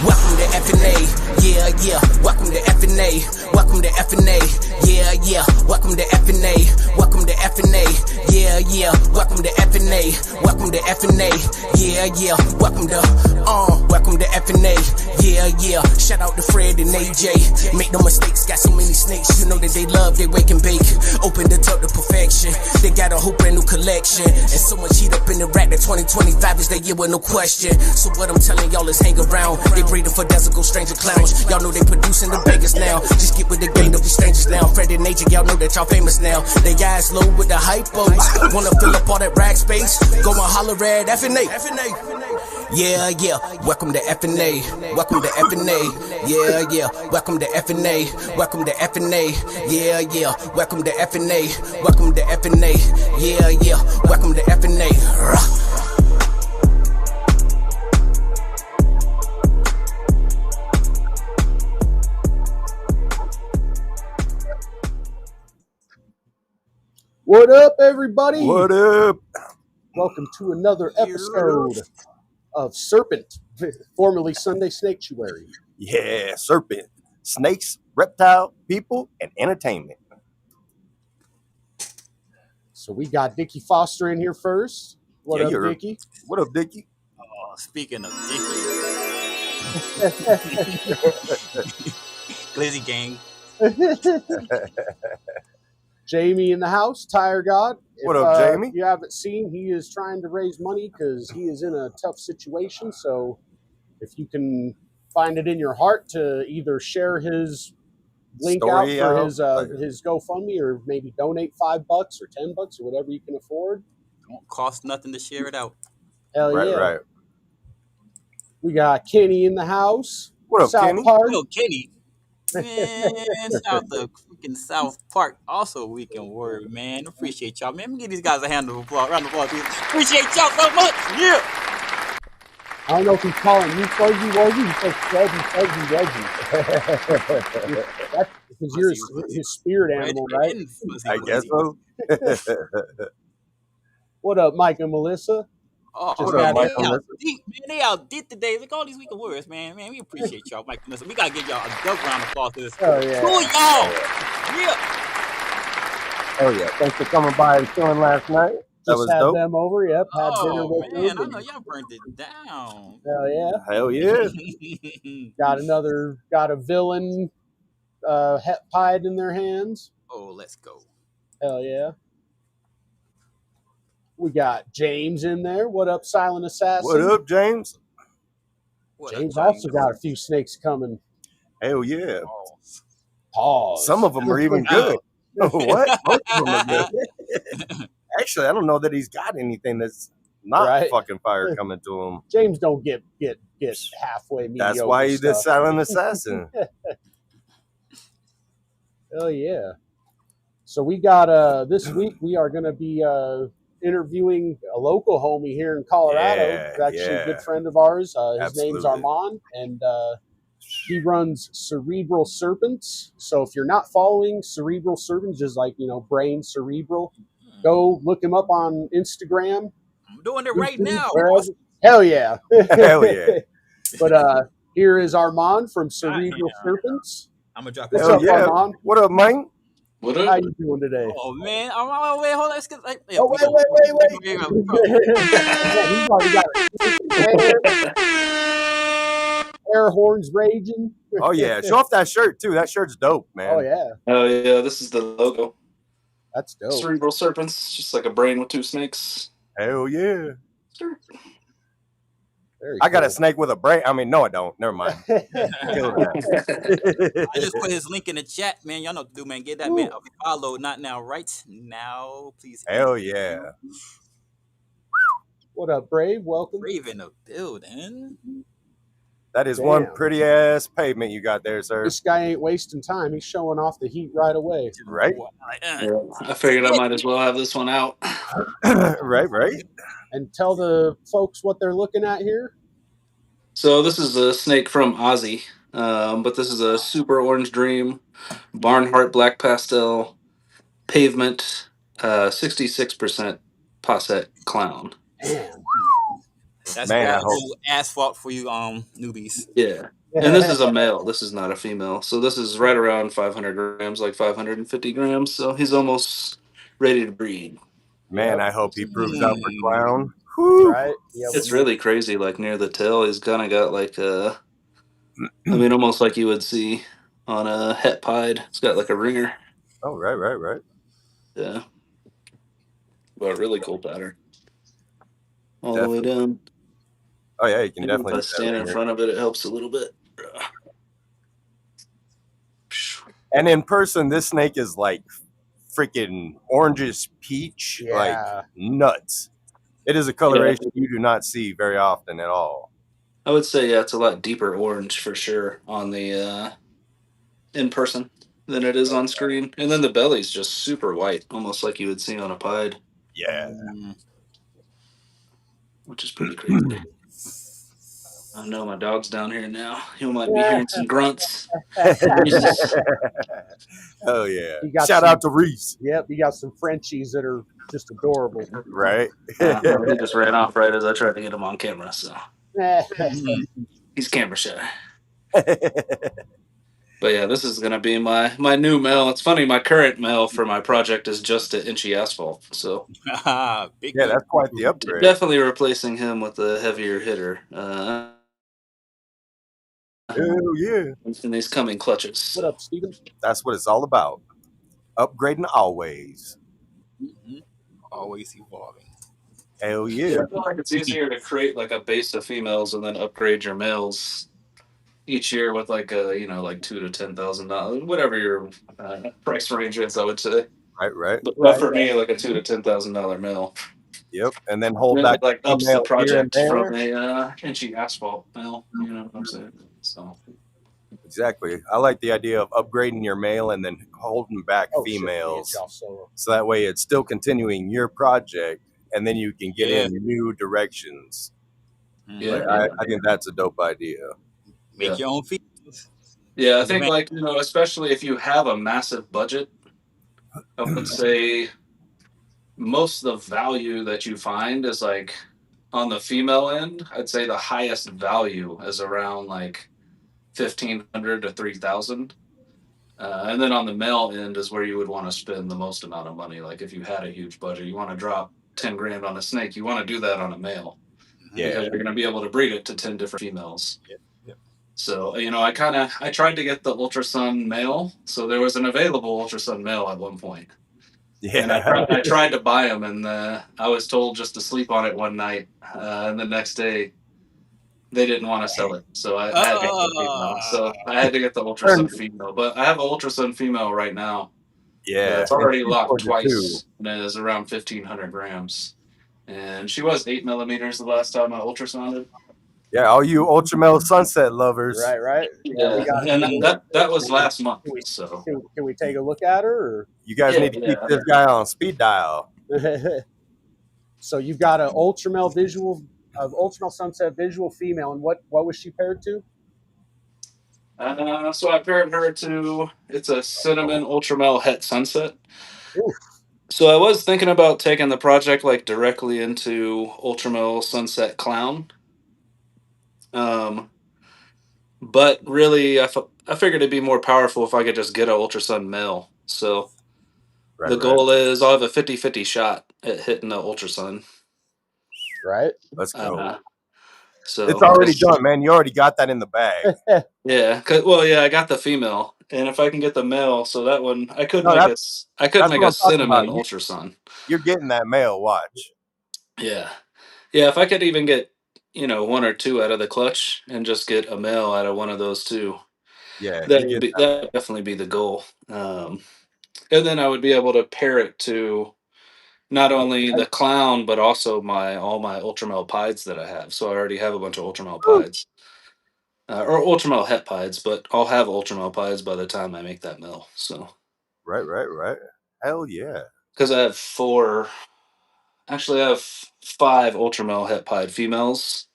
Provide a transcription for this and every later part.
Welcome to F&A, yeah, yeah. Welcome to F&A, welcome to F&A, yeah, yeah. Welcome to F&A, welcome to F&A, yeah, yeah. Welcome to F&A, welcome to F&A, yeah, yeah. Welcome to F&A, yeah, yeah. Shout out to Fred and AJ. Make no mistakes, got so many snakes. You know that they love, they wake and bake. Open the tub to perfection. They got a whole brand new collection. And so much heat up in the rack that 2025 is their year with no question. So what I'm telling y'all is hang around. They breeding for Desical stranger clowns. Y'all know they producing the biggest now. Just get with the game, don't be strangers now. Fred and AJ, y'all know that y'all famous now. They guys low with the hypos. Wanna fill up all that rag space? Go and holler at F&A. Yeah, yeah. Welcome to F&A. Welcome to F&A. Yeah, yeah. Welcome to F&A. Welcome to F&A. Yeah, yeah. Welcome to F&A. Welcome to F&A. Yeah, yeah. Welcome to F&A. What up, everybody? What up? Welcome to another episode of Serpent, formerly Sunday Snaketuary. Yeah, serpent, snakes, reptile, people, and entertainment. So we got Dickie Foster in here first. What up, Dickie? What up, Dickie? Oh, speaking of Dickie, Glizzy gang. Jamie in the house, Tire God. What up, Jamie? If you haven't seen, he is trying to raise money because he is in a tough situation. So if you can find it in your heart to either share his link Story out out, for his GoFundMe, or maybe donate $5 or $10 or whatever you can afford. Don't cost nothing to share it out. Hell right, yeah. Right. We got Kenny in the house. What up, South Kenny? Park. Yo, Kenny. Man, shout out to freaking South Park. Also, weekend word, man. Appreciate y'all, man. Let me give these guys a round of applause, please. Appreciate y'all so much. Yeah. I don't know if he's calling you Fuzzy Wuzzy. He says Fuzzy Wuzzy. That's because you're his spirit animal, right? I guess so. What up, Mike and Melissa? What up, Mike and Melissa? Man, they out deep today. Look at all these weekend words, man. Man, we appreciate y'all, Mike and Melissa. We got to give y'all a double round of applause for this. Oh, yeah. Cool, y'all. Yeah. Oh, yeah. Thanks for coming by and chilling last night. That was dope. Them over, yep. Had dinner with man, them. I know y'all burned it down. Hell yeah. Hell yeah. got a villain het pied in their hands. Oh, let's go. Hell yeah. We got James in there. What up, Silent Assassin? What up, James? James also got a few snakes coming. Hell yeah. Pause. Some of them are even good. What? Most of them are good. Actually, I don't know that he's got anything that's not fucking fire coming to him. James don't get halfway mediocre. That's why he's the silent assassin. Oh yeah. So we got this week we are going to be interviewing a local homie here in Colorado. He's actually a good friend of ours. His name's Armand, and he runs Cerebral Serpents. So if you're not following Cerebral Serpents, just like, brain cerebral, go look him up on Instagram. I'm doing it right now. Hell yeah. Hell yeah. But here is Armand from Cerebral Serpents. I'm going to drop it. What's up, Armand? What up, man? What up? How you doing today? Oh, man. Oh, wait, hold on. Let's get, wait. Air horns raging. Oh, yeah. Show off that shirt, too. That shirt's dope, man. Oh, yeah. Oh, yeah. This is the logo. That's dope. Cerebral Serpents. Just like a brain with two snakes. Hell yeah. Sure. I got a snake with a brain. I mean, no, I don't. Never mind. I just put his link in the chat, man. Y'all know what to do, man. Get that man a follow. Not now, right now, please. Hell yeah. What up, Brave? Welcome. Brave in the building. That is one pretty ass pavement you got there, sir. This guy ain't wasting time. He's showing off the heat right away. Right. Yeah, I figured I might as well have this one out. Right. And tell the folks what they're looking at here. So this is a snake from Ozzy, but this is a super orange dream, Barnhart black pastel, pavement, 66% posset clown. Damn. That's Man, I gradual asphalt for you newbies. Yeah. And this is a male. This is not a female. So this is right around 500 grams, like 550 grams. So he's almost ready to breed. Man, Yep. I hope he proves out for clown. Right. Yep. It's really crazy. Like near the tail, he's kind of got like a, I mean, almost like you would see on a het pied. It's got like a ringer. Oh, right. Yeah. But a really cool pattern. All Definitely. the way down. Oh yeah, you can Maybe definitely. if I stand in front of it, it helps a little bit. And in person, this snake is like freaking orangish peach, like nuts. It is a coloration you do not see very often at all. I would say, yeah, it's a lot deeper orange for sure on the in person than it is on screen. And then the belly's just super white, almost like you would see on a pied. Yeah. Which is pretty crazy. I know my dog's down here now. You might be hearing some grunts. Oh yeah! Shout out to Reese. Yep, you got some Frenchies that are just adorable. Right? He just ran off right as I tried to get him on camera. So he's camera shy. But yeah, this is gonna be my new male. It's funny, my current male for my project is just an inchy asphalt. So yeah, that's quite the upgrade. Definitely replacing him with a heavier hitter. Hell yeah! In these coming clutches. What up, Steven? That's what it's all about. Upgrading always. Always evolving. Hell yeah! I feel like it's easier to create like a base of females and then upgrade your males each year with like a like $2,000 to $10,000, whatever your price range is. I would say. Right. But for me, like a $2,000 to $10,000 male. Yep, and then hold back like ups the project from a inchy asphalt male. You know what I'm saying? So. Exactly. I like the idea of upgrading your male and then holding back females. So that way it's still continuing your project and then you can get in new directions. Yeah, I think that's a dope idea. Make your own features. Yeah, I think like, especially if you have a massive budget, I would say most of the value that you find is like on the female end. I'd say the highest value is around like 1,500 to 3,000, and then on the male end is where you would want to spend the most amount of money. Like if you had a huge budget, you want to drop 10 grand on a snake, you want to do that on a male, because you're going to be able to breed it to 10 different females. So I tried to get the Ultrasun male, so there was an available Ultrasun male at one point. And I tried to buy them, and I was told just to sleep on it one night, and the next day they didn't want to sell it, so I had to get the female. So I had to get the Ultrasun female, but I have an Ultrasun female right now. Yeah, it's already locked twice, and it is around 1,500 grams. And she was 8 millimeters the last time I ultrasoned. Yeah, all you Ultramel Sunset lovers. Right. Yeah, and that was last month. Can we take a look at her? Or? You guys need to keep this guy on speed dial. So you've got an Ultramel Sunset visual female, and what was she paired to? So I paired her to, it's a Cinnamon Ultramel Het Sunset. Ooh. So I was thinking about taking the project like directly into Ultramel Sunset Clown. But really, I figured it'd be more powerful if I could just get an Ultrasun male. So the goal is I'll have a 50-50 shot at hitting the Ultrasun. Right. Let's go. So it's already done, man. You already got that in the bag. Yeah. I got the female, and if I can get the male, so that one I could make a Cinnamon Ultrasun. You're getting that male. Watch. Yeah. If I could even get 1 or 2 out of the clutch and just get a male out of one of those two, that would definitely be the goal. And then I would be able to pair it to not only the clown, but also all my Ultramel pieds that I have. So I already have a bunch of Ultramel pieds. Or Ultramel het pieds, but I'll have Ultramel pieds by the time I make that mill. So right. Hell yeah! Because I have 5 Ultramel het pied females,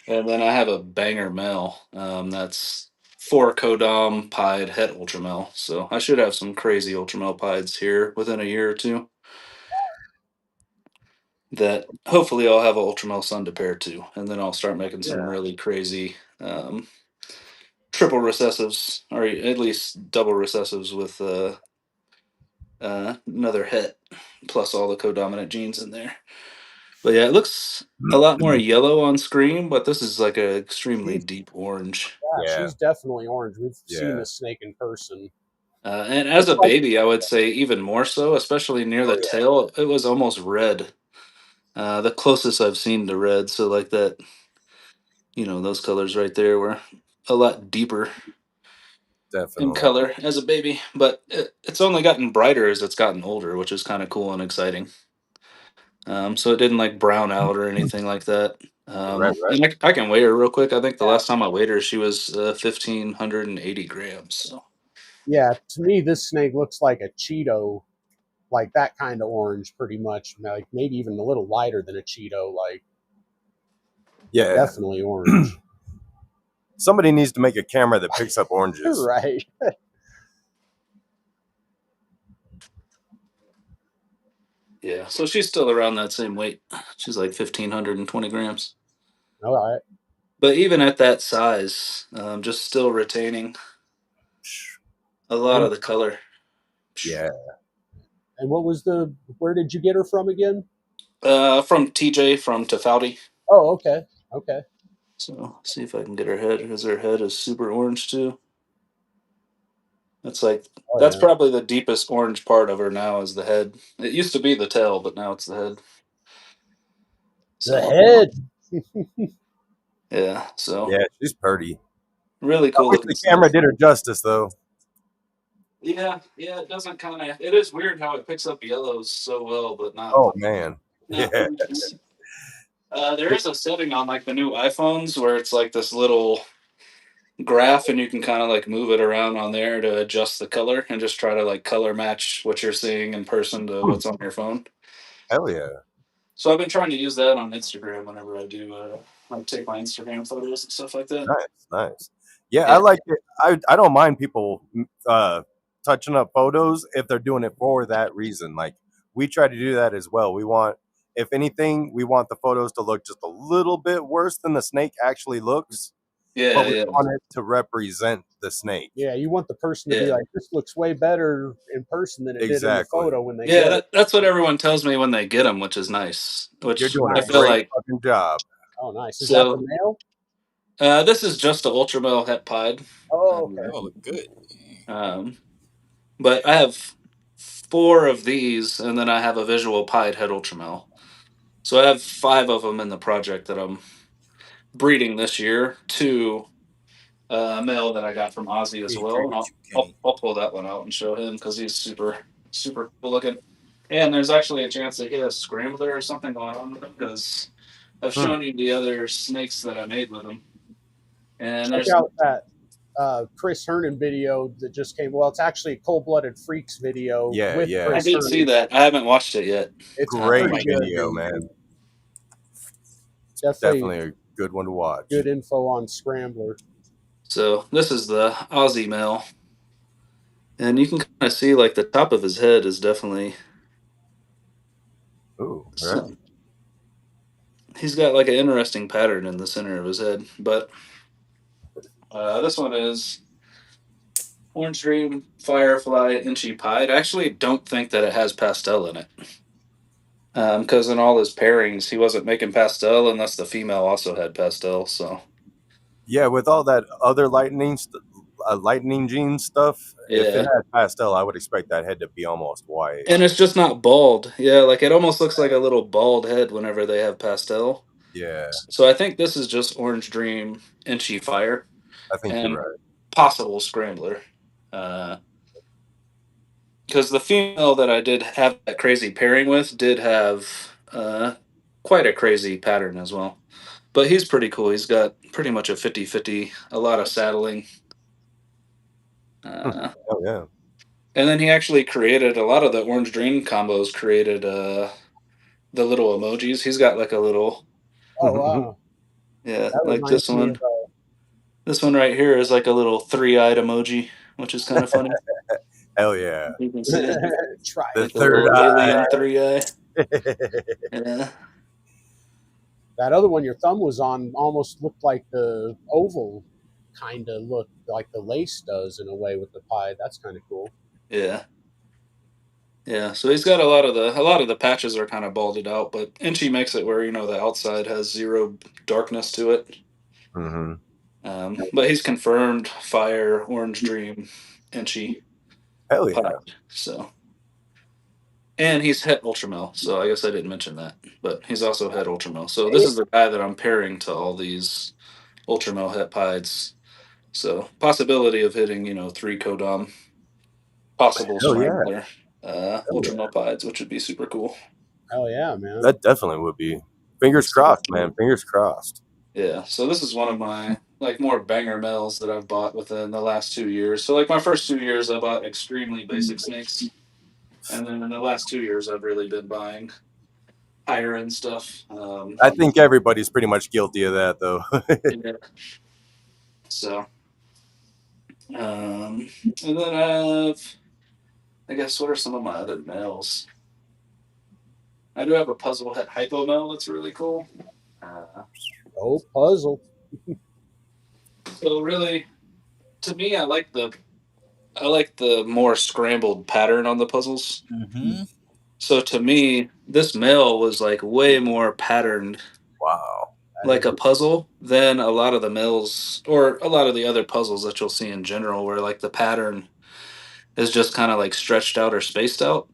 and then I have a banger male. That's 4 Kodam pied het Ultramel. So I should have some crazy Ultramel pieds here within a year or two. that hopefully I'll have an Ultramel Sun to pair to, and then I'll start making some really crazy triple recessives, or at least double recessives with another het, plus all the codominant genes in there. But yeah, it looks a lot more yellow on screen, but this is like an extremely deep orange. Yeah, she's definitely orange. We've seen this snake in person. And as a baby, I would say even more so, especially near the tail. It was almost red. The closest I've seen to red. So like that, those colors right there were a lot deeper in color as a baby. But it's only gotten brighter as it's gotten older, which is kind of cool and exciting. So it didn't like brown out or anything like that. Right. And I can weigh her real quick. I think the last time I weighed her, she was 1,580 grams. So. Yeah, to me, this snake looks like a Cheeto, like that kind of orange, pretty much. Like maybe even a little lighter than a Cheeto. Like, definitely orange. Somebody needs to make a camera that picks up oranges. Right. Yeah, so she's still around that same weight. She's like 1,520 grams. All right. But even at that size, just still retaining a lot of the color. Yeah. And where did you get her from again? From TJ from Tafaldi. Oh, okay. Okay. So see if I can get her head, because her head is super orange too. That's probably the deepest orange part of her now is the head. It used to be the tail, but now it's the head. So, the head. Yeah. So. Yeah, she's pretty. Really cool. I wish the camera did her justice, though. Yeah, it doesn't kind of. It is weird how it picks up yellows so well, but not. Oh man. Not there is a setting on like the new iPhones where it's like this little graph, and you can kind of like move it around on there to adjust the color and just try to like color match what you're seeing in person to what's on your phone. Hell yeah. So I've been trying to use that on Instagram whenever I do like take my Instagram photos and stuff like that. Nice. Yeah, I like it. I don't mind people touching up photos if they're doing it for that reason. Like we try to do that as well. We want, if anything, we want the photos to look just a little bit worse than the snake actually looks. Yeah, but we want it to represent the snake. Yeah, you want the person to be like, this looks way better in person than it did in the photo when they get it. That's what everyone tells me when they get them, which is nice. Which you're doing I feel great like fucking job. Oh, nice. Is that the male? This is just an Ultramel Het Pied. Oh, okay. Oh, good. But I have 4 of these, and then I have a visual pied Het Ultramel. So I have 5 of them in the project that I'm breeding this year. 2 male that I got from Ozzy as well. I'll pull that one out and show him because he's super cool looking. And there's actually a chance that he has scrambler or something going on with him because I've shown you the other snakes that I made with him. And check out that Chris Hernan video that just came. Well, it's actually a Cold Blooded Freaks video. With Chris I did see that. I haven't watched it yet. It's great video, man. Definitely a good one to watch. Good info on Scrambler. So this is the Aussie male, and you can kind of see like the top of his head is definitely. Ooh, right. He's got like an interesting pattern in the center of his head, but this one is Orange Dream Firefly Inchy Pied. I actually don't think that it has pastel in it, because in all his pairings he wasn't making pastel unless the female also had pastel. So yeah, with all that other lightning gene stuff, if it had pastel, I would expect that head to be almost white. And it's just not bald. Yeah, like it almost looks like a little bald head whenever they have pastel. Yeah. So I think this is just Orange Dream Inchy Fire. I think you're right. Possible Scrambler. Because the female that I did have that crazy pairing with did have quite a crazy pattern as well. But he's pretty cool. He's got pretty much a 50-50, a lot of saddling. Oh, yeah. And then he actually created a lot of the Orange Dream combos, created the little emojis. He's got like a little... Oh, wow. Yeah, like this one. This one right here is like a little 3-eyed emoji, which is kind of funny. Hell yeah. You can see it. Try the third eye. Alien 3-eye. Yeah. That other one your thumb was on almost looked like the oval kind of look like the lace does in a way with the pie. That's kind of cool. Yeah. Yeah, so he's got a lot of the patches are kind of balded out, but Inchy makes it where the outside has zero darkness to it. Mm-hmm. But he's confirmed Fire, Orange Dream, Inchy, Hell yeah. Pod. So, and he's Het Ultramel. So I guess I didn't mention that, but he's also Het Ultramel. So this is the guy that I'm pairing to all these Ultramel Het Pides. So possibility of hitting 3 codom, possible Hell yeah. strangler, Ultramel Pides, which would be super cool. Hell yeah, man. That definitely would be. Fingers crossed, man. Fingers crossed. Yeah, so this is one of my more banger mills that I've bought within the last 2 years. So my first 2 years I bought extremely basic snakes, and then in the last 2 years I've really been buying higher end stuff. I think everybody's pretty much guilty of that, though. Yeah. So, and then I guess what are some of my other mills? I do have a puzzle head hypo mill that's really cool. Oh, puzzle. So really, to me, I like the more scrambled pattern on the puzzles. Mm-hmm. So to me, this mill was way more patterned, Wow. like a puzzle, than a lot of the mills or a lot of the other puzzles that you'll see in general, where the pattern is just kind of stretched out or spaced out.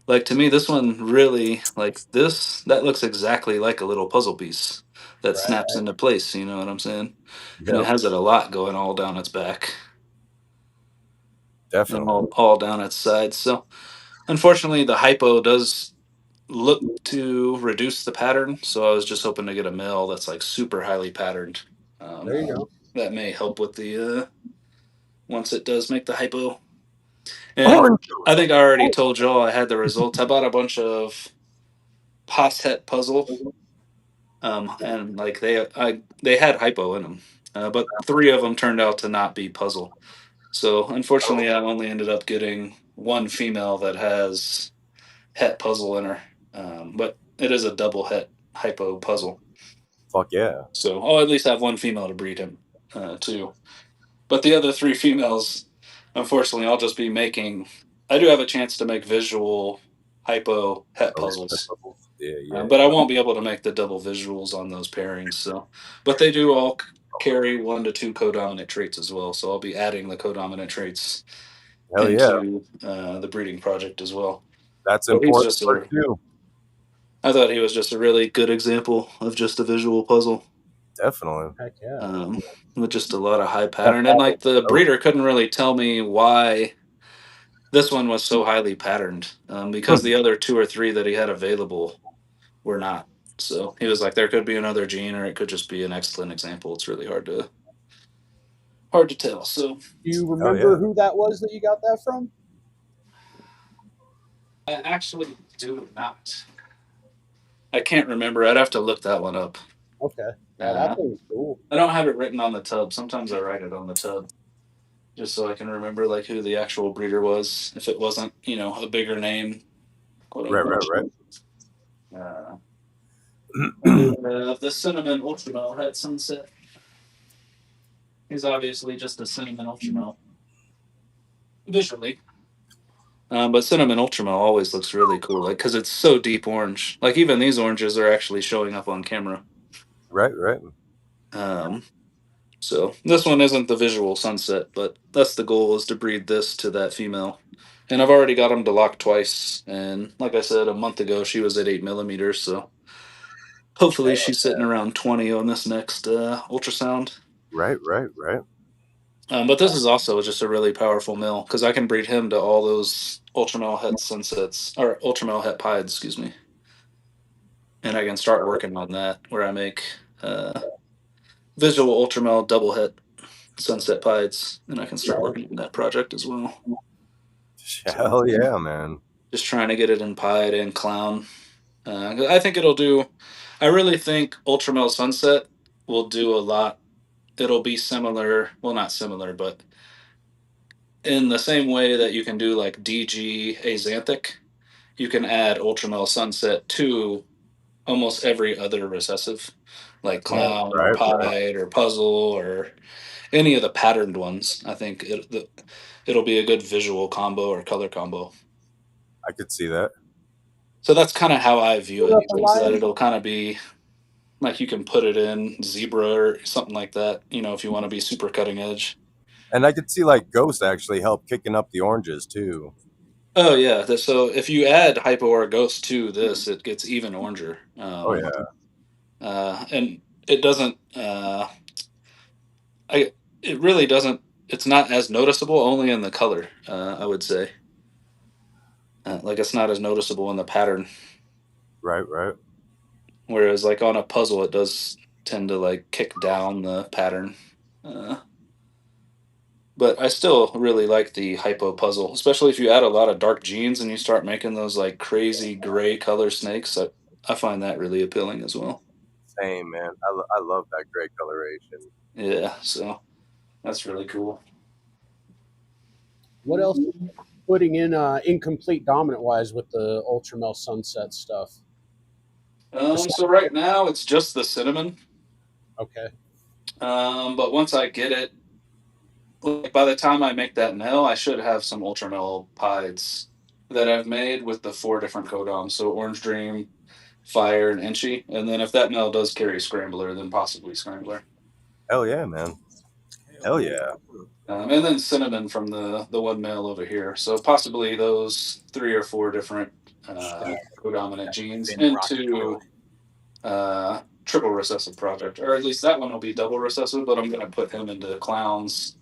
To me, this one really that looks exactly like a little puzzle piece that Right. snaps into place. You know what I'm saying? And Yep. it has it a lot going all down its back and Definitely. all down its sides. So unfortunately, the hypo does look to reduce the pattern. So I was just hoping to get a mill that's super highly patterned. There you go. That may help with the once it does make the hypo. And Orange. I think I already told y'all I had the results. I bought a bunch of Posset puzzle, and they had hypo in them, but 3 of them turned out to not be puzzle. So unfortunately, I only ended up getting one female that has het puzzle in her, but it is a double het hypo puzzle. Fuck yeah. So I'll at least have one female to breed him too. But the other 3 females, unfortunately, I'll just be making. I do have a chance to make visual hypo het puzzles. Yeah. But I won't be able to make the double visuals on those pairings. So, but they do all carry 1 to 2 codominant traits as well. So I'll be adding the codominant traits Hell yeah. into the breeding project as well. That's So he's important just part too. I thought he was just a really good example of just a visual puzzle. Definitely. Heck yeah. With just a lot of high pattern, and the breeder couldn't really tell me why this one was so highly patterned, because the other 2 or 3 that he had available were not. So he was like, there could be another gene, or it could just be an excellent example. It's really hard to tell. So Do you remember who that was that you got that from? I actually do not. I can't remember. I'd have to look that one up. Okay. Yeah, that thing's cool. I don't have it written on the tub. Sometimes I write it on the tub just so I can remember who the actual breeder was, if it wasn't a bigger name. Right. The cinnamon ultramel had sunset. He's obviously just a cinnamon ultramel visually. But cinnamon ultramel always looks really cool, because it's so deep orange. Even these oranges are actually showing up on camera. Right. So this one isn't the visual sunset, but that's the goal, is to breed this to that female. And I've already got them to lock twice. And like I said, a month ago, she was at 8 millimeters. So hopefully she's sitting around 20 on this next ultrasound. Right. But this is also just a really powerful mill, because I can breed him to all those ultramel het sunsets, or ultramel het pieds, excuse me. And I can start working on that, where I make visual ultramel double het sunset pieds, and I can start working on that project as well. Hell yeah, man. Just trying to get it in pied and clown. I think it'll do. I really think ultramel sunset will do a lot. It'll be similar, well, not similar, but in the same way that you can do DG axanthic, you can add ultramel sunset to almost every other recessive, like clown or pied or puzzle or any of the patterned ones. I think it'll be a good visual combo or color combo. I could see that. So that's kind of how I view it. Is that it'll kind of be like you can put it in zebra or something like that, you know, if you want to be super cutting edge. And I could see like Ghost actually help kicking up the oranges too. Oh yeah, so if you add hypo or ghost to this, it gets even oranger. Oh yeah. And it doesn't. It really doesn't. It's not as noticeable, only in the color. I would say. Like it's not as noticeable in the pattern. Right. Whereas like on a puzzle, it does tend to like kick down the pattern. But I still really like the hypo puzzle, especially if you add a lot of dark genes and you start making those like crazy gray color snakes. I find that really appealing as well. Same, man. I love that gray coloration. Yeah, so that's really cool. What else are you putting in incomplete dominant wise with the ultramel sunset stuff? So right now it's just the cinnamon. Okay. But once I get it, like by the time I make that nail, I should have some ultramel pieds that I've made with the 4 different codoms. So Orange Dream, Fire, and Inchy. And then if that nail does carry Scrambler, then possibly Scrambler. Hell yeah, man. Hell yeah. And then cinnamon from the one male over here. So possibly those 3 or 4 different codominant genes into triple recessive project, or at least that one will be double recessive. But I'm going to put him into clowns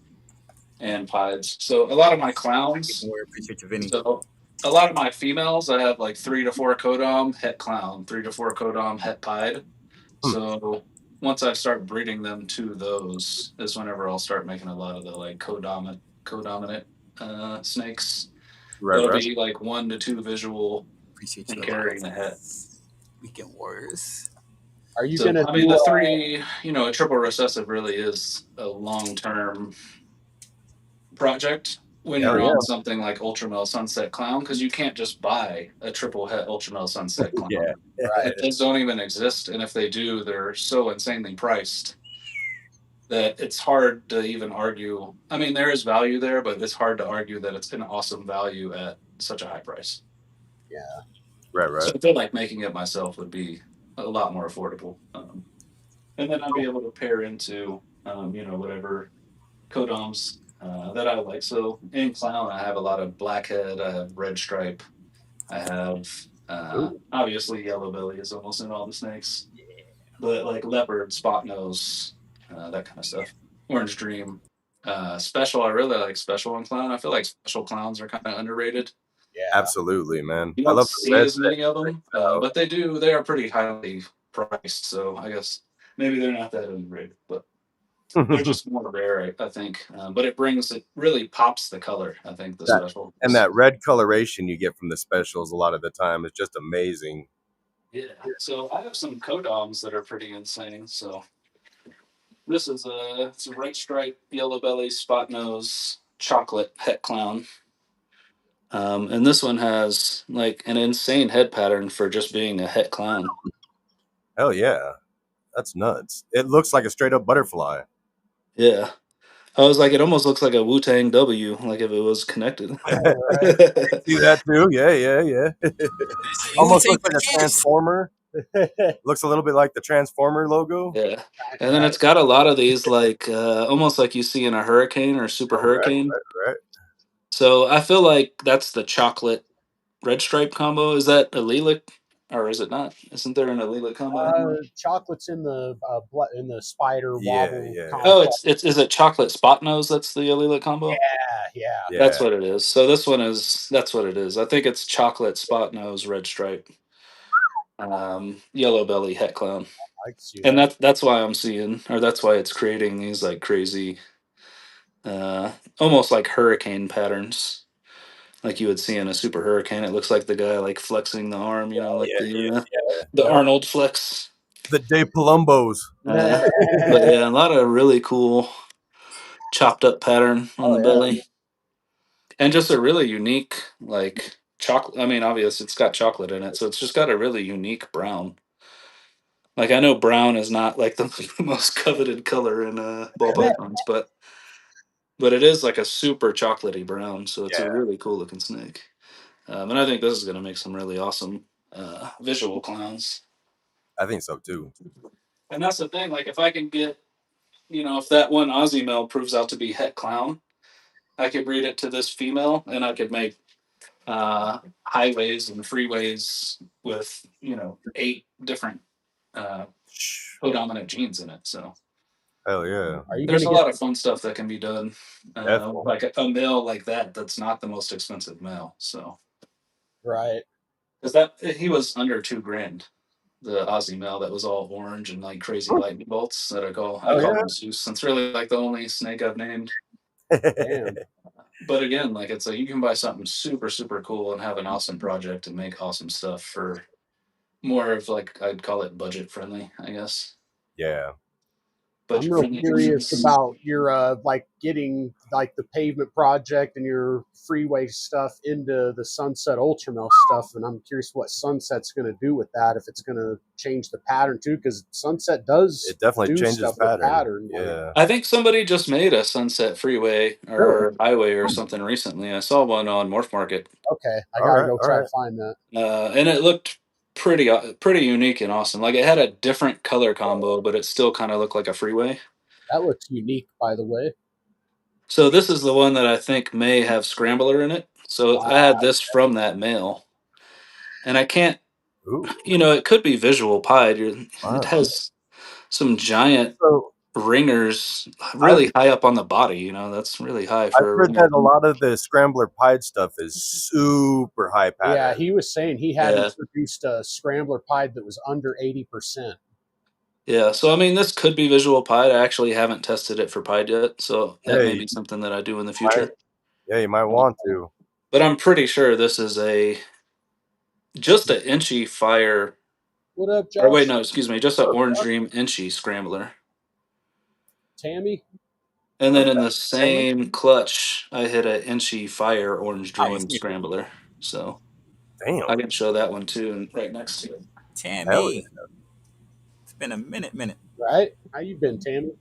and pieds. So a lot of my clowns. So a lot of my females, I have like 3 to 4 codom het clown, 3 to 4 codom het pied. So once I start breeding them to those, is whenever I'll start making a lot of the like codominant snakes. It'll be like 1 to 2 visual and carrying the het. Weekend Warriors. Are you gonna? I mean, the 3, a triple recessive really is a long-term project when you're on something like Ultramel Sunset Clown, because you can't just buy a triple het Ultramel Sunset Clown. Those don't even exist, and if they do, they're so insanely priced that it's hard to even argue. I mean, there is value there, but it's hard to argue that it's an awesome value at such a high price. Yeah. Right. So I feel like making it myself would be a lot more affordable. And then I'd be able to pair into, whatever codoms that I like. So in clown, I have a lot of blackhead, I have red stripe, I have obviously yellow belly is almost in all the snakes, but like leopard, spot nose, that kind of stuff. Orange dream, special. I really like special in clown. I feel like special clowns are kind of underrated. Yeah, absolutely, man. You don't see as many of them, but they do. They are pretty highly priced, so I guess maybe they're not that underrated, but they're just more rare, I think. But it really pops the color. I think the special and that red coloration you get from the specials a lot of the time is just amazing. Yeah. So I have some codoms that are pretty insane. So this is it's a right stripe, yellow belly, spot nose, chocolate het clown. And this one has like an insane head pattern for just being a het clown. Hell yeah. That's nuts. It looks like a straight up butterfly. Yeah. I was like, it almost looks like a Wu-Tang W, like if it was connected. See that too? Yeah. Almost looks like a transformer. Looks a little bit like the Transformer logo. Yeah. And then it's got a lot of these like almost like you see in a hurricane or super hurricane. Right. So I feel like that's the chocolate red stripe combo. Is that a lilac or is it not? Isn't there an lilac combo? Chocolate's in the spider wobble. Oh, is it chocolate spot nose? That's the lilac combo. Yeah. That's what it is. So this one that's what it is. I think it's chocolate spot nose red stripe, yellow belly het clown. And that's why I'm seeing, or that's why it's creating these like crazy, almost like hurricane patterns, like you would see in a super hurricane. It looks like the guy like flexing the arm, the Arnold flex, the De Palombos. But yeah, a lot of really cool chopped up pattern on the belly, and just a really unique like chocolate. I mean, obviously it's got chocolate in it, so it's just got a really unique brown. Like I know brown is not like the most coveted color in ball pythons, but it is like a super chocolatey brown, so it's a really cool looking snake. And I think this is going to make some really awesome visual clowns. I think so too. And that's the thing. Like if I can get, if that one Aussie male proves out to be het clown, I could breed it to this female, and I could make highways and freeways with 8 different codominant genes in it. So hell yeah, there's a lot of fun stuff that can be done. Like a male like that's not the most expensive male. So right, because he was under $2,000. The Aussie male that was all orange and like crazy lightning bolts that I call him Zeus. It's really like the only snake I've named. damn. But again, like it's like you can buy something super, super cool and have an awesome project and make awesome stuff for more of like I'd call it budget friendly, I guess. Yeah. I'm real curious about your like getting like the pavement project and your freeway stuff into the Sunset Ultramel stuff, and I'm curious what Sunset's going to do with that. If it's going to change the pattern too, because Sunset does definitely changes pattern. Yeah, I think somebody just made a Sunset freeway or highway or something recently. I saw one on Morph Market. Okay, I gotta go try to find that. And it looked pretty unique and awesome. Like it had a different color combo, but it still kind of looked like a freeway. That looks unique, by the way. So this is the one that I think may have Scrambler in it. So I had this from that male, and I can't. It could be visual pied. It has some giant ringers really high up on the body. That's really high for. I've heard that a lot of the Scrambler pied stuff is super high pattern. Yeah, he was saying he hadn't produced a Scrambler pied that was under 80%. Yeah, so I mean, this could be visual pied. I actually haven't tested it for pied yet, so that may be something that I do in the future. You might want to. But I'm pretty sure this is just an inchy fire. What up, Josh? Or wait, no, excuse me, just an Orange Dream inchy Scrambler. Tammy? And then in the same clutch, I hit an inchy fire Orange Dream Scrambler. So I can show that one too, right next to it. Tammy. It's been a minute. Right? How you been, Tammy?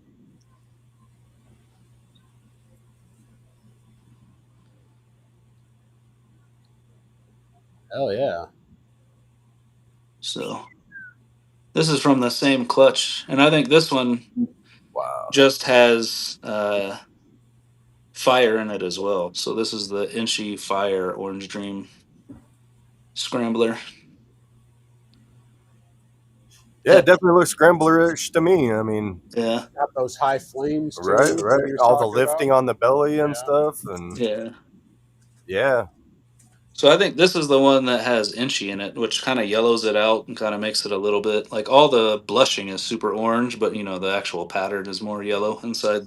Hell yeah. So this is from the same clutch. And I think this one just has fire in it as well. So this is the inchy fire Orange Dream Scrambler. Yeah, it definitely looks Scrambler-ish to me. I mean, got those high flames, too, right. All the lifting on the belly and stuff, and yeah. So I think this is the one that has inchy in it, which kind of yellows it out and kind of makes it a little bit like all the blushing is super orange, but the actual pattern is more yellow inside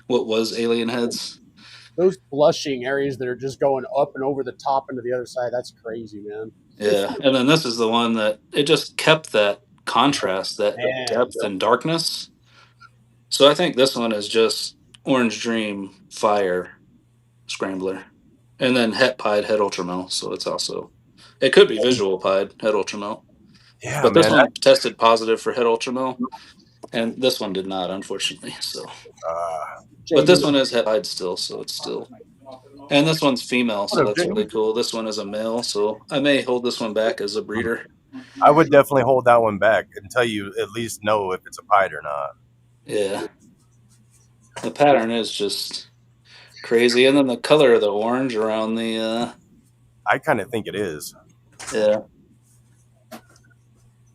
what was alien heads. Those blushing areas that are just going up and over the top and to the other side, that's crazy, man. Yeah, and then this is the one that it just kept that contrast, that depth and darkness. So I think this one is just Orange Dream Fire Scrambler. And then het pied het ultramel, so it could be visual pied het ultramel. Yeah, but this one tested positive for het ultramel, and this one did not, unfortunately. So, but this one is het pied still, so it's still. And this one's female, so that's really cool. This one is a male, so I may hold this one back as a breeder. I would definitely hold that one back until you at least know if it's a pied or not. Yeah, the pattern is just crazy, and then the color of the orange around the. I kind of think it is. Yeah.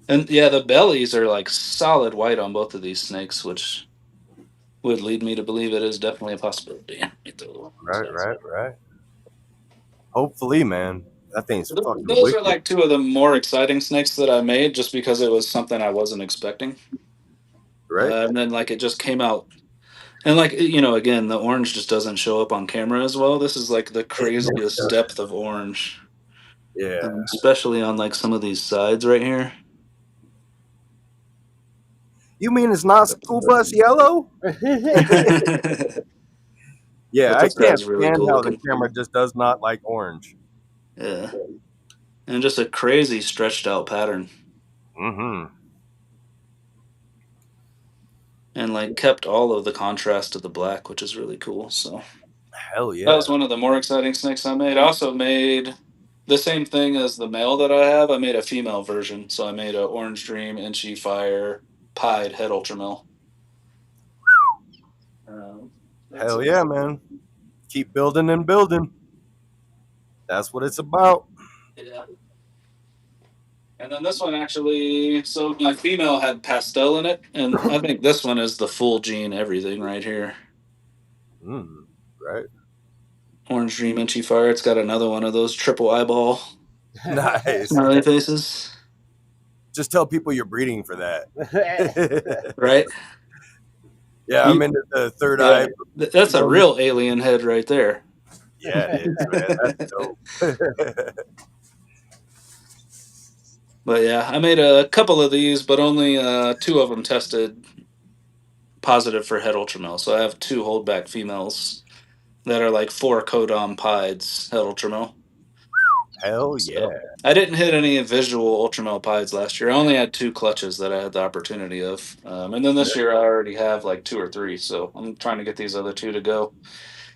And yeah, the bellies are like solid white on both of these snakes, which would lead me to believe it is definitely a possibility. Right. Hopefully, man. That thing's fucking Those wicked. are like two of the more exciting snakes that I made just because it was something I wasn't expecting. Right. And then like it just came out. And like, again, the orange just doesn't show up on camera as well. This is like the craziest depth of orange. Yeah. Especially on like some of these sides right here. You mean it's not school bus yellow? Yeah, I can't stand how the camera just does not like orange. Yeah. And just a crazy stretched out pattern. Mm-hmm. And like kept all of the contrast to the black, which is really cool. So Hell that yeah. was one of the more exciting snakes I made. I also made the same thing as the male that I have. I made a female version. So I made a Orange Dream, Inchy Fire, Pied Head Ultramel. That's Hell it. yeah, man. Keep building and building. That's what it's about. Yeah. And then this one actually, so my female had pastel in it, and I think this one is the full gene everything right here. Right. Orange Dream Inchy Fire. It's got another one of those triple eyeball Nice. smiley faces. Just tell people you're breeding for that. Right? Yeah, I'm into the third Yeah. eye. That's a real alien head right there. Yeah, it is, man. That's dope. But yeah, I made a couple of these, but only 2 of them tested positive for head ultramel. So I have 2 holdback females that are like 4 codom pieds head ultramel. Hell yeah. So I didn't hit any visual ultramel pieds last year. I only had 2 clutches that I had the opportunity of. And then this year I already have like 2 or 3. So I'm trying to get these other 2 to go.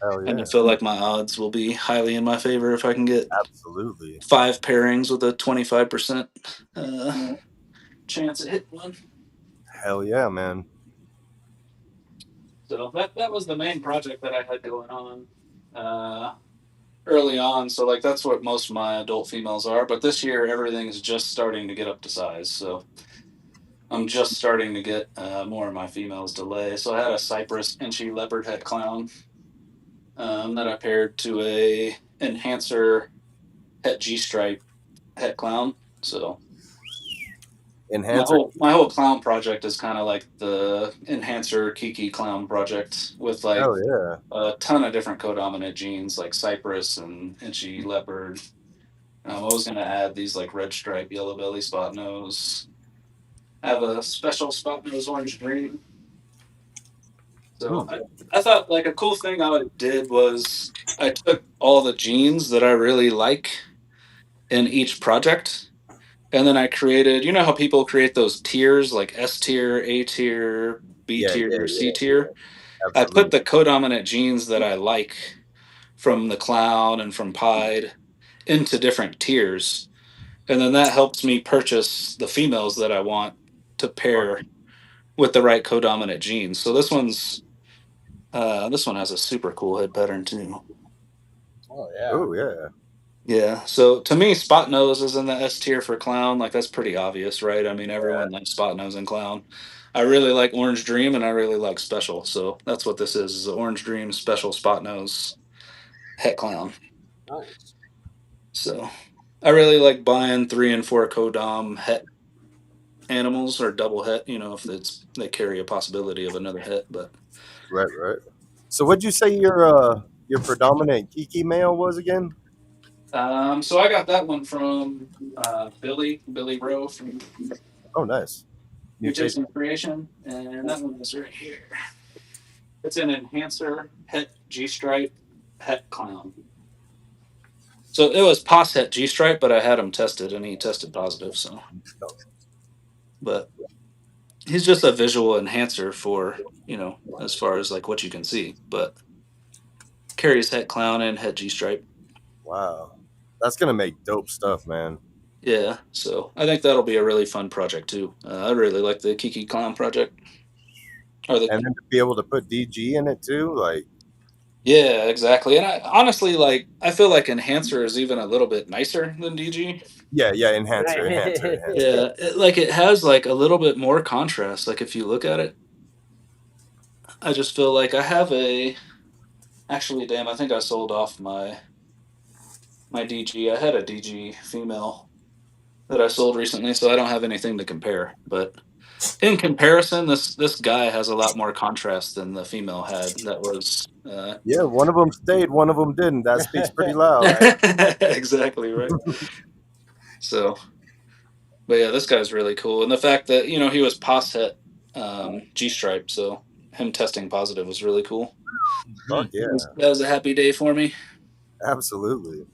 Hell And yeah. I feel like my odds will be highly in my favor if I can get Absolutely. 5 pairings with a 25% chance at hitting one. Hell yeah, man. So that was the main project that I had going on early on. So like that's what most of my adult females are. But this year everything is just starting to get up to size. So I'm just starting to get more of my females to lay. So I had a Cypress Inchy Leopard Het Clown that I paired to a Enhancer Het G-Stripe Het Clown. So Enhancer. my whole clown project is kind of like the Enhancer Kiki Clown project with like Hell yeah. a ton of different codominant genes like Cypress and Inchy Leopard. I was going to add these like red stripe, yellow belly, spot nose. I have a special spot nose orange green. So I thought like a cool thing I did was I took all the genes that I really like in each project. And then I created, you know how people create those tiers like S tier, A tier, B tier, C tier? I put Absolutely. the codominant genes that I like from the clown and from pied into different tiers. And then that helps me purchase the females that I want to pair with the right codominant genes. So this one has a super cool head pattern too. Oh yeah. Oh yeah. Yeah. So to me, spot nose is in the S tier for clown. Like that's pretty obvious, right? I mean, everyone likes spot nose and clown. I really like Orange Dream and I really like Special. So that's what this is the Orange Dream Special Spot Nose Het Clown. Nice. So I really like buying 3 and 4 codom het animals or double het, you know, if they carry a possibility of another het. But Right. So what'd you say your predominant Kiki male was again? so I got that one from Billy Rowe from Oh, nice. Mutation Creation, and that one is right here. It's an Enhancer Het G-Stripe Het Clown. So it was Pos Het G-Stripe, but I had him tested, and he tested positive. So, but he's just a visual enhancer for, you know, as far as like what you can see, but carries Het Clown and Het G-Stripe. Wow. That's gonna make dope stuff, man. Yeah, so I think that'll be a really fun project too. I really like the Kiki Clown project. And then to be able to put DG in it too, like yeah, exactly. And I honestly like I feel like Enhancer is even a little bit nicer than DG. yeah, enhancer. Yeah, it has like a little bit more contrast. Like if you look at it, I just feel like I have a. Actually, damn, I think I sold off my DG. I had a DG female that I sold recently, so I don't have anything to compare. But in comparison, this guy has a lot more contrast than the female had. That was Yeah, one of them stayed, one of them didn't. That speaks pretty loud. exactly right. So, but yeah, this guy's really cool, and the fact that you know he was pos het G stripe, so him testing positive was really cool. Fuck yeah. That was a happy day for me. Absolutely.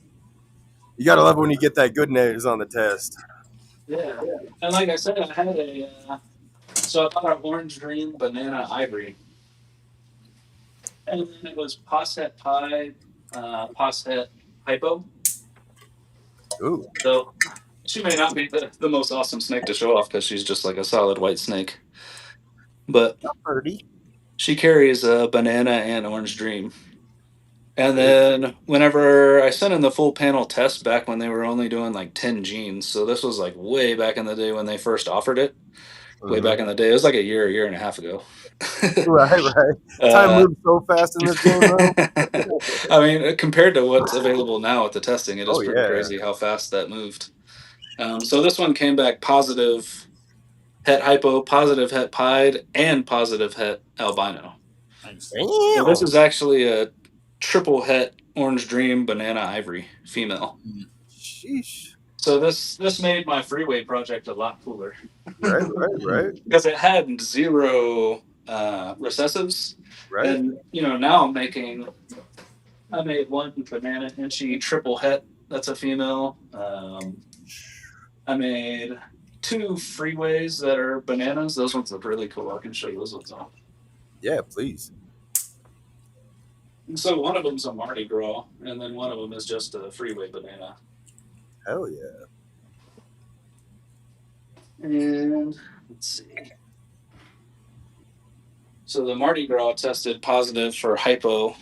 You gotta love when you get that good news on the test. Yeah, and like I said, I had so I bought an Orange Dream Banana Ivory, and then it was Posset Pie, Posset Hypo. Ooh. So she may not be the most awesome snake to show off because she's just like a solid white snake, but she carries a Banana and Orange Dream. And then whenever I sent in the full panel test back when they were only doing like 10 genes, so this was like way back in the day when they first offered it. Way back in the day, it was like a year and a half ago. Right. Time moves so fast in this game, though. I mean, compared to what's available now at the testing, it is pretty crazy how fast that moved. So this one came back positive het hypo, positive het pied, and positive het albino. So this is actually a triple het Orange Dream Banana Ivory female. Sheesh. So this made my freeway project a lot cooler. Right. Because it had 0 recessives. Right. And now I made one banana inchy triple het. That's a female. I made 2 freeways that are bananas. Those ones look really cool. I can show you those ones off. Yeah, please. And so one of them's a Mardi Gras, and then one of them is just a freeway banana. Hell yeah. And let's see. So the Mardi Gras tested positive for hypo.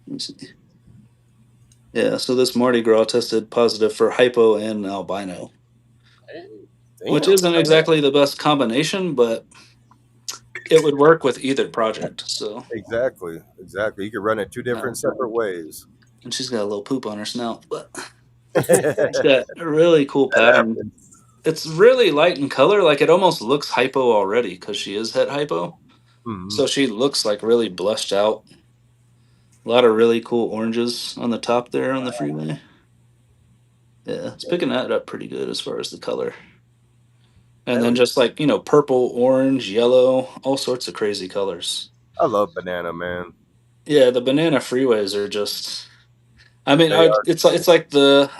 Let's see. Yeah, so this Mardi Gras tested positive for hypo and albino. Damn. Which isn't exactly the best combination, but it would work with either project. So exactly. You could run it 2 different separate ways. And she's got a little poop on her snout, but it's got a really cool pattern. It's really light in color, like it almost looks hypo already because she is het hypo. So she looks like really blushed out. A lot of really cool oranges on the top there on the freeway. Yeah, it's picking that up pretty good as far as the color. And then just like, purple, orange, yellow, all sorts of crazy colors. I love banana, man. Yeah, the banana freeways are just, I mean, it's like the,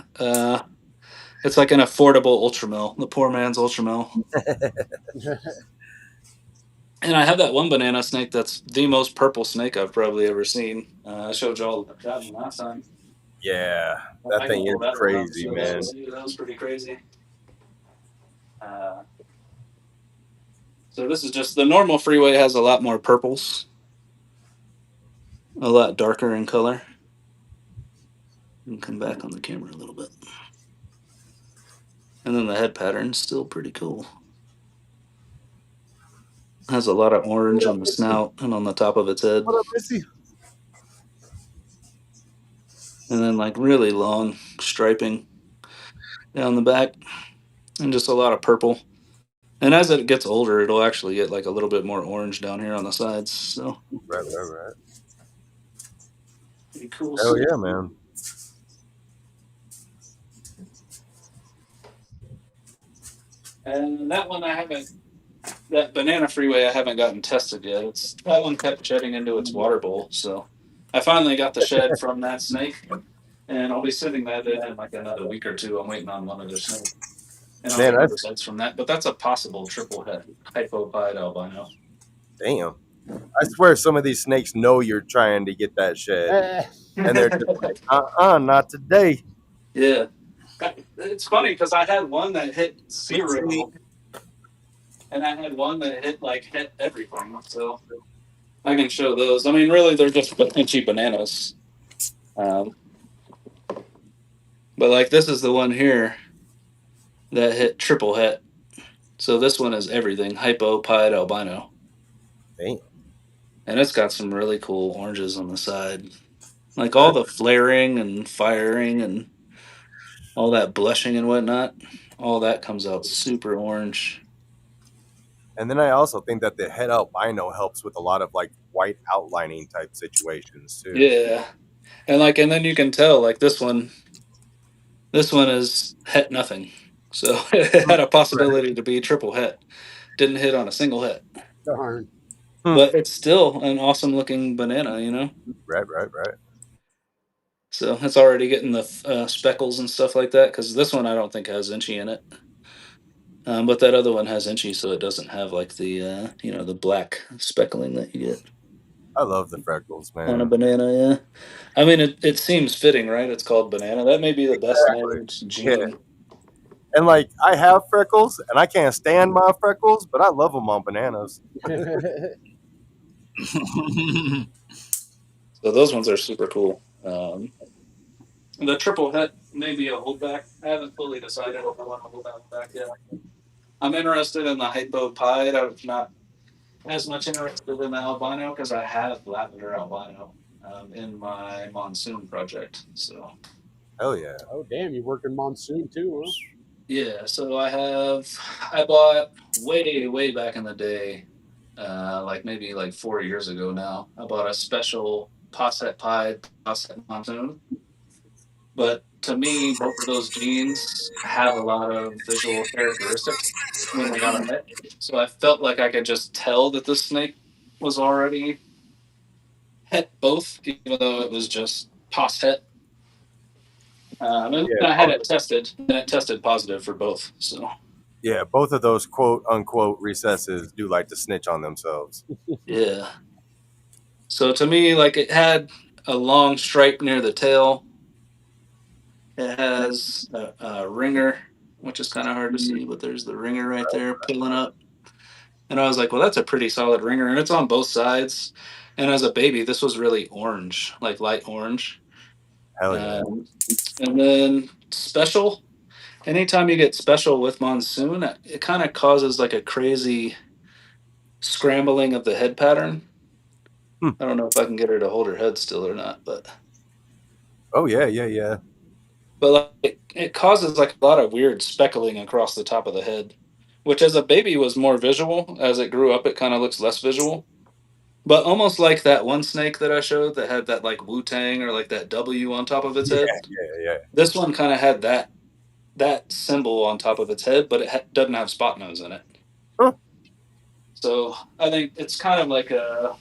it's like an affordable Ultramil, the poor man's Ultramil. And I have that one banana snake that's the most purple snake I've probably ever seen. I showed y'all that one last time. Yeah, that thing is crazy, man. That was pretty crazy. So this is just, the normal freeway has a lot more purples. A lot darker in color. And come back on the camera a little bit. And then the head pattern's still pretty cool. Has a lot of orange on the snout and on the top of its head. What up, Missy? And then like really long striping down the back. And just a lot of purple. And as it gets older, it'll actually get like a little bit more orange down here on the sides. So Right. Pretty cool. Hell yeah, man. And that one that banana freeway I haven't gotten tested yet. That one kept shedding into its water bowl. So I finally got the shed from that snake. And I'll be sitting that in like another week or 2. I'm waiting on one other snake. And I'll get results from that. But that's a possible triple het hypopied albino. Damn. I swear some of these snakes know you're trying to get that shed. And they're just like, not today. Yeah. It's funny because I had one that hit 0. And I had one that hit everything. So I can show those. I mean, really, they're just cheap bananas. But like this is the one here that hit triple het. So this one is everything. Hypo, pied, albino. Damn. And it's got some really cool oranges on the side. Like all the flaring and firing and all that blushing and whatnot. All that comes out super orange. And then I also think that the het albino helps with a lot of like white outlining type situations too. Yeah. And then you can tell like this one is het nothing. So it had a possibility to be triple het. Didn't hit on a single het. Darn. But it's still an awesome looking banana, Right. So it's already getting the speckles and stuff like that, because this one I don't think has inchy in it. But that other one has inchy, so it doesn't have like the the black speckling that you get I love the freckles, on a man. banana. Yeah, I mean it seems fitting, right? It's called banana. That may be the best Exactly. named Yeah. gene. And like I have freckles, and I can't stand my freckles, but I love them on bananas. So those ones are super cool. The triple het may be a holdback. I haven't fully decided if I want to hold that back yet. I'm interested in the hypo pied. I'm not as much interested in the albino because I have lavender albino in my monsoon project. So Hell yeah. Oh, damn, you work in monsoon too, huh? yeah, so I bought way back in the day, like maybe like 4 years ago now. I bought a special posset pied posset monsoon. But to me, both of those genes have a lot of visual characteristics when they got a hit. So I felt like I could just tell that the snake was already het both, even though it was just pos het. And Yeah. I had it tested, and it tested positive for both. So Yeah. Both of those quote unquote recesses do like to snitch on themselves. yeah. So to me, like it had a long stripe near the tail. It has a ringer, which is kind of hard to see, but there's the ringer right there pulling up. And I was like, well, that's a pretty solid ringer, and it's on both sides. And as a baby, this was really orange, like light orange. Hell yeah. Um, and then special. Anytime you get special with monsoon, it kind of causes like a crazy scrambling of the head pattern. Hmm. I don't know if I can get her to hold her head still or not, but Oh yeah. like it causes like a lot of weird speckling across the top of the head, which as a baby was more visual. As it grew up, it kind of looks less visual. But almost like that one snake that I showed that had that like Wu Tang or like that W on top of its head. Yeah. This one kind of had that symbol on top of its head, but it doesn't have spot nose in it. Huh. So I think it's kind of like a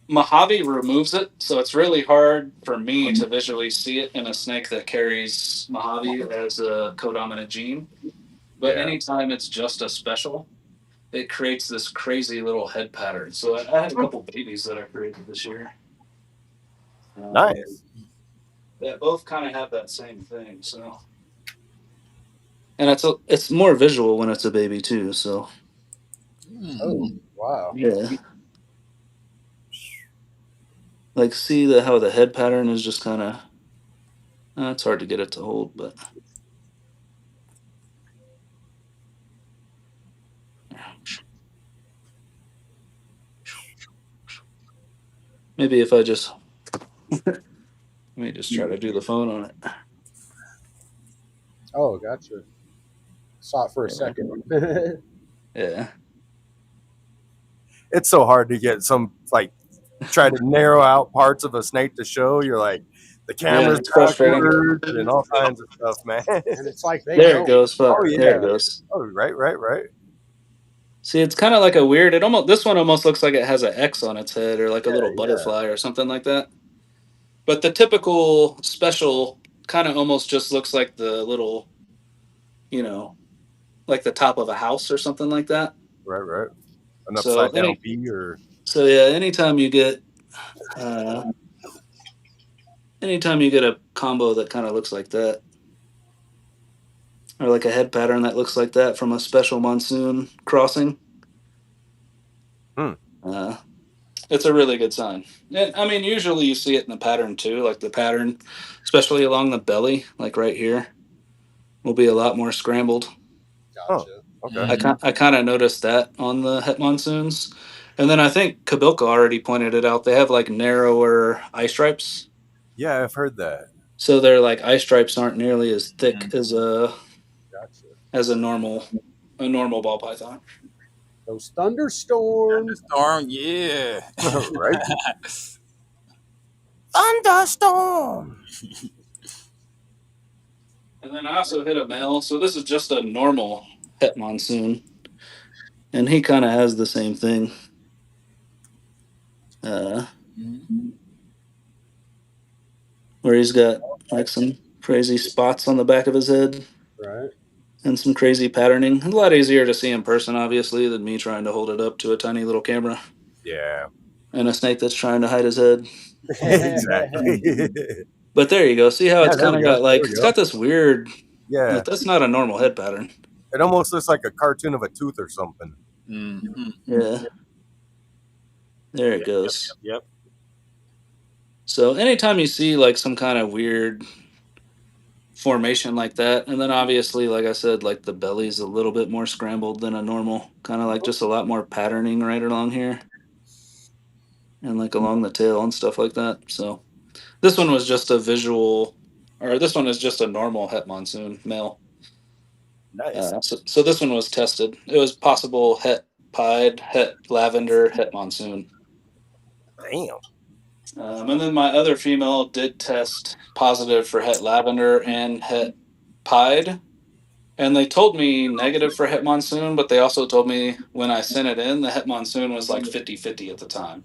Mojave removes it, so it's really hard for me to visually see it in a snake that carries Mojave as a codominant gene. But Yeah. anytime it's just a special, it creates this crazy little head pattern. So I had a couple babies that I created this year. Nice. That both kind of have that same thing. So, and it's more visual when it's a baby too. So Oh, wow. yeah, like see how the head pattern is just kind of. It's hard to get it to hold, but maybe if I just let me just try to do the phone on it. Oh, gotcha. Saw it for a second. Yeah. It's so hard to get some like try to narrow out parts of a snake to show. You're like the camera's It's frustrating. backwards and all kinds of stuff, man. And it's like they There know. it goes. Fuck. Oh, yeah. There it goes. Oh, right. See, it's kind of like a weird. This one almost looks like it has an X on its head or like a Yeah, little butterfly or something like that. But the typical special kind of almost just looks like the little, like the top of a house or something like that. Right. An So upside down P or yeah, anytime you get a combo that kind of looks like that, or like a head pattern that looks like that from a special monsoon crossing, it's a really good sign. And, I mean, usually you see it in the pattern too, like the pattern, especially along the belly, like right here, will be a lot more scrambled. Gotcha. okay. I kind of noticed that on the het monsoons. And then I think Kabilka already pointed it out. They have like narrower eye stripes. Yeah, I've heard that. So their like eye stripes aren't nearly as thick as a normal ball python. Those thunderstorms. Thunderstorm, yeah. Right. Thunderstorm. And then I also hit a male. So this is just a normal het monsoon. And he kind of has the same thing. where he's got like some crazy spots on the back of his head. Right. And some crazy patterning. A lot easier to see in person, obviously, than me trying to hold it up to a tiny little camera. Yeah. And a snake that's trying to hide his head. Exactly. But there you go. See how it's there kind we of go. got like, There we it's go. got this weird, Yeah. like, that's not a normal head pattern. It almost looks like a cartoon of a tooth or something. Yeah. There it goes. Yep. So anytime you see like some kind of weird formation like that, and then obviously, like I said, like the belly's a little bit more scrambled than a normal, kind of like just a lot more patterning right along here. And like along the tail and stuff like that. So this one was just a visual, or this one is just a normal het monsoon male. Nice. So this one was tested. It was possible het pied, het lavender, het monsoon. Damn. And then my other female did test positive for het lavender and het pied. And they told me negative for het monsoon, but they also told me when I sent it in, the het monsoon was like 50-50 at the time.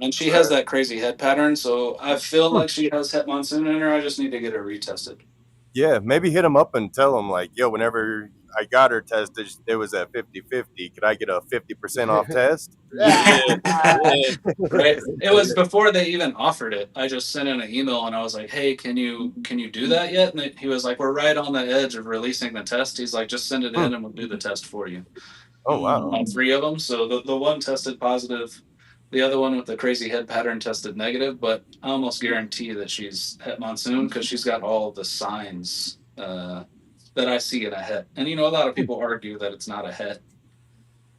And she has that crazy head pattern, so I feel like she has het monsoon in her. I just need to get her retested. Yeah, maybe hit him up and tell him like, yo, whenever I got her tested, it was at 50-50. Could I get a 50% off test? Yeah. Right. It was before they even offered it. I just sent in an email and I was like, hey, can you do that yet? And he was like, we're right on the edge of releasing the test. He's like, just send it in and we'll do the test for you. Oh, wow. On 3 of them. So the one tested positive. The other one with the crazy head pattern tested negative, but I almost guarantee that she's het monsoon because she's got all the signs that I see in a het. And a lot of people argue that it's not a het.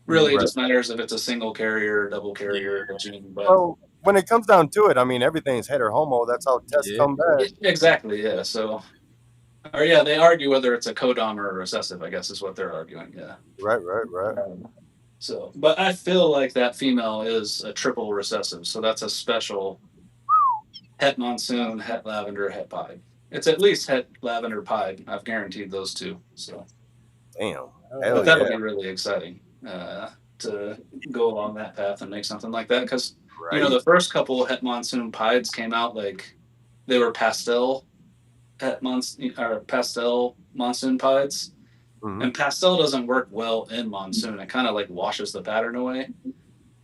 Really, it just matters if it's a single carrier, double carrier, gene. But well, when it comes down to it, I mean, everything's het or homo. That's how tests come back. Exactly, yeah. So, or yeah, they argue whether it's a codom or a recessive, I guess is what they're arguing, yeah. Right. So, but I feel like that female is a triple recessive, so that's a special het monsoon, het lavender, het pied. It's at least het lavender pied. I've guaranteed those 2. So, damn, but that'll be really exciting to go along that path and make something like that because the first couple het monsoon pieds came out like they were pastel het monsoon or pastel monsoon pieds. And pastel doesn't work well in monsoon. It kind of like washes the pattern away.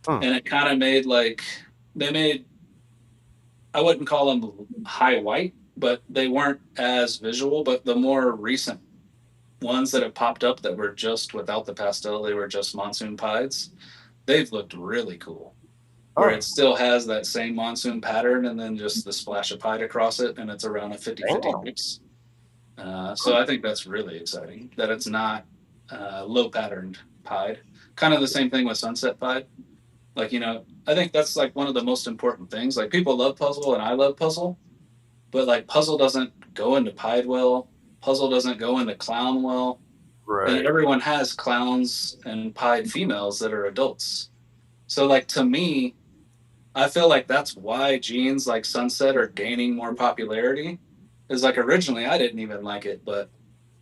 And it kind of made I wouldn't call them high white, but they weren't as visual. But the more recent ones that have popped up that were just without the pastel, they were just monsoon pieds. They've looked really cool. Where it still has that same monsoon pattern and then just the splash of pied across it. And it's around a 50-50 mix. So I think that's really exciting that it's not low patterned pied. Kind of the same thing with sunset pied. Like, I think that's like one of the most important things. Like people love puzzle and I love puzzle, but like puzzle doesn't go into pied well. Puzzle doesn't go into clown well. Right. And everyone has clowns and pied females that are adults. So like to me, I feel like that's why genes like sunset are gaining more popularity. Is like originally I didn't even like it, but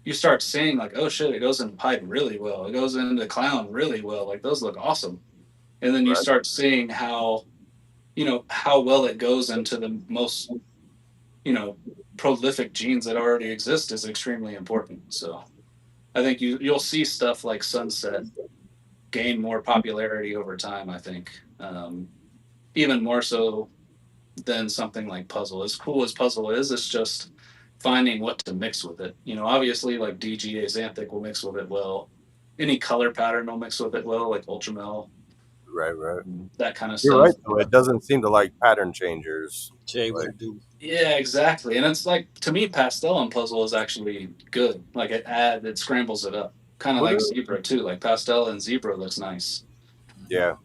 you start seeing like, oh shit, it goes into pied really well. It goes into clown really well. Like those look awesome. And then you start seeing how, how well it goes into the most, prolific genes that already exist is extremely important. So I think you'll see stuff like sunset gain more popularity over time, I think. Even more so than something like puzzle. As cool as puzzle is, it's just finding what to mix with it. Obviously like DGA Xanthic will mix with it well. Any color pattern will mix with it well, like Ultramel. Right. That kind of You're stuff. right, though. It doesn't seem to like pattern changers. Yeah, exactly. And it's like, to me, pastel and puzzle is actually good. Like it scrambles it up. Kind of like zebra too. Like pastel and zebra looks nice. Yeah.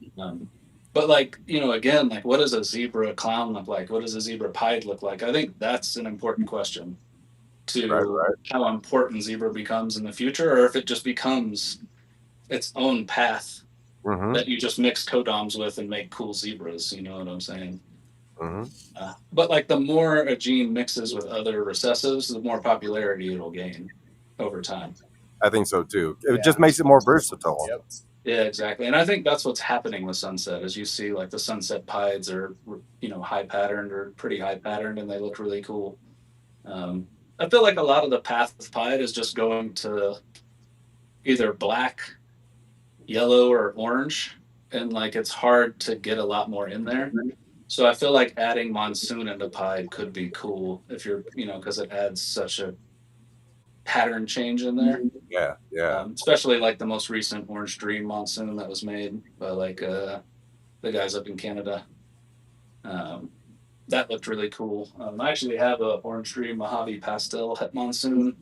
But like, again, like what does a zebra clown look like? What does a zebra pied look like? I think that's an important question to how important zebra becomes in the future, or if it just becomes its own path that you just mix codoms with and make cool zebras. You know what I'm saying? But like the more a gene mixes with other recessives, the more popularity it'll gain over time. I think so too. It just makes it more versatile. Yep. Yeah, exactly. And I think that's what's happening with Sunset, as you see, like the Sunset Pieds are, high patterned or pretty high patterned, and they look really cool. I feel like a lot of the path of Pied is just going to either black, yellow, or orange, and like it's hard to get a lot more in there. So I feel like adding Monsoon into Pied could be cool if you're, because it adds such a pattern change in there. Yeah, yeah. Especially like the most recent Orange Dream Monsoon that was made by like the guys up in Canada. That looked really cool. I actually have a Orange Dream Mojave Pastel Het Monsoon.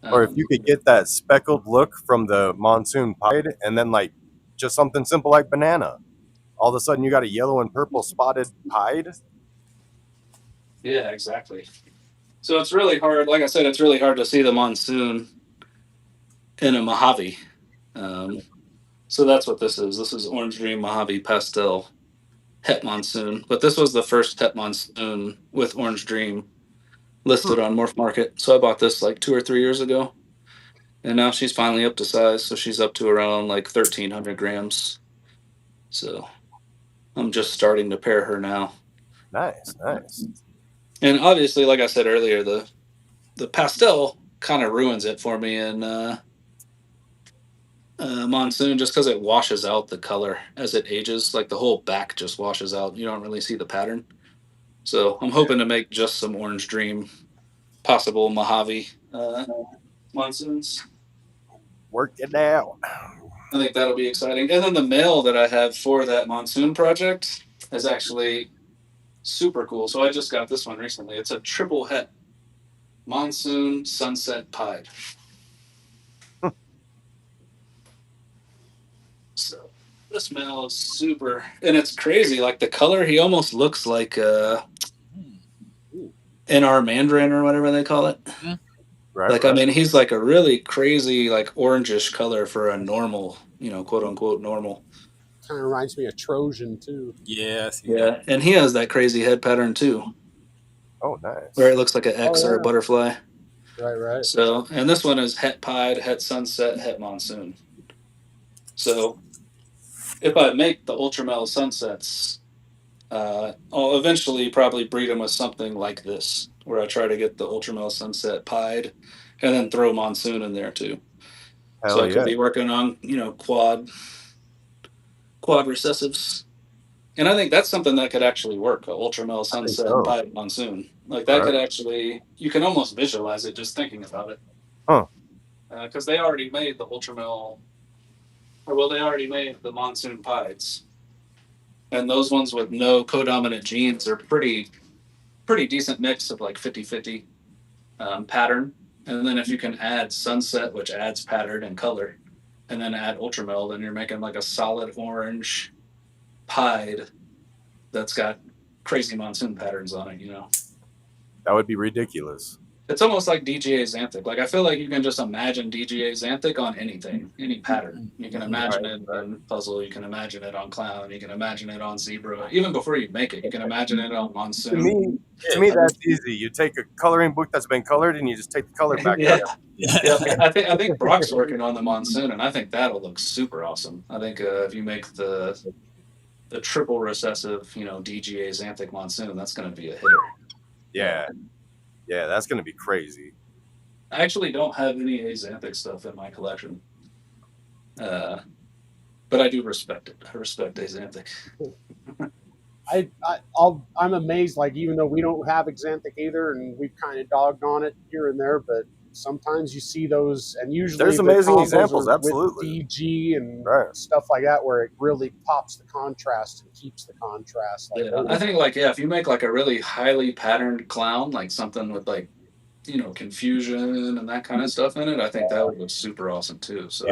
Or if you could get that speckled look from the Monsoon Pied, and then like just something simple like banana, all of a sudden you got a yellow and purple spotted Pied. Yeah, exactly. So it's really hard. Like I said, it's really hard to see the Monsoon in a Mojave. So that's what this is. This is Orange Dream Mojave Pastel Het Monsoon. But this was the first Het Monsoon with Orange Dream listed on Morph Market. So I bought this like 2 or 3 years ago. And now she's finally up to size. So she's up to around like 1,300 grams. So I'm just starting to pair her now. Nice, nice. And obviously, like I said earlier, the pastel kind of ruins it for me in Monsoon, just because it washes out the color as it ages. Like the whole back just washes out. You don't really see the pattern. So I'm hoping to make just some Orange Dream, possible Mojave Monsoons. Work it out. I think that'll be exciting. And then the male that I have for that Monsoon project is actually super cool. So I just got this one recently. It's a triple het Monsoon Sunset Pied. So this male is super, and it's crazy. Like the color, he almost looks like NR Mandarin or whatever they call it. Right, like, right. I mean, he's like a really crazy, like orangish color for a normal, quote unquote normal. Kind of reminds me of Trojan too. Yes. Yeah, and he has that crazy head pattern too. Oh, nice. Where it looks like an X or a butterfly. Right. So, and this one is Het Pied, Het Sunset, Het Monsoon. So, if I make the Ultramel Sunsets, I'll eventually probably breed them with something like this, where I try to get the Ultramel Sunset Pied, and then throw Monsoon in there too. Hell So I yeah. could be working on, quad recessives. And I think that's something that could actually work, a Ultramel Sunset Pied Monsoon. Like that could actually, you can almost visualize it just thinking about it. Huh. Because they already made the Ultramel, they already made the Monsoon Pieds. And those ones with no codominant genes are pretty decent mix of like 50-50 pattern. And then if you can add Sunset, which adds pattern and color, and then add Ultramel, then you're making like a solid orange Pied that's got crazy Monsoon patterns on it, That would be ridiculous. It's almost like DGA Xanthic. Like I feel like you can just imagine DGA Xanthic on anything, any pattern. You can imagine it on Puzzle. You can imagine it on Clown. You can imagine it on Zebra. Even before you make it, you can imagine it on Monsoon. To me, that's easy. You take a coloring book that's been colored and you just take the color back. Yeah. I think Brock's working on the Monsoon, and I think that'll look super awesome. I think if you make the triple recessive, DGA Xanthic Monsoon, that's going to be a hitter. Yeah, that's going to be crazy. I actually don't have any Axanthic stuff in my collection. But I do respect it. I respect Axanthic. I'm amazed, like, even though we don't have Xanthic either, and we've kind of dogged on it here and there, but sometimes you see those, and usually there's amazing examples, absolutely, with DG and stuff like that, where it really pops the contrast and keeps the contrast. Like, I think, if you make like a really highly patterned clown, like something with like, confusion and that kind of stuff in it, I think that would look super awesome too. So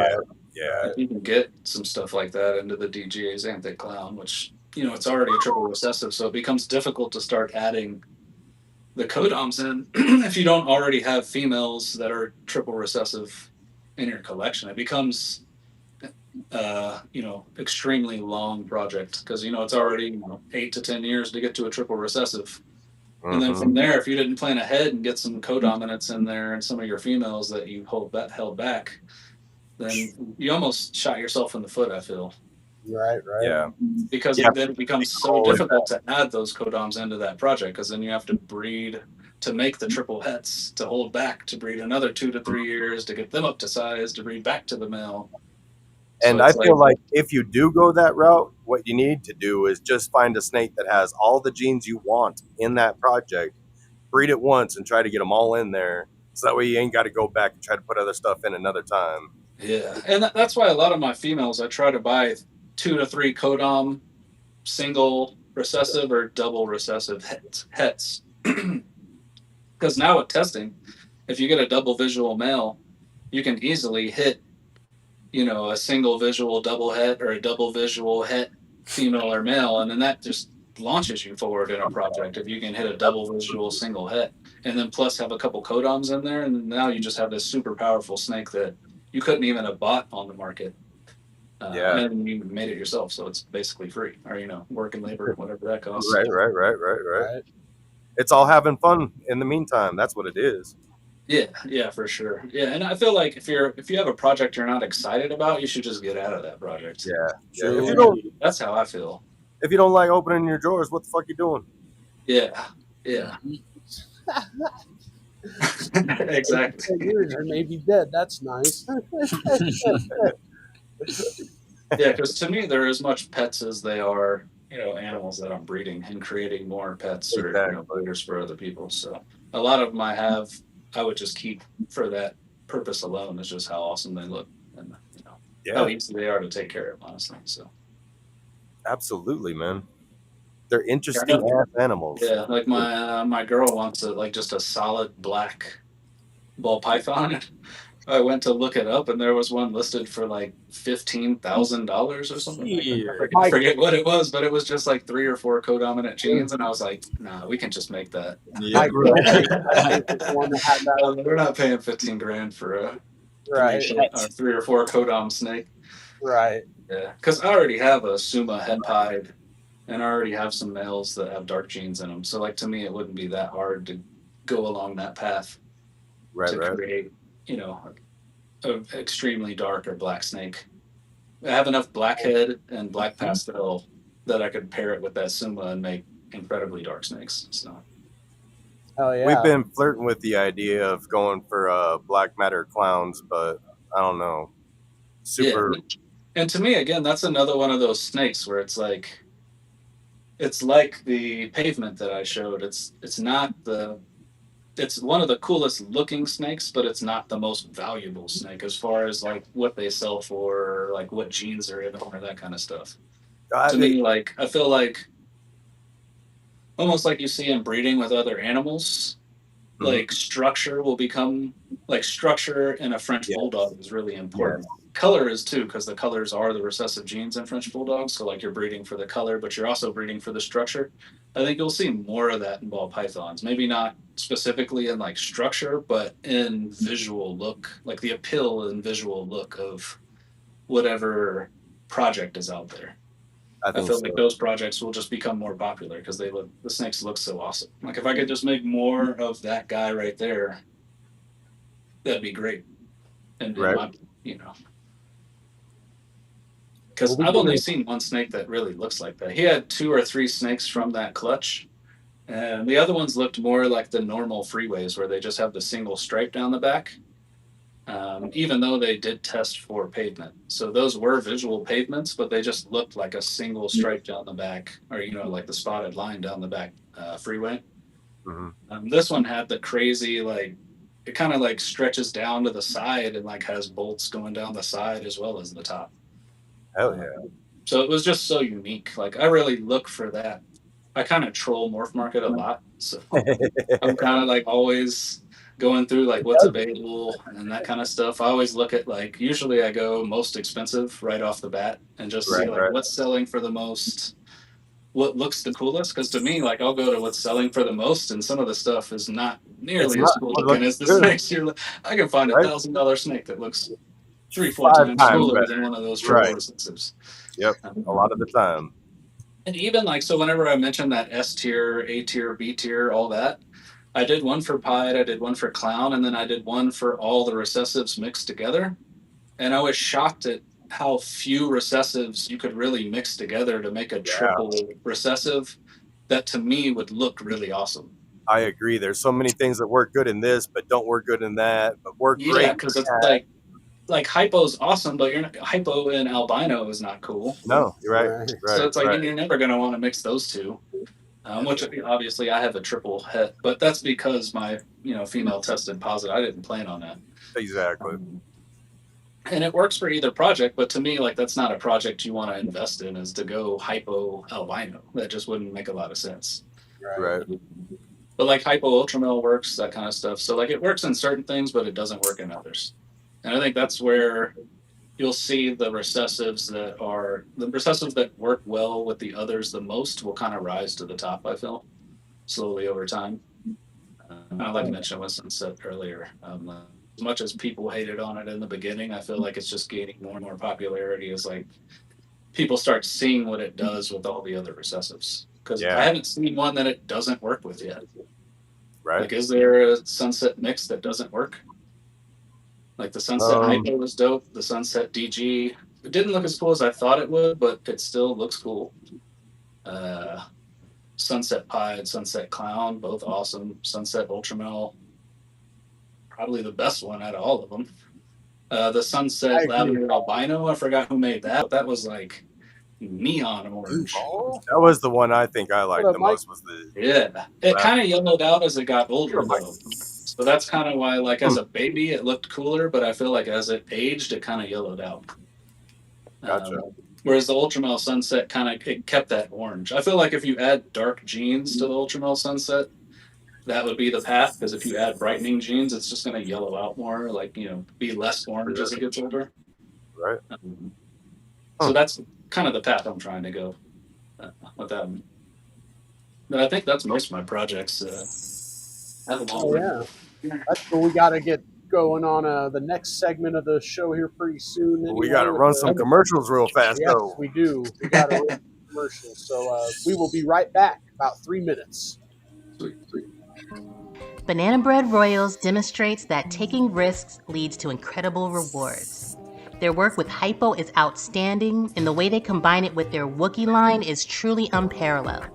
if you can get some stuff like that into the DGA Xanthic clown, which it's already a triple recessive, so it becomes difficult to start adding the codoms in if you don't already have females that are triple recessive in your collection. It becomes extremely long project because it's already 8 to 10 years to get to a triple recessive. And then from there, if you didn't plan ahead and get some codominants in there and some of your females that you held back, then you almost shot yourself in the foot, I feel. Right. Yeah. Because then it becomes so difficult to add those codoms into that project, because then you have to breed to make the triple hets, to hold back, to breed another 2 to 3 years, to get them up to size, to breed back to the male. And I feel like if you do go that route, what you need to do is just find a snake that has all the genes you want in that project, breed it once, and try to get them all in there. So that way you ain't got to go back and try to put other stuff in another time. Yeah, and that's why a lot of my females, I try to buy 2 to 3 codom, single recessive or double recessive hets. Because now with testing, if you get a double visual male, you can easily hit, a single visual double het or a double visual het female or male, and then that just launches you forward in a project if you can hit a double visual single het, and then plus have a couple codoms in there, and now you just have this super powerful snake that you couldn't even have bought on the market. And you made it yourself, so it's basically free, or working labor, whatever that costs. Right. It's all having fun in the meantime. That's what it is. Yeah, for sure. Yeah, and I feel like if you have a project you're not excited about, you should just get out of that project. Yeah. True. If you don't, that's how I feel. If you don't like opening your drawers, what the fuck you doing? Yeah. Exactly. Yours are maybe dead. That's nice. Yeah, because to me, they're as much pets as they are, animals that I'm breeding and creating more pets or breeders for other people. So a lot of them I would just keep for that purpose alone. It's just how awesome they look and how easy they are to take care of, honestly. So absolutely, man. They're interesting ass animals. Yeah, like my girl wants just a solid black ball python. I went to look it up, and there was one listed for like $15,000 or something. I forget what it was, but it was just like 3 or 4 codominant genes, and I was like, "Nah, we can just make that." Yeah, we're not paying $15,000 for a 3 or 4 codom snake. Right. Yeah, because I already have a Suma head pied, and I already have some males that have dark genes in them. So, to me, it wouldn't be that hard to go along that path to create, an extremely dark or black snake. I have enough blackhead and black pastel that I could pair it with that Suma and make incredibly dark snakes. So, we've been flirting with the idea of going for black matter clowns, but I don't know. Super. Yeah. And to me, again, that's another one of those snakes where it's like the pavement that I showed. It's one of the coolest looking snakes, but it's not the most valuable snake as far as what they sell for, or what genes are in them or that kind of stuff. To me, I feel like almost like you see in breeding with other animals, structure will become structure in a French bulldog is really important. Color is too, because the colors are the recessive genes in French bulldogs. So you're breeding for the color, but you're also breeding for the structure. I think you'll see more of that in ball pythons. Maybe not specifically in structure, but in visual look, the appeal and visual look of whatever project is out there. I feel like those projects will just become more popular because the snakes look so awesome. If I could just make more of that guy right there, that'd be great. And because I've only seen one snake that really looks like that. He had 2 or 3 snakes from that clutch, and the other ones looked more like the normal freeways where they just have the single stripe down the back, even though they did test for pavement. So those were visual pavements, but they just looked like a single stripe down the back, or like the spotted line down the back freeway. Mm-hmm. This one had the crazy, it kind of stretches down to the side and has bolts going down the side as well as the top. Hell yeah. So it was just so unique. I really look for that. I kind of troll Morph Market a lot. So I'm kind of always going through what's available and that kind of stuff. I always look at usually I go most expensive right off the bat and just see what's selling for the most, what looks the coolest. Because to me, I'll go to what's selling for the most, and some of the stuff is not nearly as cool looking as the snakes. I can find $1,000 snake that looks 3-4 times cooler than one of those triple recessives. Yep, a lot of the time. And even so whenever I mentioned that S tier, A tier, B tier, all that, I did one for pied, I did one for clown, and then I did one for all the recessives mixed together. And I was shocked at how few recessives you could really mix together to make a triple recessive that to me would look really awesome. I agree. There's so many things that work good in this, but don't work good in that, but work great. Yeah, because it's like hypo's awesome, but you're not, hypo and albino is not cool. No, you're right. So it's like you're never going to want to mix those two. Which obviously I have a triple het, but that's because my female tested positive. I didn't plan on that. Exactly. And it works for either project, but to me, like, that's not a project you want to invest in, is to go hypo albino. That just wouldn't make a lot of sense. Right. But like hypo ultramel works, that kind of stuff. So like it works in certain things, but it doesn't work in others. And I think that's where you'll see the recessives that work well with the others the most will kind of rise to the top, I feel, slowly over time. I like I mentioned with Sunset earlier. As much as people hated on it in the beginning, I feel like it's just gaining more and more popularity as like people start seeing what it does with all the other recessives. Because I haven't seen one that it doesn't work with yet. Right. Like, is there a Sunset mix that doesn't work? Like the Sunset Hypo was dope. The Sunset DG, it didn't look as cool as I thought it would, but it still looks cool. Sunset Pied, Sunset Clown, both awesome. Sunset Ultramel, probably the best one out of all of them. The Sunset Lavender Albino, I forgot who made that. That was like neon orange. That was the one I think I liked the most. It kind of yellowed out as it got older though. So that's kind of why, like, as a baby, it looked cooler, but I feel like as it aged, it kind of yellowed out. Gotcha. Whereas the Ultramel Sunset it kept that orange. I feel like if you add dark jeans to the Ultramel Sunset, that would be the path, because if you add brightening jeans, it's just going to yellow out more, like, be less orange as it gets older. Right. So that's kind of the path I'm trying to go with that. But I think that's most of my projects. That's what we got to get going on the next segment of the show here pretty soon. Anyway. We got to run some commercials real fast, though. Yes, we do. We got to run commercials. So we will be right back, about 3 minutes. Banana Bread Royals demonstrates that taking risks leads to incredible rewards. Their work with hypo is outstanding, and the way they combine it with their Wookiee line is truly unparalleled.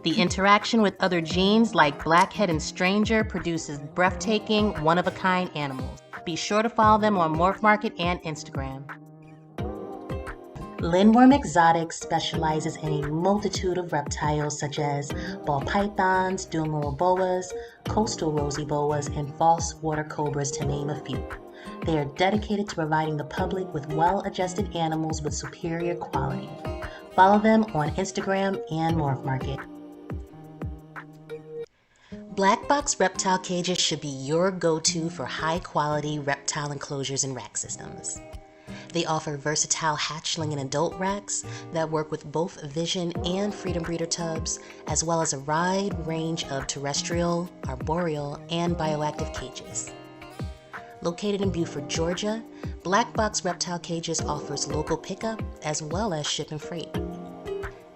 The interaction with other genes like Blackhead and Stranger produces breathtaking, one-of-a-kind animals. Be sure to follow them on Morph Market and Instagram. Lindworm Exotics specializes in a multitude of reptiles such as ball pythons, dual boas, coastal rosy boas, and false water cobras, to name a few. They are dedicated to providing the public with well-adjusted animals with superior quality. Follow them on Instagram and Morph Market. Black Box Reptile Cages should be your go-to for high-quality reptile enclosures and rack systems. They offer versatile hatchling and adult racks that work with both Vision and Freedom Breeder tubs, as well as a wide range of terrestrial, arboreal, and bioactive cages. Located in Beaufort, Georgia, Black Box Reptile Cages offers local pickup as well as ship and freight.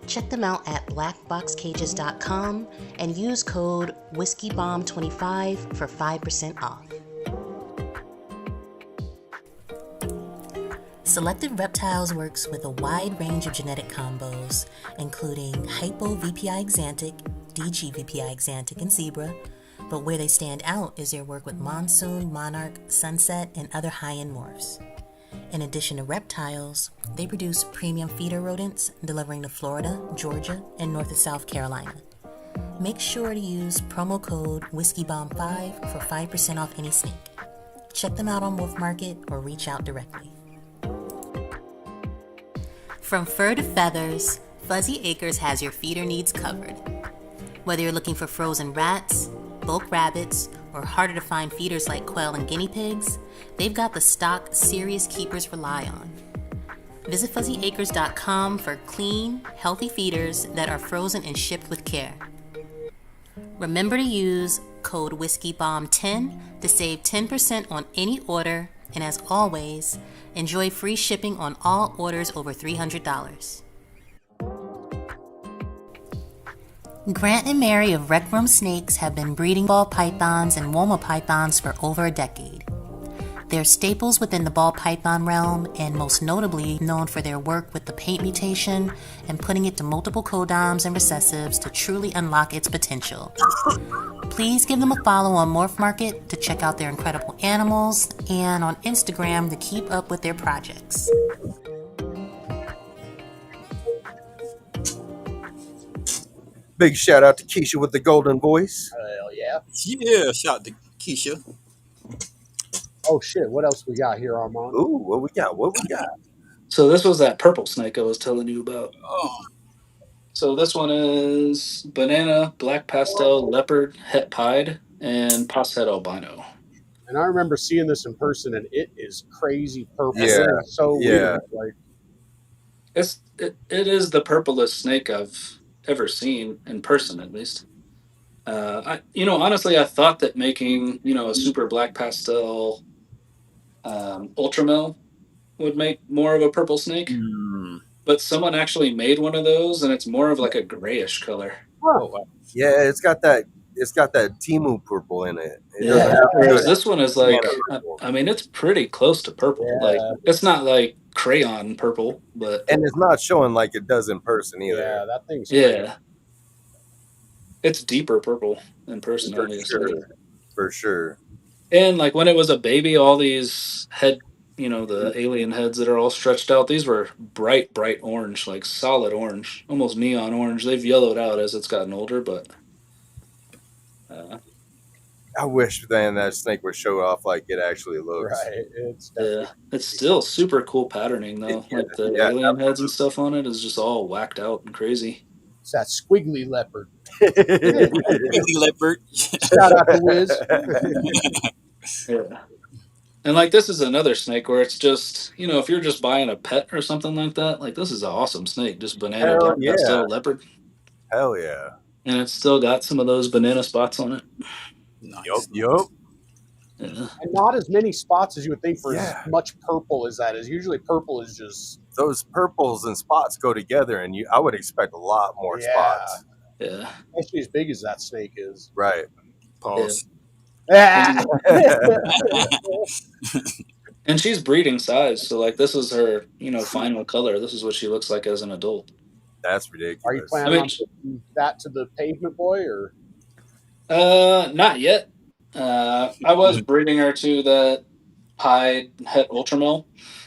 Check them out at blackboxcages.com and use code WhiskeyBomb25 for 5% off. Selected Reptiles works with a wide range of genetic combos, including Hypo VPI Xanthic, DG VPI Xanthic, and Zebra, but where they stand out is their work with Monsoon, Monarch, Sunset, and other high-end morphs. In addition to reptiles, they produce premium feeder rodents, delivering to Florida, Georgia, and North and South Carolina. Make sure to use promo code WhiskeyBomb5 for 5% off any snake. Check them out on Wolf Market or reach out directly. From fur to feathers, Fuzzy Acres has your feeder needs covered. Whether you're looking for frozen rats, bulk rabbits, or harder to find feeders like quail and guinea pigs, they've got the stock serious keepers rely on. Visit fuzzyacres.com for clean, healthy feeders that are frozen and shipped with care. Remember to use code WhiskeyBomb10 to save 10% on any order, and as always, enjoy free shipping on all orders over $300. Grant and Mary of Rec Room Snakes have been breeding ball pythons and Woma pythons for over a decade. They're staples within the ball python realm, and most notably known for their work with the paint mutation and putting it to multiple codoms and recessives to truly unlock its potential. Please give them a follow on Morph Market to check out their incredible animals, and on Instagram to keep up with their projects. Big shout out to Keisha with the golden voice. Hell yeah. Yeah, shout out to Keisha. Oh shit, what else we got here, Armand? Ooh, what we got? So this was that purple snake I was telling you about. Oh. So this one is banana, black pastel, leopard, het pied, and pastel albino. And I remember seeing this in person, and it is crazy purple. Yeah, it is so weird. Like, It is the purplest snake I've ever seen in person, at least. Honestly, I thought that making a super black pastel ultramel would make more of a purple snake. But someone actually made one of those, and it's more of like a grayish color. Oh, wow. Yeah, it's got that Timu purple in it. Whereas this one is like, it's pretty close to purple. Yeah. Like, it's not like crayon purple, and it's not showing like it does in person either. Yeah, that thing's it's deeper purple in person, obviously. For sure. And like when it was a baby, all these the alien heads that are all stretched out, these were bright orange, like solid orange, almost neon orange. They've yellowed out as it's gotten older, but I wish then that snake would show off like it actually looks. Right. It's still super cool patterning though. Like the alien heads and stuff on it is just all whacked out and crazy. It's that squiggly leopard. Squiggly leopard. Shout out to Wiz. Yeah. And like this is another snake where it's just, if you're just buying a pet or something like that, like this is an awesome snake, just banana black pastel leopard. Hell yeah. And it's still got some of those banana spots on it. Nice. Yup. Yeah. And not as many spots as you would think for as much purple as that is. Usually purple is just... Those purples and spots go together, and I would expect a lot more spots. Yeah. Especially as big as that snake is. Right. Pause. Yeah. And she's breeding size, so like this is her, final color. This is what she looks like as an adult. That's ridiculous. Are you planning on putting that to the pavement boy, or? Not yet. I was breeding her to the pied het ultramel.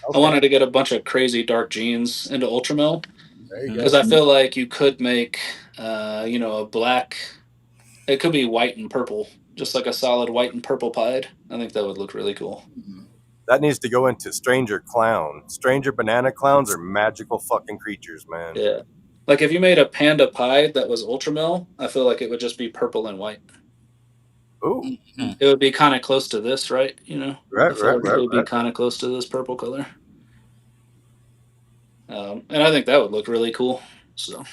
Okay. I wanted to get a bunch of crazy dark genes into ultramel because I feel like you could make, a black. It could be white and purple, just like a solid white and purple pied. I think that would look really cool. That needs to go into Stranger Clown. Stranger banana clowns are magical fucking creatures, man. Yeah. Like if you made a panda pied that was ultramel, I feel like it would just be purple and white. Ooh. It would be kind of close to this, right? Right. It would be kind of close to this purple color. And I think that would look really cool. So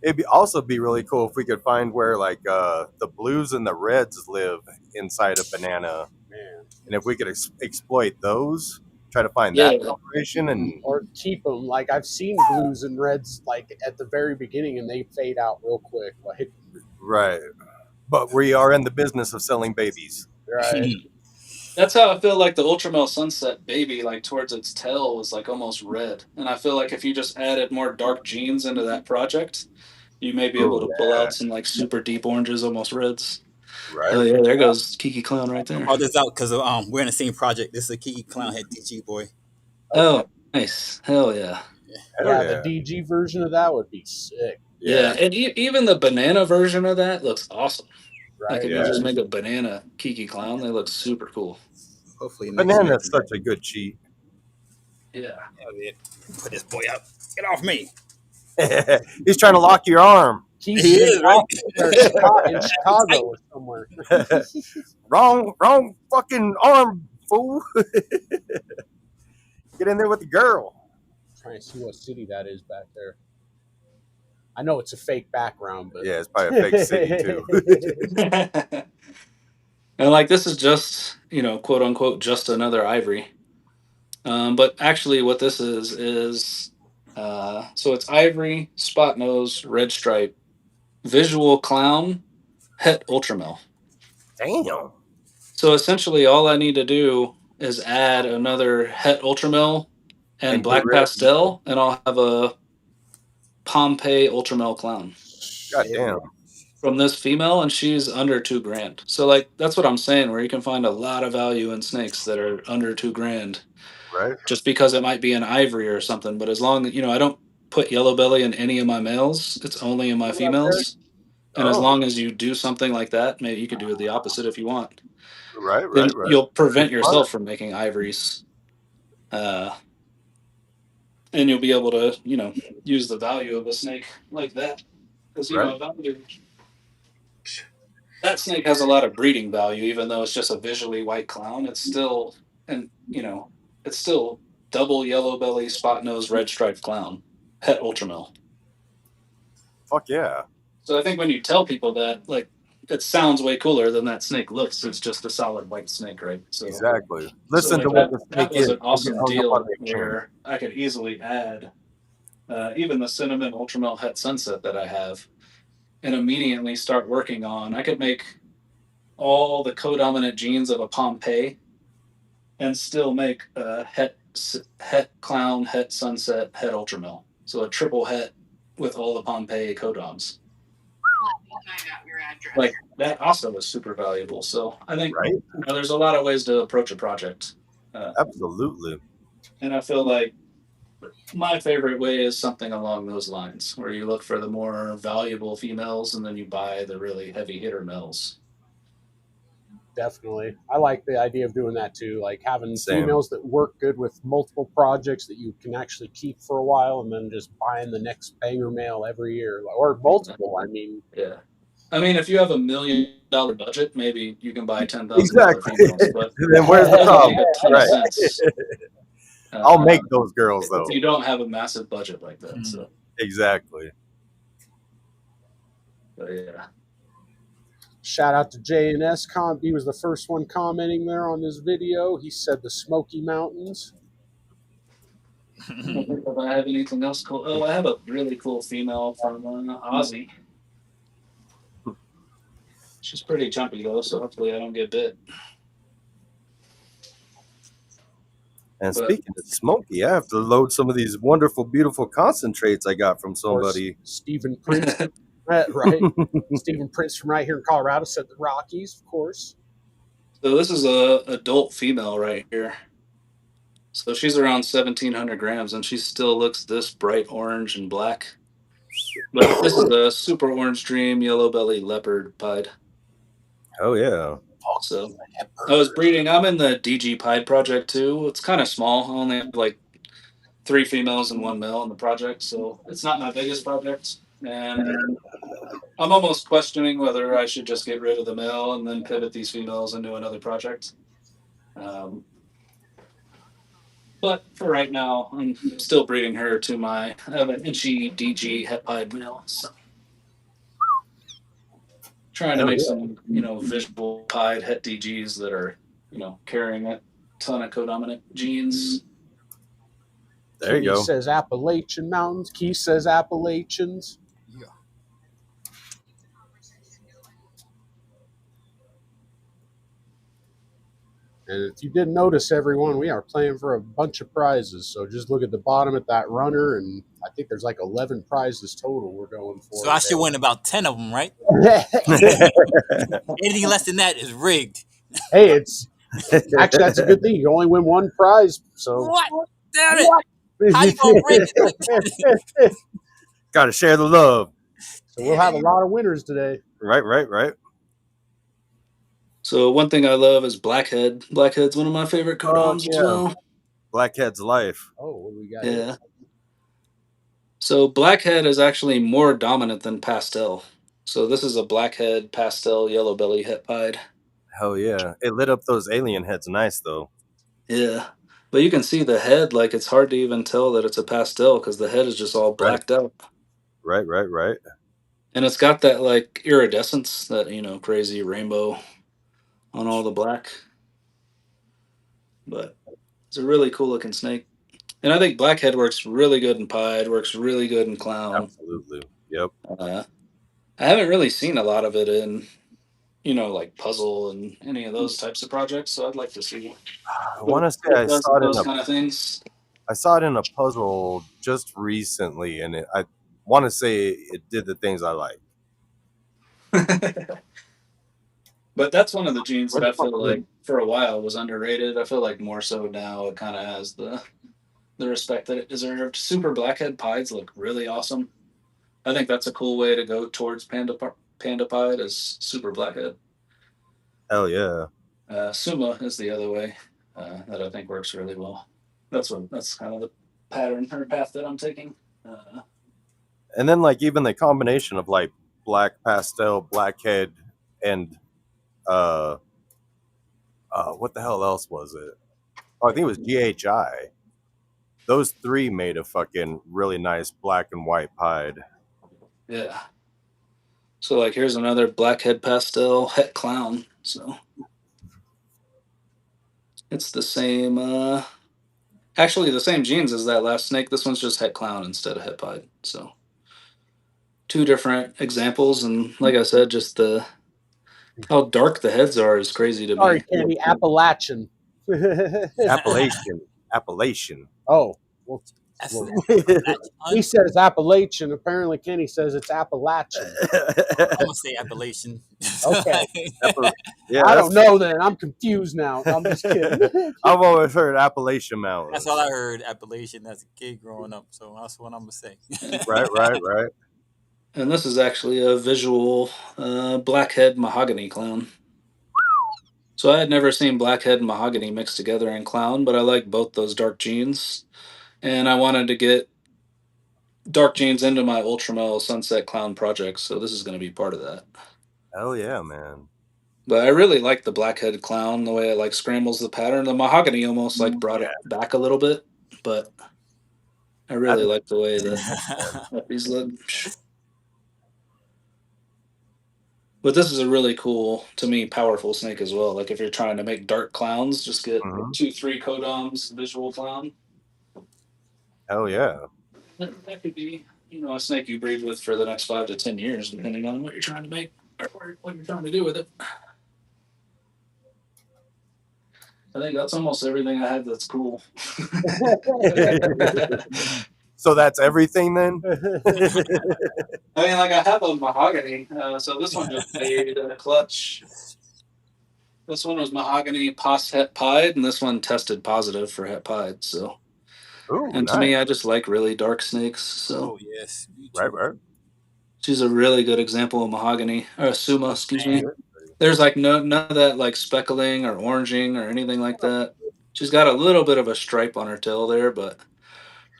it'd also be really cool if we could find where like the blues and the reds live inside a banana. Man. And if we could exploit those, try to find that cooperation or keep them. Like I've seen blues and reds like at the very beginning, and they fade out real quick. Like right. But we are in the business of selling babies. Right. That's how I feel like the Ultramel Sunset baby, like towards its tail, was like almost red. And I feel like if you just added more dark genes into that project, you may be able to pull out some like super deep oranges, almost reds. Right. Oh yeah, there goes Kiki Clown right there. I'll this out because we're in the same project. This is a Kiki Clown head DG boy. Oh, nice. Hell yeah. The DG version of that would be sick. Yeah, and even the banana version of that looks awesome. Right. Like if you just make a banana Kiki Clown, they look super cool. Hopefully, banana is such a good cheat. Yeah. Put this boy up. Get off me. He's trying to lock your arm. He is right in Chicago or somewhere. wrong fucking arm, fool. Get in there with the girl. I'm trying to see what city that is back there. I know it's a fake background, but yeah, it's probably a fake city too. And like this is just, quote unquote, just another ivory. But actually what this is so it's ivory, spot nose, red stripe, visual clown, het ultramel. Damn. So essentially all I need to do is add another Het Ultramel and Black Pastel, and I'll have a Pompeii Ultramel clown. God damn. From this female, and she's under $2,000. So like that's what I'm saying, where you can find a lot of value in snakes that are under $2,000. Right. Just because it might be an ivory or something, but as long as I don't put yellow belly in any of my males, it's only in my females. And as long as you do something like that, maybe you could do the opposite if you want. Right. Then you'll prevent yourself from making ivories. And you'll be able to, use the value of a snake like that. Because, that snake has a lot of breeding value, even though it's just a visually white clown. It's still, it's still double yellow belly, spot nose, red striped clown, Het Ultramel. Fuck yeah. So I think when you tell people that, like, it sounds way cooler than that snake looks. It's just a solid white snake, right? So exactly. Listen to that, what the snake that was is. an awesome deal where I could easily add even the cinnamon Ultramel Het Sunset that I have, and immediately start working on. I could make all the codominant genes of a Pompeii and still make a Het Clown, Het Sunset, Het Ultramel. So a triple Het with all the Pompeii codoms. Like that also is super valuable. So I think there's a lot of ways to approach a project. Absolutely. And I feel like my favorite way is something along those lines, where you look for the more valuable females and then you buy the really heavy hitter males. Definitely. I like the idea of doing that too, like having females that work good with multiple projects that you can actually keep for a while, and then just buying the next banger male every year, or multiple. I mean, yeah. I mean, if you have $1 million budget, maybe you can buy 10,000 females. But then where's the problem? Make a ton of sense. I'll make those girls though. You don't have a massive budget like that, so exactly. But yeah. Shout out to JNS. He was the first one commenting there on this video. He said the Smoky Mountains. If I have anything else cool. Oh, I have a really cool female from Aussie. She's pretty jumpy though, so hopefully I don't get bit. And speaking of smoky, I have to load some of these wonderful, beautiful concentrates I got from somebody. Stephen Prince. Right. Stephen Prince from right here in Colorado said the Rockies, of course. So this is a adult female right here. So she's around 1,700 grams, and she still looks this bright orange and black. But this is a super orange dream yellow belly leopard pied. Oh yeah. So I was breeding. I'm in the DG pied project too. It's kind of small. I only have like 3 females and 1 male in the project, so it's not my biggest project. And I'm almost questioning whether I should just get rid of the male and then pivot these females into another project. But for right now, I'm still breeding her to I have an Inchy DG het pied male. So trying to make some, visual pied het DGs that are, carrying a ton of codominant genes. There you go. He says Appalachian Mountains. Keith says Appalachians. Yeah. And if you didn't notice, everyone, we are playing for a bunch of prizes. So just look at the bottom at that runner, and I think there's like 11 prizes total we're going for. So I should win about 10 of them, right? Anything less than that is rigged. Hey, it's actually, that's a good thing. You only win 1 prize. So what? Damn it! How you gonna rig it? Got to share the love. So we'll have a lot of winners today. Right. So one thing I love is Blackhead. Blackhead's one of my favorite codoms as well. Blackhead's life. Oh, what do we got? Yeah. Here? So Blackhead is actually more dominant than Pastel. So this is a Blackhead Pastel yellow belly het pied. Hell yeah. It lit up those alien heads nice though. Yeah. But you can see the head, like it's hard to even tell that it's a pastel because the head is just all blacked out. Right. And it's got that like iridescence, that, crazy rainbow on all the black. But it's a really cool looking snake. And I think Blackhead works really good in pied, works really good in clown. Absolutely. Yep. I haven't really seen a lot of it in like puzzle and any of those types of projects. So I'd like to see. I want to say I saw it in those kind of things. I saw it in a puzzle just recently, and I want to say it did the things I like. But that's one of the genes that I feel like for a while was underrated. I feel like more so now it kind of has the respect that it deserved. Super blackhead pieds look really awesome. I think that's a cool way to go towards panda pied is super blackhead. Hell yeah. Suma is the other way that I think works really well. That's kind of the pattern or path that I'm taking. And then like even the combination of like black pastel, blackhead, and what the hell else was it? Oh, I think it was GHI. Those three made a fucking really nice black and white pied. Yeah. So like here's another blackhead pastel het clown. So it's the same actually the same genes as that last snake. This one's just het clown instead of het pied. So two different examples, and like I said, just how dark the heads are is crazy to me. Sorry, Kenny, Appalachian. Appalachian. Oh, well, he says Appalachian. Apparently, Kenny says it's Appalachian. I'm gonna say Appalachian. Okay. Yeah, I don't know then. I'm confused now. I'm just kidding. I've always heard Appalachian Mountains. That's all I heard, Appalachian, as a kid growing up. So that's what I'm gonna say. Right. And this is actually a visual blackhead mahogany clown. So I had never seen blackhead and mahogany mixed together in clown, but I like both those dark genes. And I wanted to get dark genes into my Ultramel Sunset Clown project, so this is going to be part of that. Hell yeah, man. But I really like the blackhead clown, the way it like scrambles the pattern. The mahogany almost like brought it back a little bit, but I really like the way that these look. But this is a really cool, to me, powerful snake as well. Like if you're trying to make dark clowns, just get 2-3 Kodoms visual clown. Hell yeah. That could be, a snake you breed with for the next 5 to 10 years, depending on what you're trying to make or what you're trying to do with it. I think that's almost everything I had that's cool. So that's everything then? I mean, like I have a mahogany. So this one just made a clutch. This one was mahogany pos het pied, and this one tested positive for het pied. So, to me, I just like really dark snakes. So, yes, right. She's a really good example of mahogany or Suma. Excuse me. There's like none of that like speckling or oranging or anything like that. She's got a little bit of a stripe on her tail there, but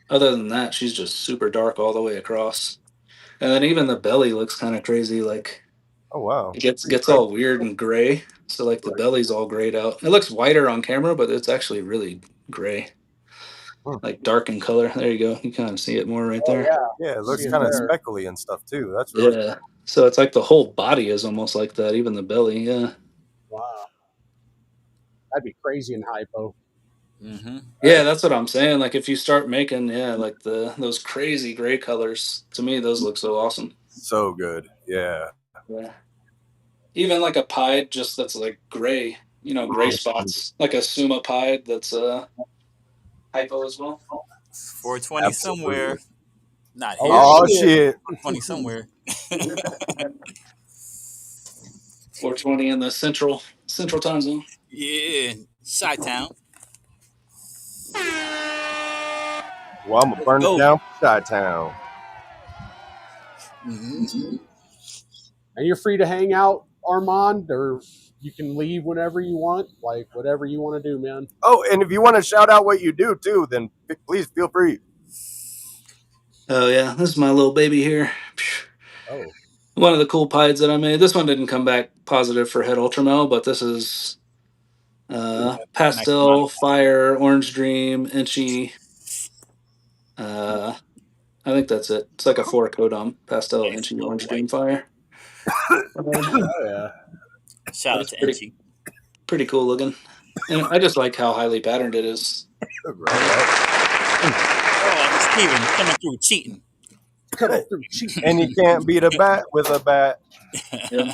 other than that, she's just super dark all the way across. And then even the belly looks kind of crazy. Like, oh wow, it gets all weird and gray. So like the belly's all grayed out. It looks whiter on camera, but it's actually really gray, like dark in color. There you go. You kind of see it more right there. Yeah, it looks kind of speckly and stuff too. That's really cool. So it's like the whole body is almost like that, even the belly. Yeah. Wow. That'd be crazy in hypo. Mm-hmm. Yeah, that's what I'm saying. Like if you start making, like those crazy gray colors, to me those look so awesome. So good, yeah. Even like a pied, just that's like gray, gray spots, like a Suma pied that's hypo as well. 420 Absolutely. Somewhere, not here. Oh shit, 420 somewhere. 420 in the central time zone. Yeah, Chi-Town. Well, I'm gonna burn it down for Chi-Town. Mm-hmm. And you're free to hang out, Armand, or you can leave whenever you want, like whatever you want to do, man. Oh, and if you want to shout out what you do too, then please feel free. Oh yeah, this is my little baby here. Oh. One of the cool pieds that I made. This one didn't come back positive for Het Ultramel, but this is pastel, fire, orange dream, inchy. I think that's it. It's like a 4 Kodam pastel, inchy, orange dream, fire. Yeah. Shout out to Inchy. Pretty cool looking. And I just like how highly patterned it is. Right. Oh, Steven coming through cheating. And you can't beat a bat with a bat. Yeah.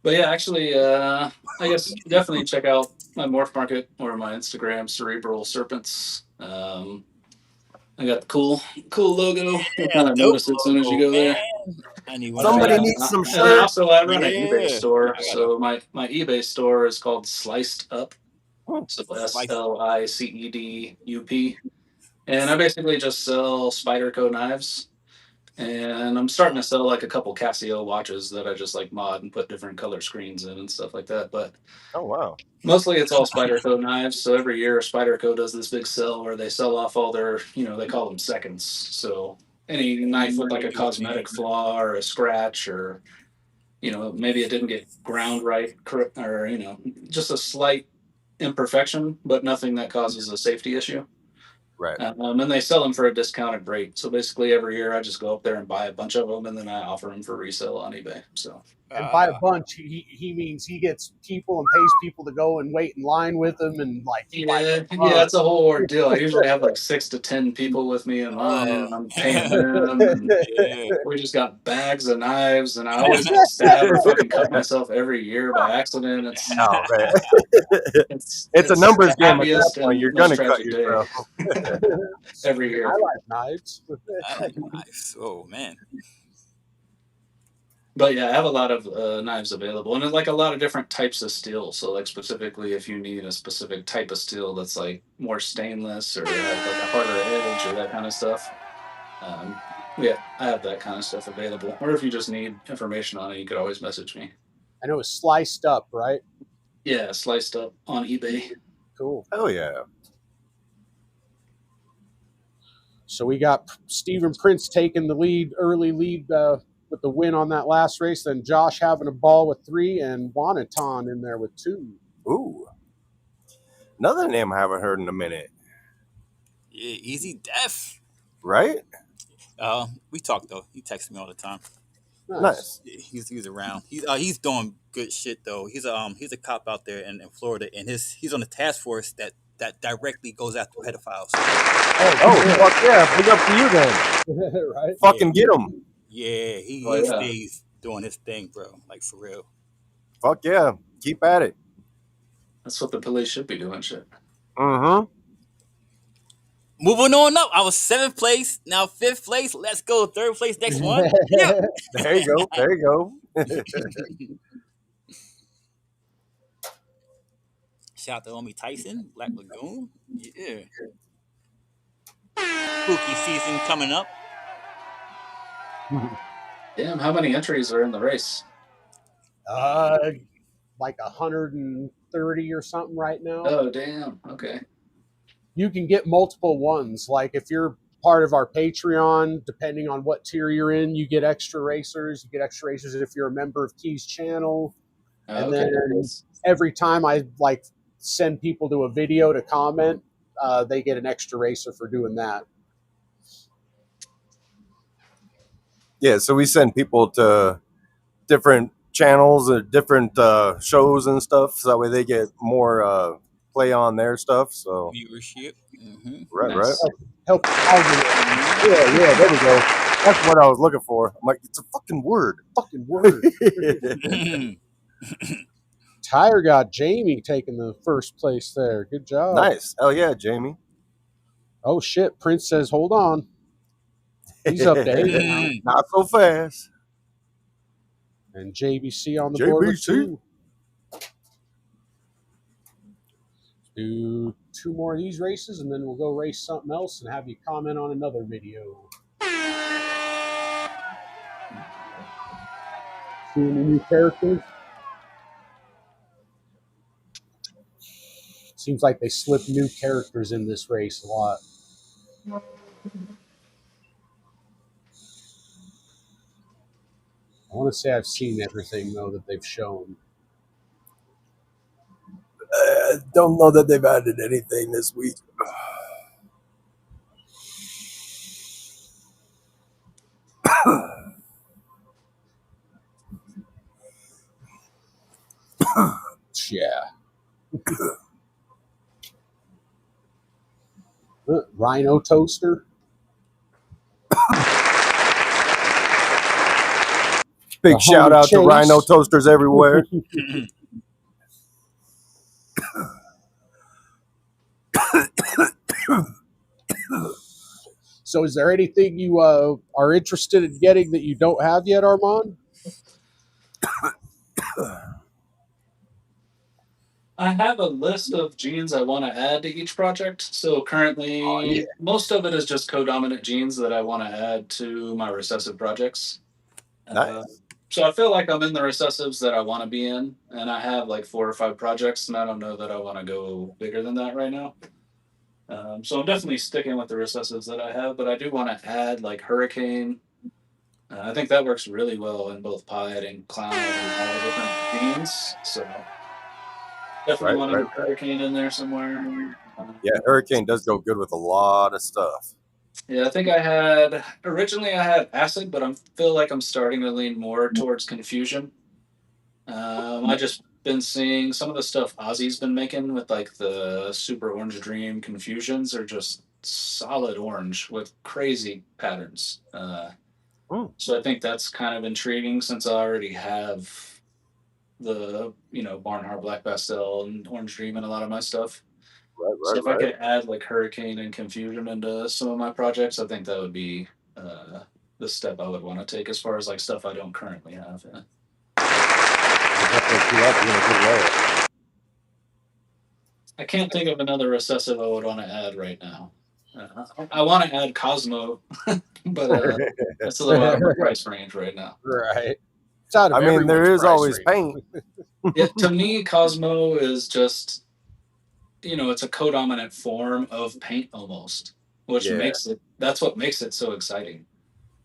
But yeah, actually, I guess definitely check out my Morph Market or my Instagram, Cerebral Serpents. I got the cool logo. You'll kind of notice it as soon as you go there. I need one of Somebody them. needs some And then shirts. also I run an eBay Yeah. store. I got So my eBay store is called Sliced Up. So Sliced. SLICEDUP. And I basically just sell Spyderco knives. And I'm starting to sell like a couple Casio watches that I just like mod and put different color screens in and stuff like that. But Oh wow. mostly it's all Spyderco knives. So every year Spyderco does this big sell where they sell off all their, they call them seconds. So any knife with like a cosmetic flaw or a scratch or, maybe it didn't get ground right or, just a slight imperfection, but nothing that causes a safety issue. Right. And they sell them for a discounted rate. So basically, every year I just go up there and buy a bunch of them, and then I offer them for resale on eBay. So, and by a bunch, he means he gets people and pays people to go and wait in line with him, and like yeah, it's a whole ordeal. I usually have like 6 to 10 people with me in line, and I'm paying them. And we just got bags of knives, and I always stab or fucking cut myself every year by accident. It's Oh man, it's it's a numbers the game at that happiest point. and You're most gonna cut tragic day yourself. every year. I like knives. I like knives. Oh man. But yeah, I have a lot of knives available, and like a lot of different types of steel. So like specifically, if you need a specific type of steel that's like more stainless or has like a harder edge or that kind of stuff, yeah, I have that kind of stuff available. Or if you just need information on it, you could always message me. I know it's Sliced Up, right? Yeah, Sliced Up on eBay. Cool. Oh yeah. So we got Stephen Prince taking the early lead with the win on that last race. Then Josh having a ball with 3 and Wanaton in there with 2. Ooh. Another name I haven't heard in a minute. Yeah, Easy Death. Right? We talk though. He texts me all the time. Nice. He's around. He's doing good shit though. He's a cop out there in Florida, and he's on the task force that directly goes after pedophiles. Oh fuck yeah! Big up to you then. Right? Fucking get him. Yeah, he stays doing his thing, bro. Like for real. Fuck yeah! Keep at it. That's what the police should be doing, shit. Moving on up, I was 7th place, now 5th place. Let's go, 3rd place next one. Yeah. There you go. There you go. Shout out to homie Tyson, Black Lagoon. Yeah. Spooky season coming up. Damn, how many entries are in the race? Like 130 or something right now. Oh damn. Okay. You can get multiple ones. Like if you're part of our Patreon, depending on what tier you're in, you get extra racers. You get extra racers if you're a member of Key's channel. And then every time I like send people to a video to comment, they get an extra racer for doing that. Yeah, so we send people to different channels or different shows and stuff, so that way they get more play on their stuff. So viewership. Mm-hmm. Right. Help. Yeah, there we go. That's what I was looking for. I'm like, it's a fucking word. Fucking word. Tyre got Jamie taking the first place there. Good job. Nice. Hell yeah, Jamie. Oh shit. Prince says, hold on. He's up to 8. Not so fast. And JBC on the board with 2. Do 2 more of these races, and then we'll go race something else and have you comment on another video. See any new characters? Seems like they slip new characters in this race a lot. I want to say I've seen everything, though, that they've shown. Don't know that they've added anything this week. Yeah. Rhino Toaster. Big shout out to Rhino Toasters everywhere. So is there anything you are interested in getting that you don't have yet, Armand? I have a list of genes I want to add to each project. So currently, most of it is just codominant genes that I want to add to my recessive projects. Nice. So I feel like I'm in the recessives that I want to be in, and I have like 4 or 5 projects, and I don't know that I want to go bigger than that right now. So I'm definitely sticking with the recessives that I have, but I do want to add like Hurricane. I think that works really well in both Pied and Clown and all the different genes. So definitely want to get Hurricane in there somewhere. Yeah, Hurricane does go good with a lot of stuff. Yeah, I think originally I had Acid, but I feel like I'm starting to lean more towards Confusion. I just been seeing some of the stuff Ozzy's been making with like the Super Orange Dream Confusions are just solid orange with crazy patterns. So I think that's kind of intriguing since I already have the Barnhart Black Pastel and Orange Dream in a lot of my stuff. So if I could add like Hurricane and Confusion into some of my projects, I think that would be the step I would want to take as far as like stuff I don't currently have. Yeah. I can't think of another recessive I would want to add right now. I want to add Cosmo, but that's a little out of my price range right now. Right. I mean, there is always paint. Yeah, to me, Cosmo is just, it's a codominant form of paint almost, which that's what makes it so exciting.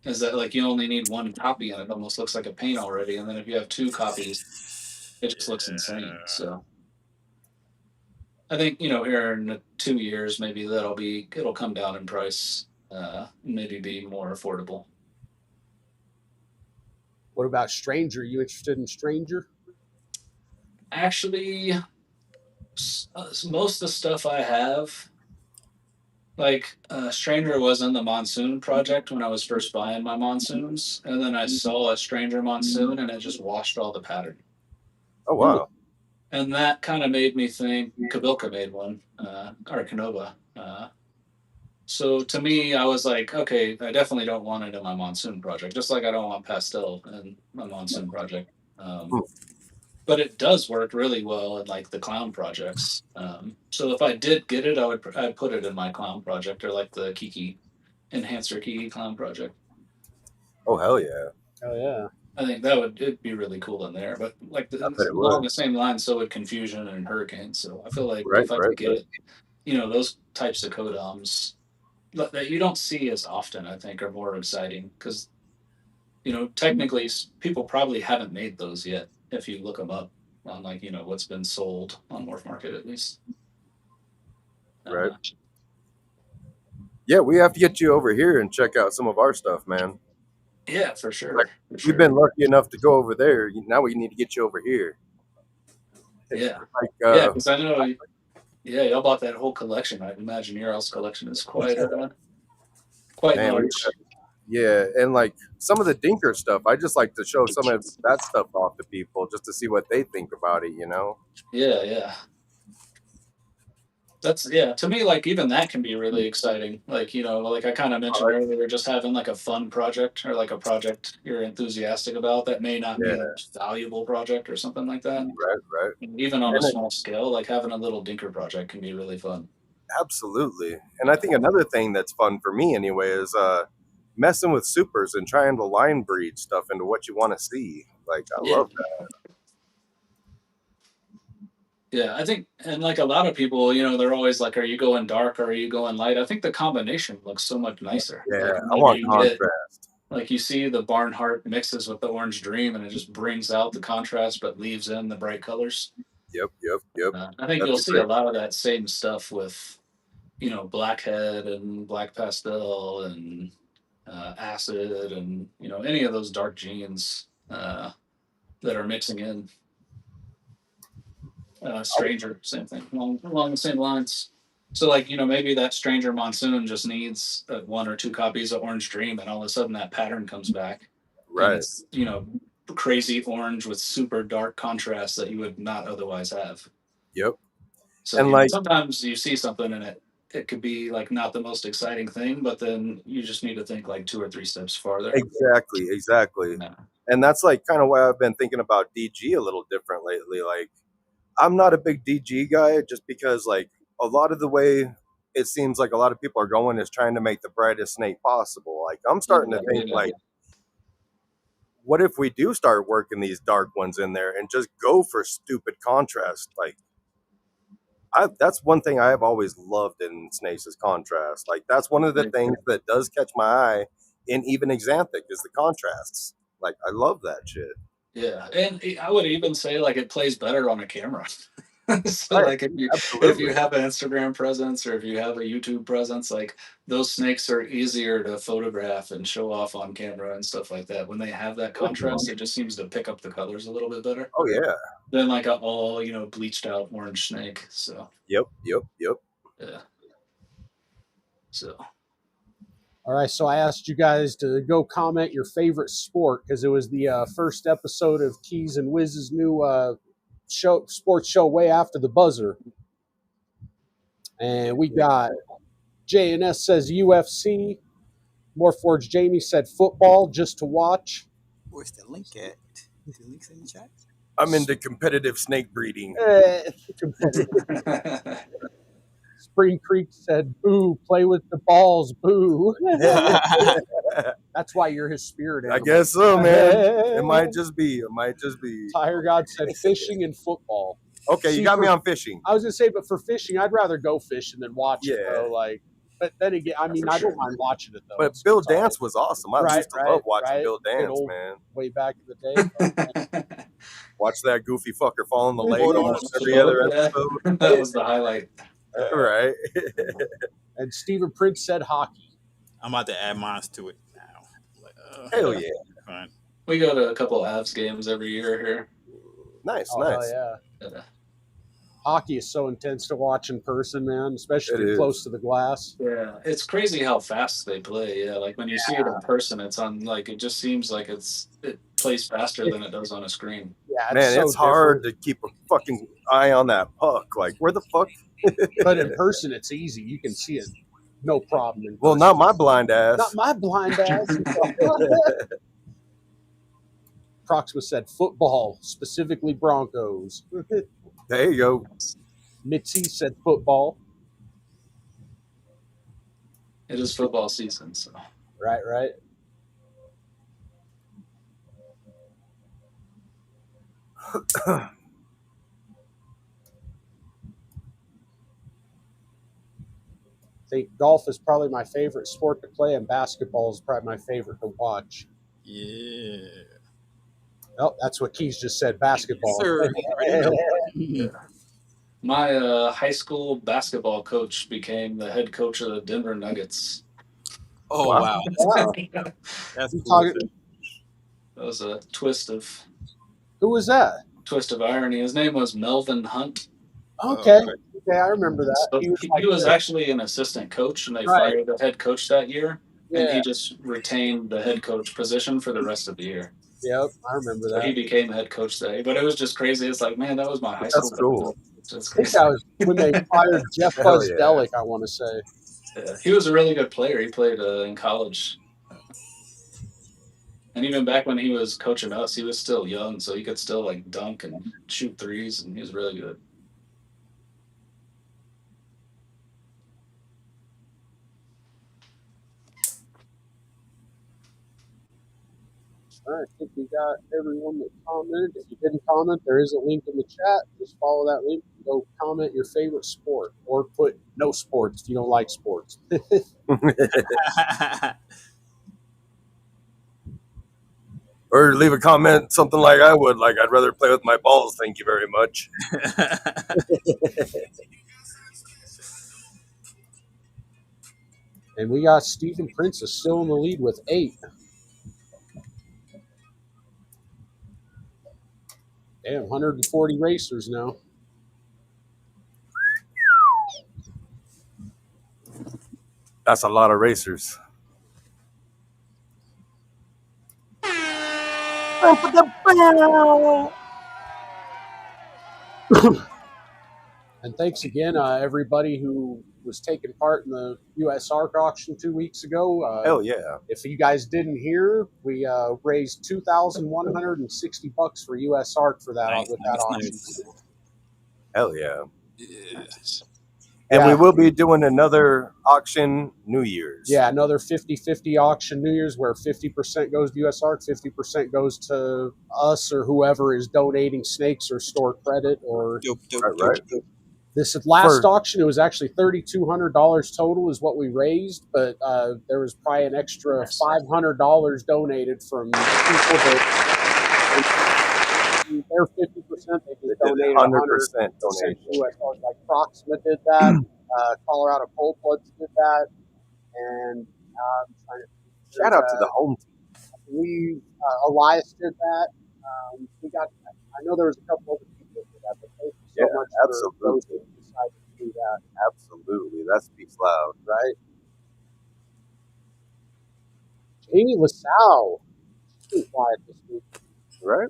Is that like you only need 1 copy and it almost looks like a paint already, and then if you have 2 copies, it just looks insane. So I think here in 2 years maybe it'll come down in price, maybe be more affordable. What about Stranger? Are you interested in Stranger? Actually, most of the stuff I have, like Stranger was in the Monsoon project when I was first buying my Monsoons, and then I saw a Stranger Monsoon and it just washed all the pattern. Oh wow. And that kind of made me think Kabilka made one, or Canova. So to me, I was like, okay, I definitely don't want it in my Monsoon project, just like I don't want Pastel in my Monsoon project. But it does work really well in like the Clown projects. So if I did get it, I'd put it in my Clown project or like the Kiki Enhancer Kiki Clown project. Oh hell yeah! Oh yeah! I think it'd be really cool in there. But like along the same line, so would Confusion and Hurricane. So I feel like if I could get those types of codoms that you don't see as often, I think are more exciting because technically people probably haven't made those yet if you look them up on like what's been sold on Morph Market at least. Right. Yeah, we have to get you over here and check out some of our stuff, man. Yeah, for sure. Like, we've been lucky enough to go over there. Now we need to get you over here. Yeah. Yeah, because I know. Yeah, y'all bought that whole collection. I imagine your all's collection is quite large. Yeah, and like some of the Dinker stuff, I just like to show some of that stuff off to people just to see what they think about it, Yeah. That's to me, like even that can be really exciting. Like, like I kind of mentioned earlier, just having like a fun project or like a project you're enthusiastic about that may not be the most valuable project or something like that. Right. And even on a small scale, like having a little Dinker project can be really fun. Absolutely. And I think another thing that's fun for me anyway is messing with supers and trying to line breed stuff into what you want to see. Like, I love that. Yeah, I think, and like a lot of people, they're always like, are you going dark or are you going light? I think the combination looks so much nicer. Yeah, like, I want contrast. Like you see the Barnhart mixes with the Orange Dream and it just brings out the contrast but leaves in the bright colors. Yep. I think you'll see a lot of that same stuff with, Blackhead and Black Pastel and Acid and, any of those dark genes that are mixing in. Stranger, same thing, along the same lines. So like, maybe that Stranger Monsoon just needs 1 or 2 copies of Orange Dream and all of a sudden that pattern comes back. Right. And it's, crazy orange with super dark contrast that you would not otherwise have. Yep. So and like sometimes you see something and it could be like not the most exciting thing, but then you just need to think like 2 or 3 steps farther. Exactly. Yeah. And that's like kind of why I've been thinking about DG a little different lately. Like, I'm not a big DG guy just because, like, a lot of the way it seems like a lot of people are going is trying to make the brightest snake possible. Like, I'm starting to think, like, what if we do start working these dark ones in there and just go for stupid contrast? Like, that's one thing I have always loved in snakes is contrast. Like, that's one of the things that does catch my eye in even Xanthic is the contrasts. Like, I love that shit. Yeah, and I would even say like it plays better on a camera. So Right. like if you have an Instagram presence or if you have a YouTube presence, like those snakes are easier to photograph and show off on camera and stuff like that. When they have that contrast, it just seems to pick up the colors a little bit better. Oh yeah. Than like a all bleached out orange snake. So. Yep. Yeah. So. All right, so I asked you guys to go comment your favorite sport because it was the first episode of Keys and Wiz's new sports show way after the buzzer. And we got JNS says UFC. Morphforge Jamie said football just to watch. Where's the link at? The link's in the chat. I'm into competitive snake breeding. Spring Creek said, boo, play with the balls, boo. That's why you're his spirit animal. I guess so, man. It might just be. Tire God said fishing and football. Okay, you got me on fishing. I was going to say, but for fishing, I'd rather go fishing than watch it, though. Like, but then again, I mean, I don't mind watching it, though. But Bill Dance was awesome. I used to love watching Bill Dance, man. Way back in the day. Watch that goofy fucker fall in the lake almost every other episode. That was the highlight. Right. And Stephen Prince said hockey. I'm about to add mine to it now. Hell yeah. Fine. We go to a couple of Avs games every year here. Nice. Yeah. Hockey is so intense to watch in person, man, especially if you're close to the glass. Yeah, it's crazy how fast they play. Yeah, like when you see it in person, it's on like it just seems like it plays faster than it does on a screen. Yeah, man, it's hard to keep a fucking eye on that puck. Like, where the fuck? But in person, it's easy. You can see it, no problem. Well, not my blind ass. Not my blind ass. Proxima said football, specifically Broncos. There you go. Mitzi said football. It is football season, so. Right. I think golf is probably my favorite sport to play, and basketball is probably my favorite to watch. Yeah. Oh, that's what Keys just said, basketball. Sir. My high school basketball coach became the head coach of the Denver Nuggets. Oh, wow. That's cool. That was a twist of... Who was that? Twist of irony. His name was Melvin Hunt. Okay, I remember that. So he was actually an assistant coach, and they fired the head coach that year, and he just retained the head coach position for the rest of the year. Yep, I remember that. So he became head coach that year, but it was just crazy. It's like, man, that was my high school. That's cool. I think that was when they fired Jeff Buzdelic, I want to say. Yeah, he was a really good player. He played in college. And even back when he was coaching us, he was still young, so he could still like dunk and shoot threes, and he was really good. All right, I think we got everyone that commented. If you didn't comment, there is a link in the chat. Just follow that link and go comment your favorite sport, or put no sports if you don't like sports. Or leave a comment, something like I would, like, I'd rather play with my balls, thank you very much. And we got Stephen Prince is still in the lead with 8. Damn, 140 racers now. That's a lot of racers. And thanks again, everybody who was taking part in the U.S. ARC auction 2 weeks ago. Hell yeah! If you guys didn't hear, we raised $2,160 for U.S. ARC for that auction. Nice. Hell yeah! Yes. And we will be doing another auction New Year's. Yeah, another 50-50 auction New Year's where 50% goes to U.S. ARC, 50% goes to us or whoever is donating snakes or store credit or. Right. This last auction, it was actually $3,200 total is what we raised, but there was probably an extra $500 donated from people that their 50%, they just donated 100% donation. Like Proxima did that, Colorado Cold Bloods did that, and shout out to the home team. Elias did that. We got. I know there was a couple other people that did that, but thank you so much for those who decided to do that. Absolutely, that speaks loud, right? Jamie LaSalle, she's quiet this week, right?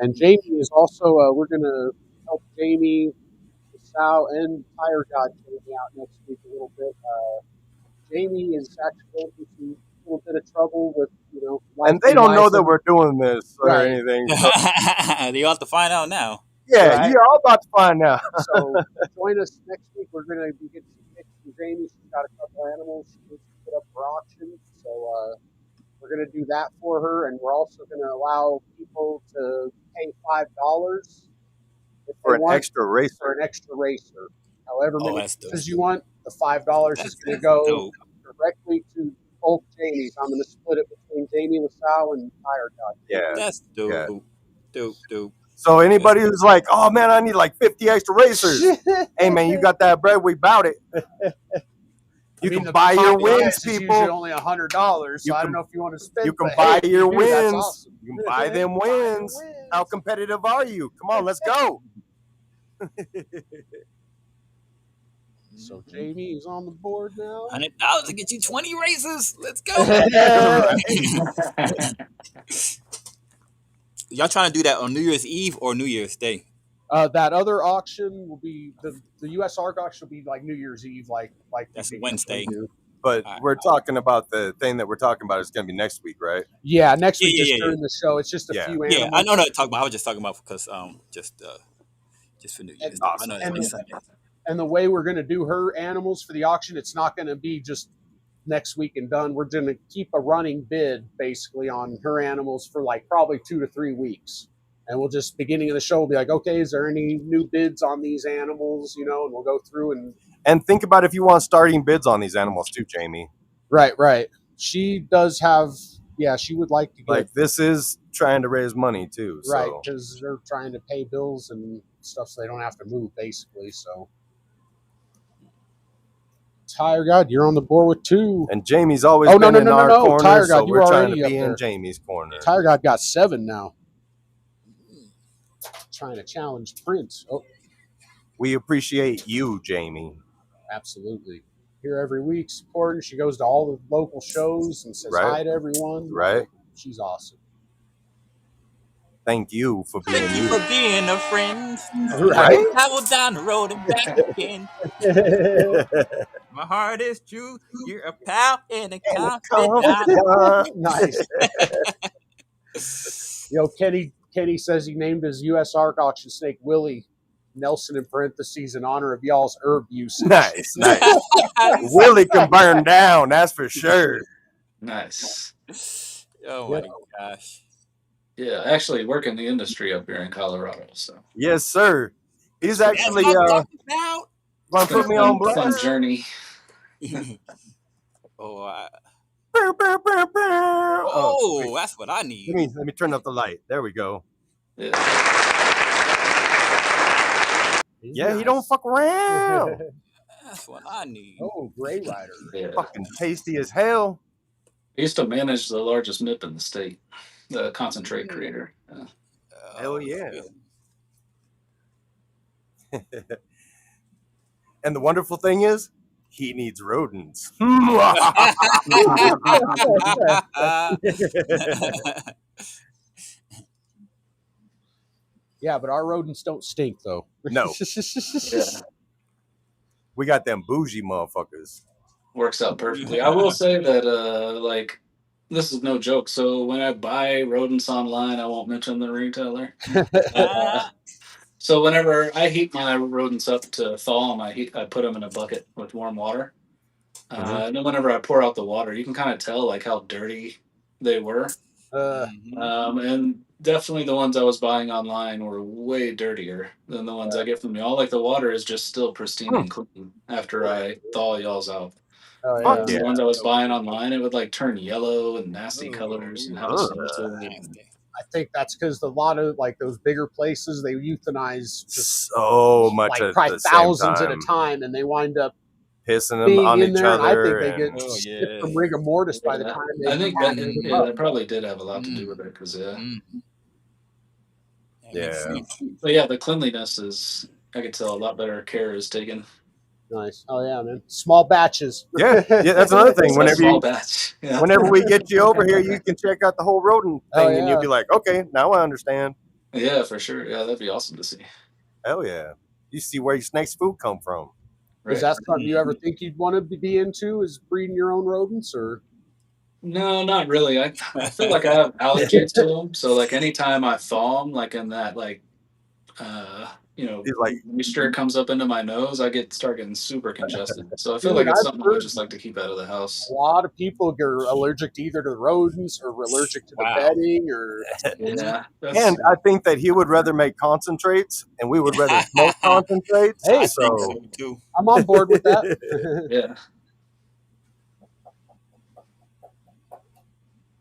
And Jamie is also. We're gonna help Jamie LaSalle and Tire God Jamie out next week a little bit. Jamie is actually going through a little bit of trouble with, and they don't know that we're doing this or anything. So. You'll have to find out now. Yeah, you're all about to find out. So join us next week. We're going to be getting some pictures from Jamie. She's got a couple animals she needs to put up for auction. So we're going to do that for her, and we're also going to allow people to pay $5 for an extra racer. However many pieces you want, the $5 is going to go directly to both Jamies. I'm going to split it between Jamie LaSalle and Tire God. Yeah, that's dope. Yeah. Dope. So anybody who's like, oh man, I need like 50 extra racers. Hey man, you got that bread? We bout it. You can buy your wins, people. Usually only $100, so I don't know if you want to spend. You can buy your wins. Awesome. You can buy them wins. How competitive are you? Come on, let's go. So Jamie is on the board now. $100 to get you 20 races. Let's go. Y'all trying to do that on New Year's Eve or New Year's Day? That other auction will be the U.S. ARC auction will be like New Year's Eve, like that's Wednesday. But we're talking about the thing that we're talking about is going to be next week, right? Yeah, next week just during the show. It's just a few animals. Yeah, I know that talking about. I was just talking about because just for New Year's. Awesome. I know that's Sunday. And the way we're going to do her animals for the auction, it's not going to be just next week and done. We're going to keep a running bid basically on her animals for like probably 2 to 3 weeks. And we'll just, beginning of the show, we'll be like, okay, is there any new bids on these animals? And we'll go through and think about if you want starting bids on these animals too, Jamie. Right. She does have, she would like to get. Like this is trying to raise money too. Right, because they're trying to pay bills and stuff so they don't have to move basically, so. Tire God, you're on the board with 2. And Jamie's always been in our corner, Tire God, so we're trying to be in Jamie's corner. Tire God got 7 now. Trying to challenge Prince. Oh. We appreciate you, Jamie. Absolutely. Here every week, supporting. She goes to all the local shows and says hi to everyone. Right. She's awesome. Thank you for being Thank you for being a friend. Right. Travel down the road and back again. My heart is true. You're a pal and a confidant. Nice. Kenny says he named his U.S. ARC auction snake Willie Nelson in parentheses in honor of y'all's herb usage. Nice. Willie can burn down, that's for sure. Nice. Oh my gosh. Yeah, I actually work in the industry up here in Colorado. So yes, sir. He's actually gonna put me on blast. Fun journey. Oh, that's what I need. Let me turn up the light. There we go. Yeah, he don't fuck around. That's what I need. Oh, Gray Rider. Yeah. Fucking tasty as hell. I used to manage the largest MIP in the state, the concentrate creator. Hell yeah. And the wonderful thing is, he needs rodents. Yeah, but our rodents don't stink though. No. Yeah. We got them bougie motherfuckers. Works out perfectly. I will say that, like, this is no joke. So when I buy rodents online, I won't mention the retailer. So whenever I heat my rodents up to thaw them, I put them in a bucket with warm water. And then whenever I pour out the water, you can kind of tell like how dirty they were. And definitely the ones I was buying online were way dirtier than the ones I get from y'all. Like the water is just still pristine and clean after I thaw y'all's out. The ones I was buying online, it would like turn yellow and nasty colors and have a smell to it. I think that's because a lot of like those bigger places, they euthanize just so much, like at probably the thousands same at a time, and they wind up pissing them being on in each there. And I other. think they get sick from rigor mortis by the time they. I think that probably did have a lot to do with it because But yeah, the cleanliness is, I could tell a lot better care is taken. Nice. Oh yeah, man. Small batches. Yeah, that's another thing. Whenever we get you over here, you can check out the whole rodent thing, and you'll be like, okay, now I understand. Yeah, for sure. Yeah, that'd be awesome to see. Hell yeah. You see where your snake's food come from. Right. Is that something you ever think you'd want to be into, is breeding your own rodents, or? No, not really. I feel like I have allergies to them. So like anytime I thaw them, like in that like moisture comes up into my nose, I start getting super congested. So I feel like it's something I would just like to keep out of the house. A lot of people are allergic to either to the rodents or allergic to the bedding, or and I think that he would rather make concentrates, and we would rather smoke concentrates. Hey, so I'm on board with that. Yeah.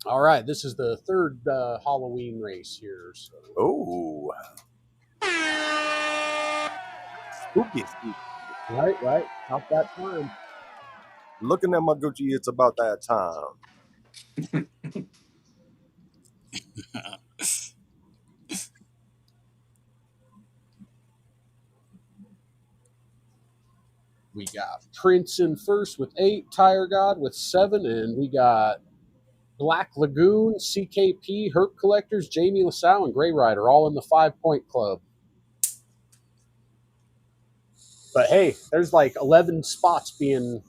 All right, this is the third Halloween race here. So. Oh. Spooky. Right. About that time. Looking at my Gucci, it's about that time. We got Prince in first with 8, Tire God with 7, and we got Black Lagoon, CKP, Herp Collectors, Jamie LaSalle, and Gray Rider all in the 5-point club. But hey, there's like 11 spots being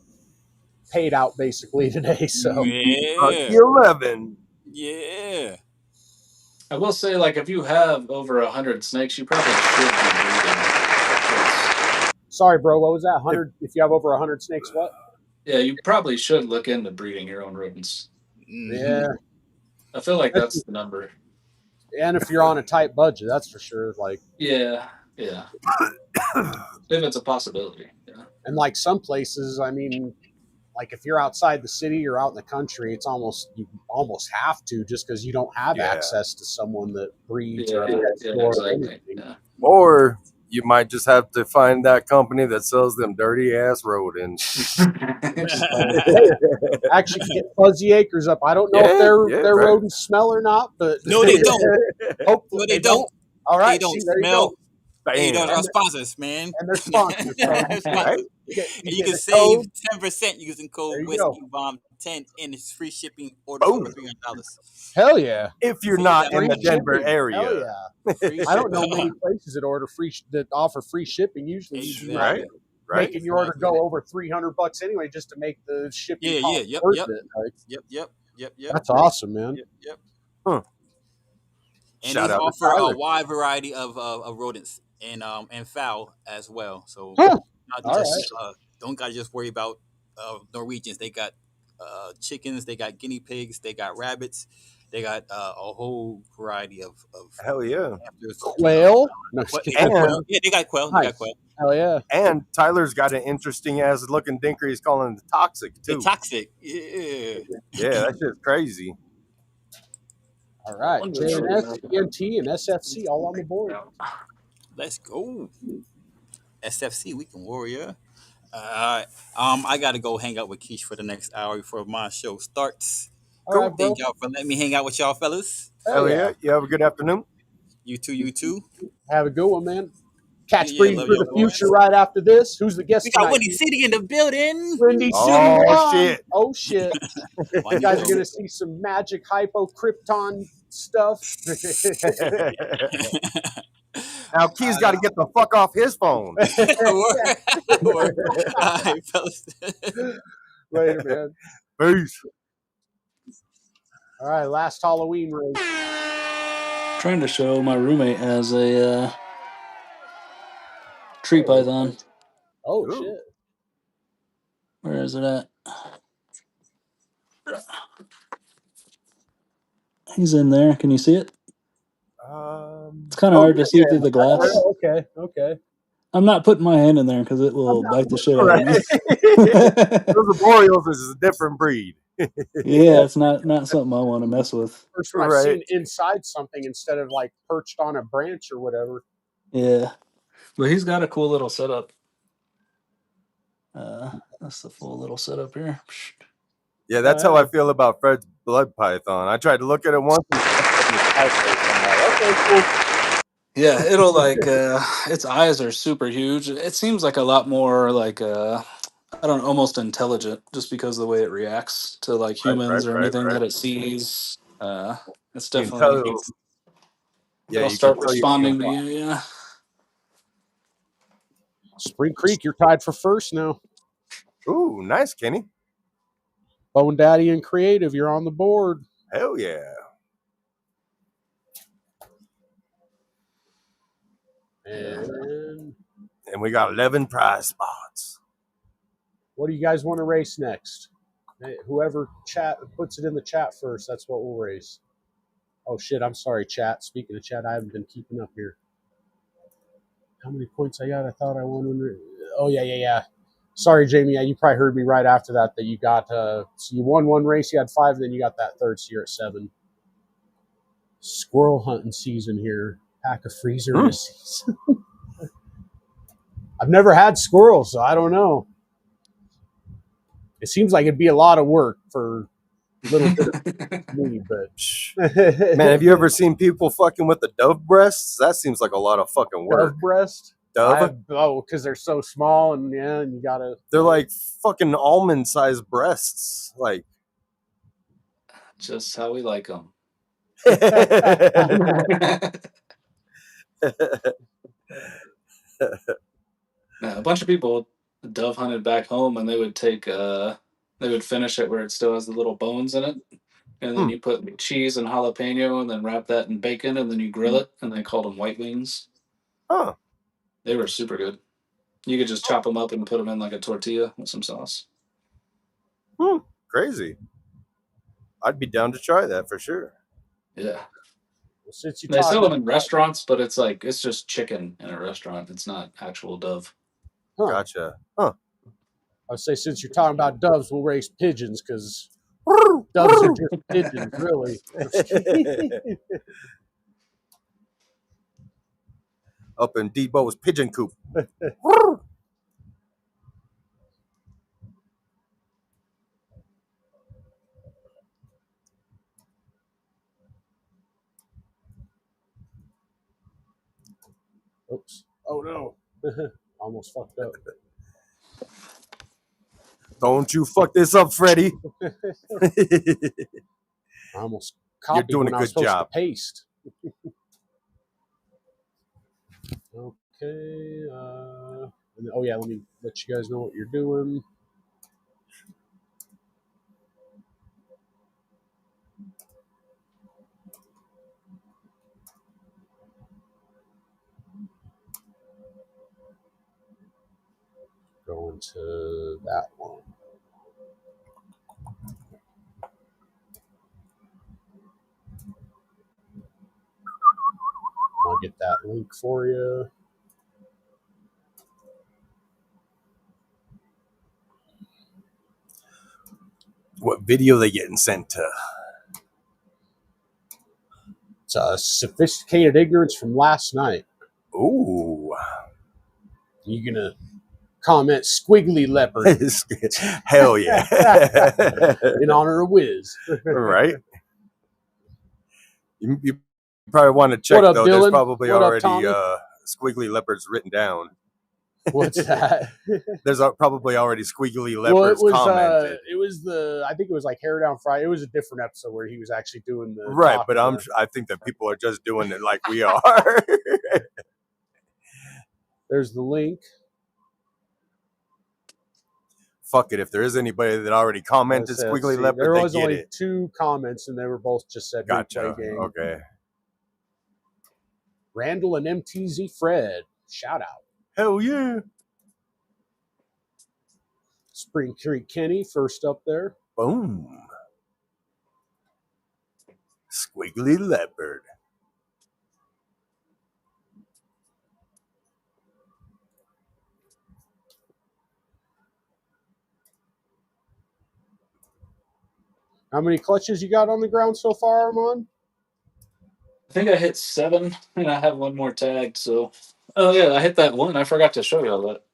paid out basically today. So 11. Yeah. I will say, like, if you have over 100 snakes, you probably should be breeding. Sorry, bro. What was that? 100? If you have over 100 snakes, what? Yeah, you probably should look into breeding your own rodents. Yeah. I feel like that's the number. And if you're on a tight budget, that's for sure. Like. Yeah. If it's a possibility. Yeah. And like some places, I mean, like if you're outside the city or out in the country, you almost have to, just because you don't have access to someone that breeds or exactly. Or you might just have to find that company that sells them dirty ass rodents. Actually, get Fuzzy Acres up. I don't know if their rodents smell or not, but no, they don't. Hopefully they don't. All right, they don't there smell. You go. They don't have sponsors, man. And they're sponsors. Right? You can save 10% using code Whiskey Bomb 10, and it's free shipping order over $300. Hell yeah! If you're not in the Denver area, hell yeah! I don't know many places that offer free shipping. Usually, right? Making your order go over $300 anyway, just to make the shipping worth it. Like, Yep. That's awesome, man. Yep. Huh. And they offer a wide variety of rodents and fowl as well. So don't gotta just worry about Norwegians. They got chickens, they got guinea pigs, they got rabbits, they got a whole variety of hell yeah. Quail. They got quail. Nice. They got quail. Hell yeah. And Tyler's got an interesting ass looking dinker. He's calling it toxic too. The toxic. Yeah. Yeah, that shit's crazy. All right, JNS, ENT, and SFC all on the board. Let's go. SFC, Weekend Warrior. I got to go hang out with Keish for the next hour before my show starts. All right, Thank y'all for letting me hang out with y'all fellas. Hell yeah. You have a good afternoon. You too. Have a good one, man. Catch breeding for the future right after this. Who's the guest? We got Windy City in the building. Windy City. Oh shit. You guys are gonna see some magic hypo krypton stuff. Now Key's got to get the fuck off his phone. All right, fellas. Later, man. Peace. All right, last Halloween race. Trying to show my roommate as a tree python. Oh, Ooh. shit. Where is it at? He's in there. Can you see it? It's kind of hard to see through the glass. Okay. I'm not putting my hand in there because it will bite the shit out of me. Those Boreals is a different breed. Yeah, it's not something I want to mess with. First one I've seen inside something instead of like perched on a branch or whatever. Yeah, but he's got a cool little setup. That's the full little setup here. Yeah, that's how I feel about Fred's blood python. I tried to look at it once. Okay, cool. Yeah, it'll like its eyes are super huge. It seems like a lot more like I don't know, almost intelligent just because of the way it reacts to like humans or anything that it sees. It's definitely it'll start responding to you. Yeah. Spring Creek, you're tied for first now. Ooh, nice, Kenny. Bone Daddy and Creative, you're on the board. Hell yeah. And we got 11 prize spots. What do you guys want to race next? Hey, whoever puts it in the chat first, that's what we'll race. Oh shit, I'm sorry, chat. Speaking of chat, I haven't been keeping up here. How many points I got? I thought I won. Oh yeah. Sorry, Jamie. Yeah, you probably heard me right after that you got so you won one race, you had 5, and then you got that third, so you're at 7. Squirrel hunting season here. Pack of freezer missies. I've never had squirrels, so I don't know. It seems like it'd be a lot of work for a little bit of me, but man, have you ever seen people fucking with the dove breasts? That seems like a lot of fucking work. Dove breast? Dove? Because they're so small, and you gotta. They're like fucking almond-sized breasts, like. Just how we like them. A bunch of people dove hunted back home, and they would finish it where it still has the little bones in it, and then you put cheese and jalapeno, and then wrap that in bacon, and then you grill it, and they called them white wings. Huh. They were super good. You could just chop them up and put them in like a tortilla with some sauce. Crazy. I'd be down to try that for sure. Yeah. Well, they sell them in restaurants, but it's just chicken in a restaurant. It's not actual dove. Huh. Gotcha. Huh. I would say since you're talking about doves, we'll raise pigeons because doves are just pigeons, really. Up in Debo's pigeon coop. Oops. Oh, no. Almost fucked up. Don't you fuck this up, Freddie. I almost copied. You're doing a good job. Paste. Okay. Oh, yeah, let me let you guys know what you're doing. Going to that one. I'll get that link for you. What video are they getting sent to? It's a sophisticated ignorance from last night. Ooh. You gonna comment squiggly leopard? Hell yeah. In honor of Wiz. Right. You probably want to check, though. Dylan? There's probably already squiggly leopards written down. What's that? There's probably already squiggly leopards commented. It was I think it was like Hair Down Friday. It was a different episode where he was actually doing the right, but I think that people are just doing it like we are. There's the link. Fuck it. If there is anybody that already commented Squiggly Leopard, there was they only it. 2 comments, and they were both just said gotcha. Gang. Okay. Randall and MTZ Fred. Shout out. Hell yeah. Spring Creek Kenny first up there. Boom. Squiggly Leopard. How many clutches you got on the ground so far, Armand? I think I hit 7, and I have one more tagged. So, oh yeah, I hit that one. I forgot to show you all that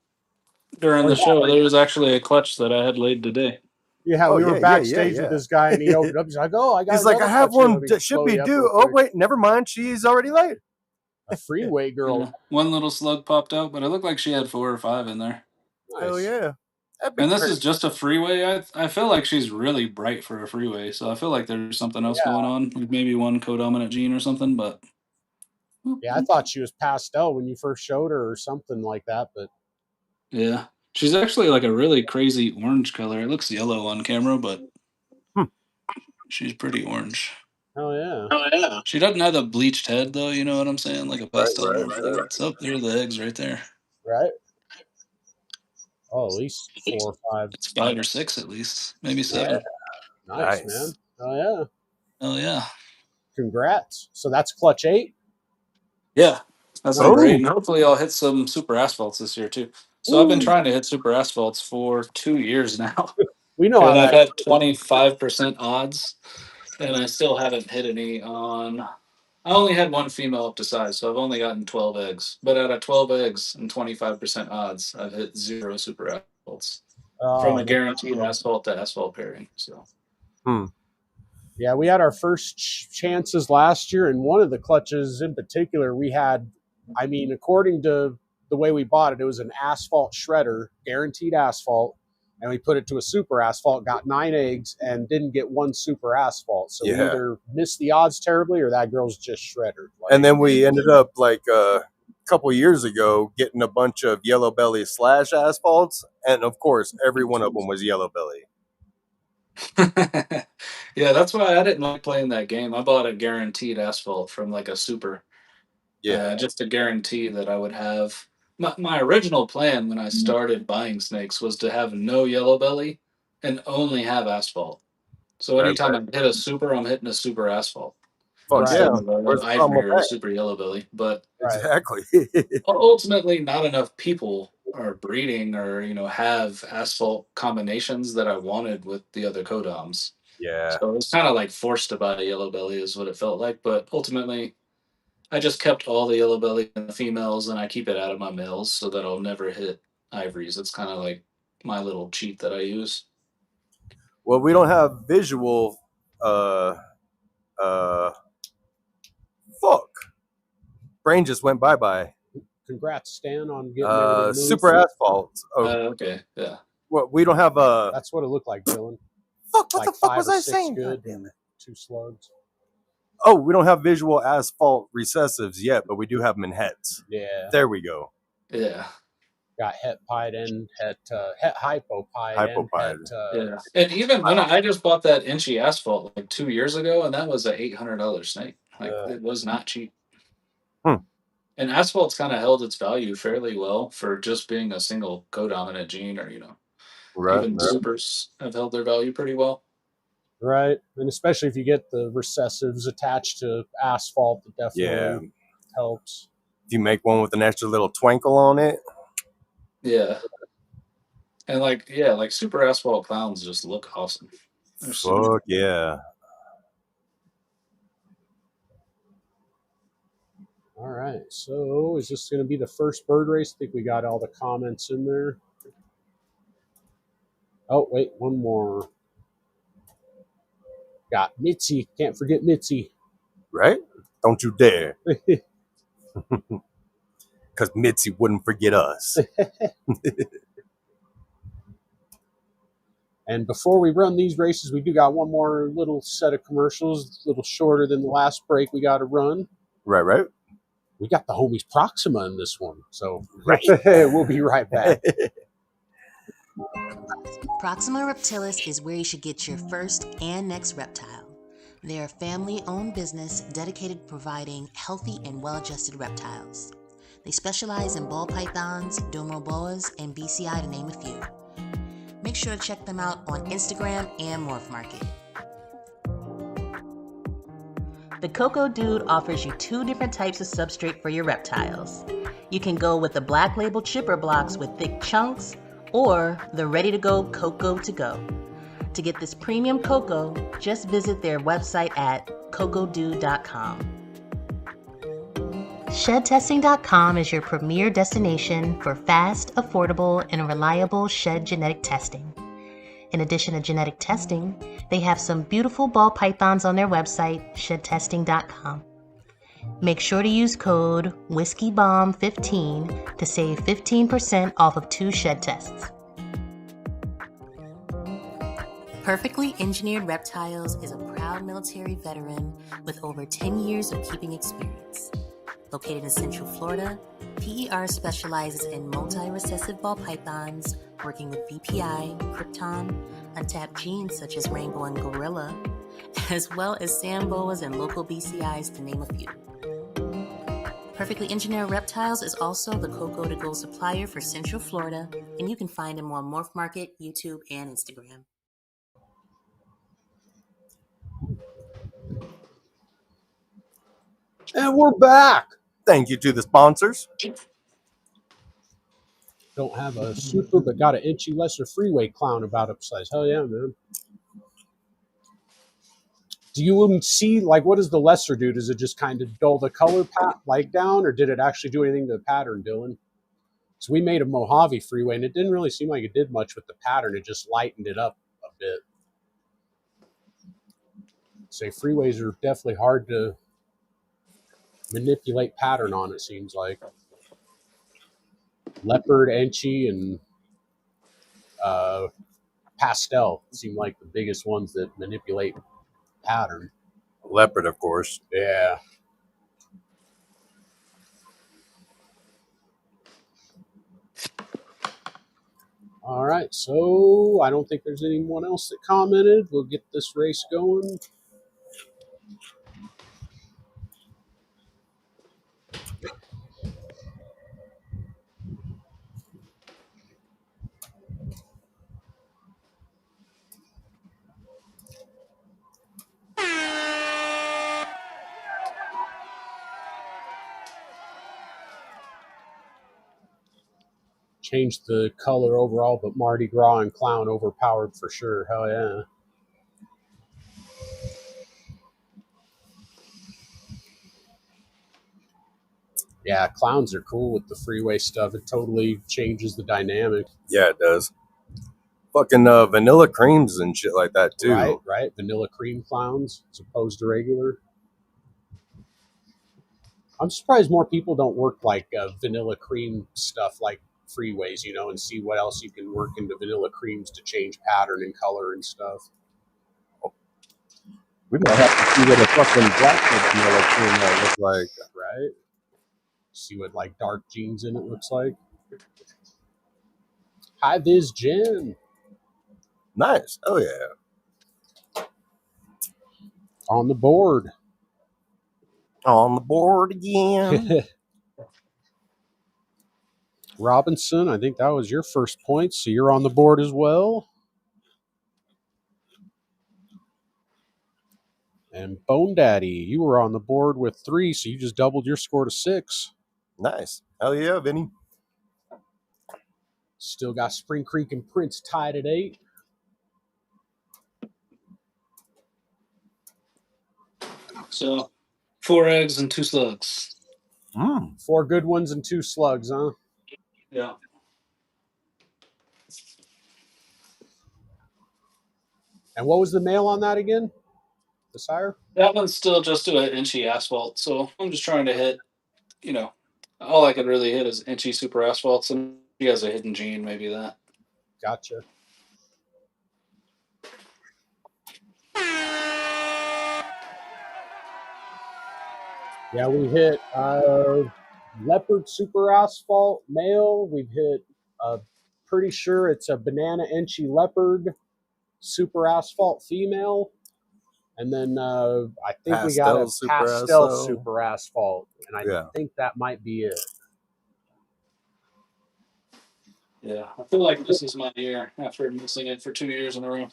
during the show. There was actually a clutch that I had laid today. Yeah, we were backstage with this guy, and he opened up. He's like, "Oh, I got." He's like, "I have one that should be due." Oh wait, never mind. She's already laid. A freeway girl. Yeah. One little slug popped out, but it looked like she had 4 or 5 in there. Nice. Hell yeah. And this is just a freeway. I feel like she's really bright for a freeway, so I feel like there's something else going on, like maybe one codominant gene or something. But yeah, I thought she was pastel when you first showed her or something like that. But yeah, she's actually like a really crazy orange color. It looks yellow on camera, but she's pretty orange. Oh yeah. Oh yeah. She doesn't have a bleached head though. You know what I'm saying? Like a pastel. Right. So there are the eggs right there. Right. Oh, at least 4 or 5. It's 5 or 6 at least, maybe 7. Yeah. Nice, man. Oh yeah. Oh yeah. Congrats. So that's clutch 8. Yeah, that's great. And hopefully I'll hit some super asphalts this year too. So I've been trying to hit super asphalts for 2 years now. We know and how I've had 25% odds, and I still haven't hit any on. I only had one female up to size, so I've only gotten 12 eggs. But out of 12 eggs and 25% odds, I've hit 0 super asphalts from a guaranteed asphalt to asphalt pairing. So. Yeah, we had our first chances last year, and one of the clutches in particular, we had, I mean, according to the way we bought it, it was an asphalt shredder, guaranteed asphalt, and we put it to a super asphalt, got 9 eggs, and didn't get 1 super asphalt. So we either missed the odds terribly, or that girl's just shredder. And then we ended up, like a couple years ago, getting a bunch of yellow belly / asphalts, and of course, every one of them was yellow belly. Yeah, that's why I didn't like playing that game. I bought a guaranteed asphalt from like a super. Yeah, just to guarantee that I would have. My original plan when I started buying snakes was to have no yellow belly and only have asphalt. So anytime I hit a super, I'm hitting a super asphalt. Fuck yeah. Ivory or a super yellow belly. But exactly. ultimately, not enough people are breeding or have asphalt combinations that I wanted with the other codoms. Yeah. So it was kind of like forced to buy a yellow belly is what it felt like. But ultimately, I just kept all the yellow belly and the females, and I keep it out of my males so that I'll never hit ivories. It's kind of like my little cheat that I use. Well, we don't have visual. Fuck. Brain just went bye-bye. Congrats, Stan, on getting everything super asphalt. Okay, yeah. Well, we don't have a. That's what it looked like, Dylan. Fuck, what the fuck was I saying? Good. Damn it. 2 slugs. Oh, we don't have visual asphalt recessives yet, but we do have them in hets. Yeah. There we go. Yeah. Got het pied and het hypopied. Hypopied. Yeah. And even when I just bought that inchy asphalt like 2 years ago, and that was an $800 snake. Like it was not cheap. And asphalt's kind of held its value fairly well for just being a single codominant gene, or even supers have held their value pretty well. Right, and especially if you get the recessives attached to asphalt, it definitely helps. If you make one with an extra little twinkle on it. Yeah. And like super asphalt clowns just look awesome. Fuck yeah. All right, so is this going to be the first bird race? I think we got all the comments in there. Oh, wait, one more. Got Mitzi. Can't forget Mitzi. Right? Don't you dare. Because Mitzi wouldn't forget us. And before we run these races, we do got one more little set of commercials, a little shorter than the last break we got to run. Right. We got the homies Proxima in this one, so right. We'll be right back. Proxima Reptilis is where you should get your first and next reptile. They're a family-owned business dedicated to providing healthy and well-adjusted reptiles. They specialize in ball pythons, domo boas, and BCI to name a few. Make sure to check them out on Instagram and Morph Market. The Cocoa Dude offers you 2 different types of substrate for your reptiles. You can go with the black label chipper blocks with thick chunks, or the ready-to-go Cocoa to go. To get this premium cocoa, just visit their website at cocodude.com. ShedTesting.com is your premier destination for fast, affordable, and reliable shed genetic testing. In addition to genetic testing, they have some beautiful ball pythons on their website, ShedTesting.com. Make sure to use code WhiskeyBomb15 to save 15% off of 2 shed tests. Perfectly Engineered Reptiles is a proud military veteran with over 10 years of keeping experience. Located in Central Florida, PER specializes in multi-recessive ball pythons, working with VPI, Krypton, untapped genes such as Rainbow and Gorilla, as well as sand boas and local BCIs, to name a few. Perfectly Engineered Reptiles is also the Cocoa to Go supplier for Central Florida, and you can find them on Morph Market, YouTube, and Instagram. And we're back. Thank you to the sponsors. Don't have a super, but got an inchy lesser freeway clown about upsize. Hell yeah, man. Do you even see, like, what does the lesser do? Does it just kind of dull the color like down, or did it actually do anything to the pattern, Dylan? So we made a Mojave freeway, and it didn't really seem like it did much with the pattern. It just lightened it up a bit. Say freeways are definitely hard to manipulate pattern on, it seems like. Leopard, Enchi, and Pastel seem like the biggest ones that manipulate pattern. Leopard, of course. Yeah. All right, so I don't think there's anyone else that commented. We'll get this race going. Changed the color overall, but Mardi Gras and Clown overpowered for sure. Hell yeah. Yeah, clowns are cool with the freeway stuff. It totally changes the dynamic. Yeah, it does. Fucking vanilla creams and shit like that too. Right. Vanilla cream clowns as opposed to regular. I'm surprised more people don't work like vanilla cream stuff like freeways, you know, and see what else you can work into vanilla creams to change pattern and color and stuff. We might have to see what a fucking black vanilla cream looks like. Right? See what like dark jeans in it looks like. Hi, Viz Jen. Nice. Oh yeah. On the board. On the board again. Robinson, I think that was your first point, so you're on the board as well. And Bone Daddy, you were on the board with 3, so you just doubled your score to 6. Nice. Hell yeah, Vinny. Still got Spring Creek and Prince tied at 8. So 4 eggs and 2 slugs. 4 good ones and 2 slugs, huh? Yeah. And what was the male on that again? The sire? That one's still just an inchy asphalt. So I'm just trying to hit, you know, all I could really hit is inchy super asphalts. And he has a hidden gene, maybe that. Gotcha. Yeah, we hit Leopard Super Asphalt male. We've hit, pretty sure it's a Banana Enchi Leopard Super Asphalt female. And then I think we got a Pastel Super Asphalt. And I think that might be it. Yeah, I feel like this is my year after missing it for 2 years in a row.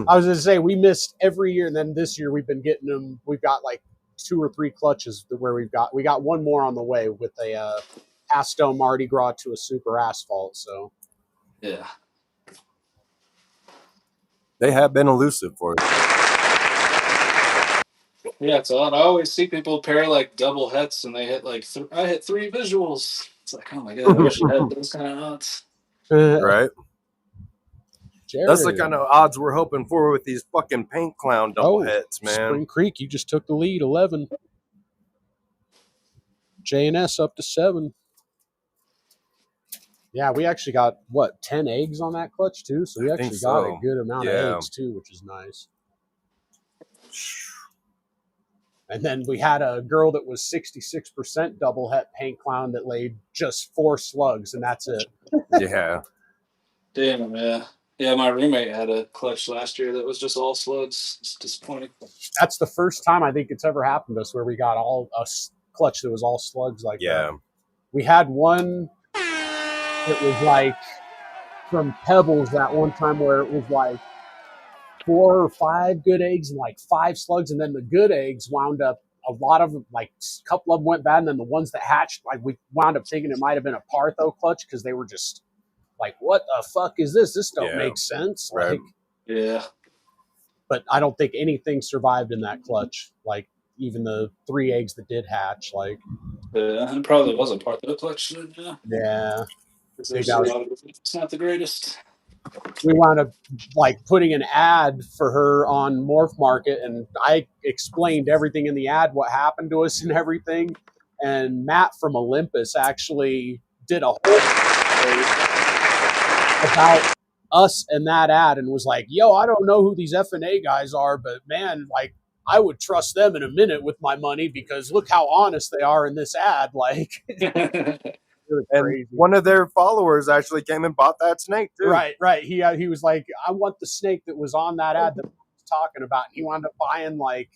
I was going to say, we missed every year. And then this year we've been getting them. We've got like 2 or 3 clutches where we got one more on the way with a Pastel Mardi Gras to a Super Asphalt. So, yeah. They have been elusive for us. Yeah, it's odd. I always see people pair like double hets and they hit like I hit 3 visuals. It's like, oh my god, I wish I had those kind of odds. Right? Jared. That's the kind of odds we're hoping for with these fucking paint clown double hets, man. Spring Creek, you just took the lead, 11. J&S up to 7. Yeah, we actually got, 10 eggs on that clutch, too? So we actually got a good amount of eggs, too, which is nice. And then we had a girl that was 66% double het paint clown that laid just 4 slugs, and that's it. Yeah. Damn, yeah. Yeah, my roommate had a clutch last year that was just all slugs. It's disappointing. That's the first time I think it's ever happened to us where we got a clutch that was all slugs like that. We had one that was like from Pebbles that one time where it was like 4 or 5 good eggs and like 5 slugs, and then the good eggs wound up, a lot of them, like a couple of them went bad, and then the ones that hatched, like we wound up thinking it might have been a Partho clutch because they were just like, what the fuck is this? This don't make sense. Right. Like, yeah. But I don't think anything survived in that clutch. Like even the 3 eggs that did hatch. Like, yeah, it probably was a Partho clutch. Yeah. Yeah. It's not the greatest. We wound up like putting an ad for her on Morph Market, and I explained everything in the ad, what happened to us and everything. And Matt from Olympus actually did a whole about us and that ad and was like, yo, I don't know who these F&A guys are, but man, like I would trust them in a minute with my money because look how honest they are in this ad. Like, and one of their followers actually came and bought that snake too. Right. He was like, I want the snake that was on that ad that I was talking about. And he wound up buying like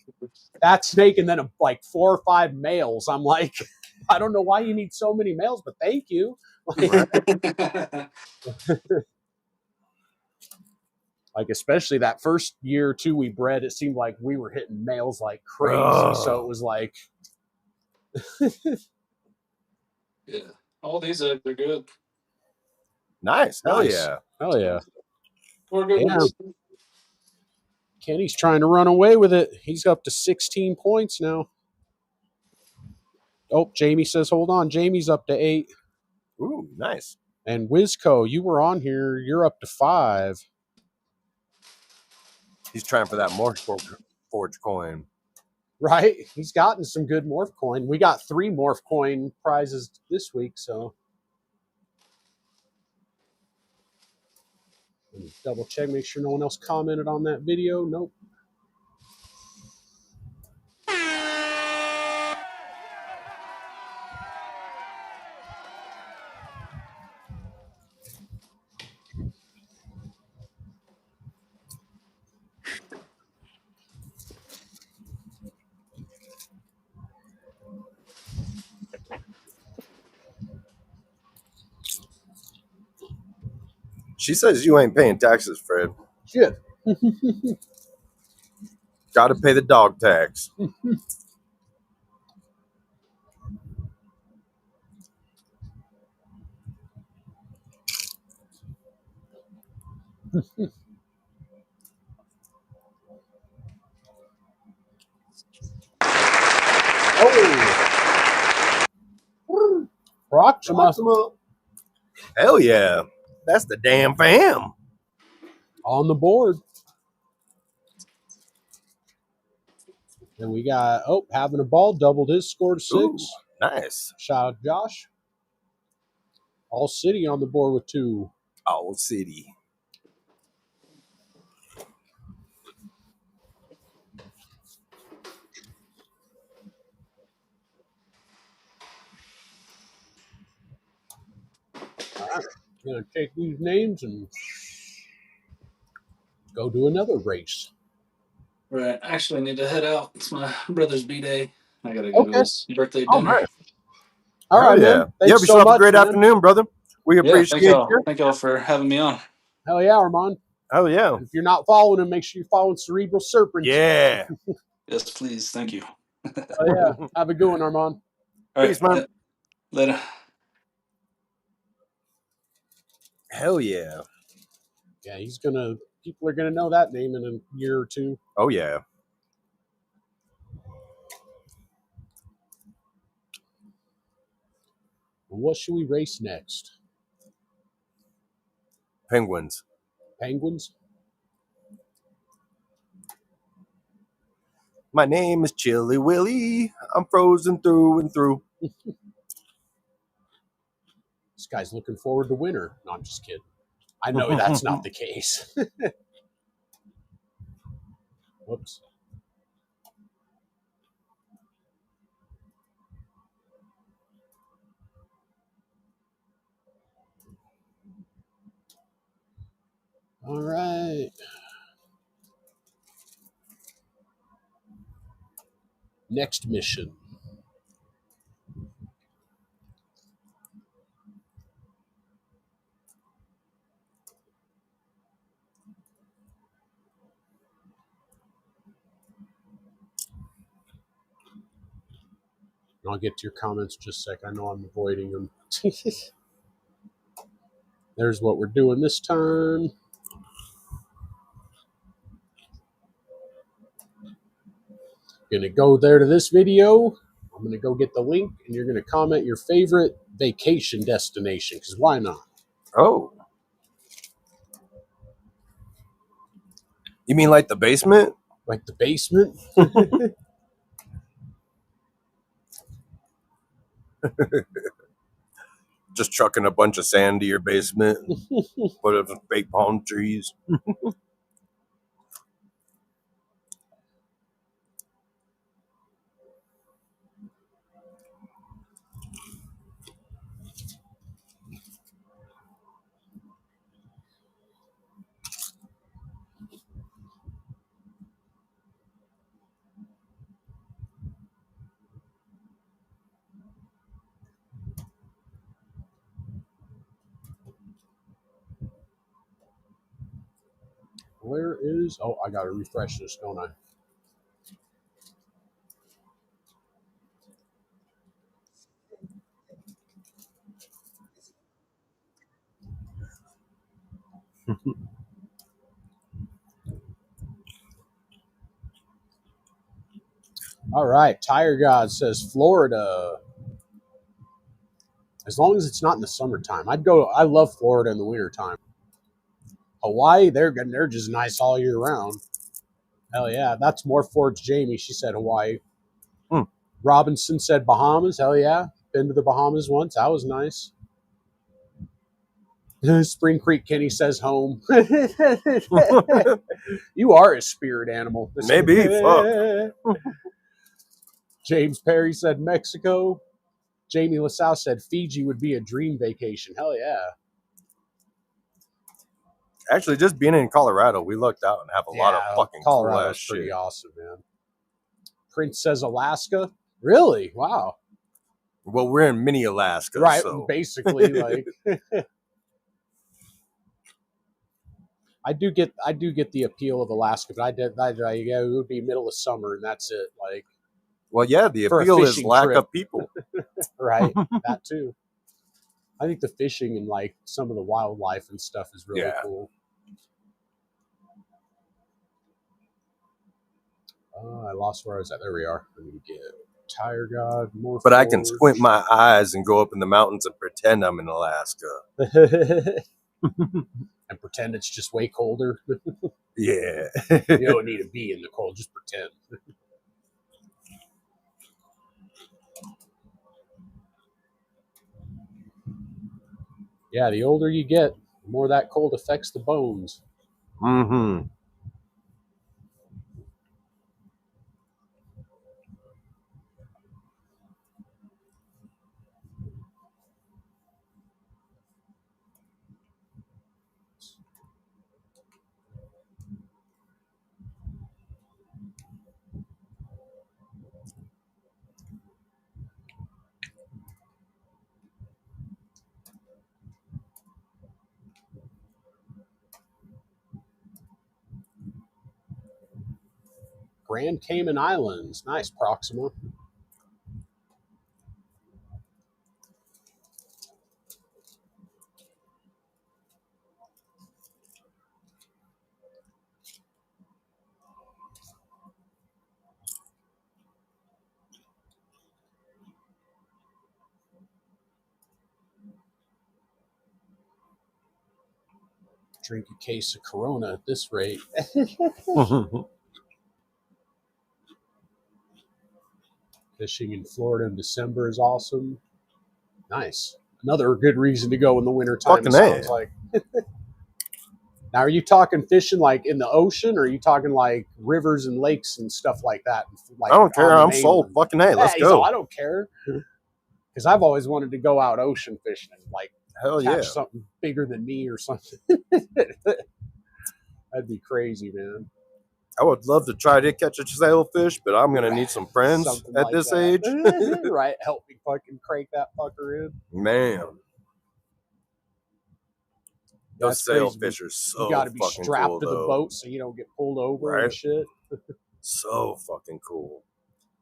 that snake and then like 4 or 5 males. I'm like, I don't know why you need so many males, but thank you. Like, especially that first year or 2 we bred, it seemed like we were hitting males like crazy. So it was like, yeah, all these eggs are good. Nice. Hell yeah. We're good. Yeah. Kenny's trying to run away with it. He's up to 16 points now. Oh, Jamie says, hold on. Jamie's up to 8. Ooh, nice. And Wizco, you were on here. You're up to 5. He's trying for that Morph Forge coin. Right? He's gotten some good Morph coin. We got 3 Morph coin prizes this week, so. Let me double check, make sure no one else commented on that video. Nope. She says you ain't paying taxes, Fred. Shit. Got to pay the dog tax. Proxima. Hell yeah. That's the damn fam. On the board. And we got, having a ball, doubled his score to 6. Ooh, nice. Shout out Josh. All City on the board with 2. All City. gonna take these names and go do another race. Right. Actually, I need to head out. It's my brother's B-day. I gotta go to his birthday dinner. Right. All right, yeah. man. Thanks so much. Have a great man. afternoon, brother. We appreciate you. Thank y'all for having me on. Hell yeah, Armand. Oh yeah. If you're not following him, make sure you're following Cerebral Serpents. Yeah. Yes, please. Thank you. Oh yeah. Have a good one, Armand. All Peace, man. Later. Hell yeah. Yeah, people are gonna know that name in a year or two. Oh yeah. What should we race next? Penguins. Penguins? My name is Chilly Willy. I'm frozen through and through. This guy's looking forward to winter. No, I'm just kidding. I know that's not the case. Whoops. All right. Next mission. I'll get to your comments in just a sec. I know I'm avoiding them. There's what we're doing this time. Gonna go there to this video. I'm gonna go get the link, and you're gonna comment your favorite vacation destination, because why not? Oh. You mean like the basement? Like the basement? Just chucking a bunch of sand to your basement, put up some fake palm trees. Where is... Oh, I gotta refresh this, don't I? All right. Tire God says Florida. As long as it's not in the summertime. I'd go. I love Florida in the wintertime. Hawaii, they're just nice all year round. Hell yeah. That's more Ford's Jamie. She said Hawaii. Robinson said Bahamas. Hell yeah. Been to the Bahamas once. That was nice. Spring Creek Kenny says home. You are a spirit animal. Maybe. Fuck. James Perry said Mexico. Jamie LaSalle said Fiji would be a dream vacation. Hell yeah. Actually, just being in Colorado, we lucked out and have a lot of fucking Colorado's cool ass pretty shit. Awesome, man. Prince says Alaska. Really? Wow. Well, we're in mini Alaska, right? So. Basically, like I do get the appeal of Alaska, but it would be middle of summer and that's it. Like, well, yeah, the appeal is lack of people, right? That too. I think the fishing and like some of the wildlife and stuff is really cool. I lost where I was at. There we are. Let me get Tire God more. But I can squint my eyes and go up in the mountains and pretend I'm in Alaska. And pretend it's just way colder. Yeah. You don't need to be in the cold, just pretend. Yeah, the older you get, the more that cold affects the bones. Mm-hmm. Grand Cayman Islands. Nice, Proxima. Drink a case of Corona at this rate. Fishing in Florida in December is awesome. Nice. Another good reason to go in the wintertime, it sounds like. Now, are you talking fishing like in the ocean, or are you talking like rivers and lakes and stuff like that? Like I don't care. I'm sold. Fucking A. Let's go. I don't care. Because I've always wanted to go out ocean fishing and like catch something bigger than me or something. That'd be crazy, man. I would love to try to catch a sailfish, but I'm going to need some friends at like this age. Right. Help me fucking crank that fucker in. Man. Those sailfish are so fucking cool. You got to be strapped to the boat so you don't get pulled over and shit. So fucking cool.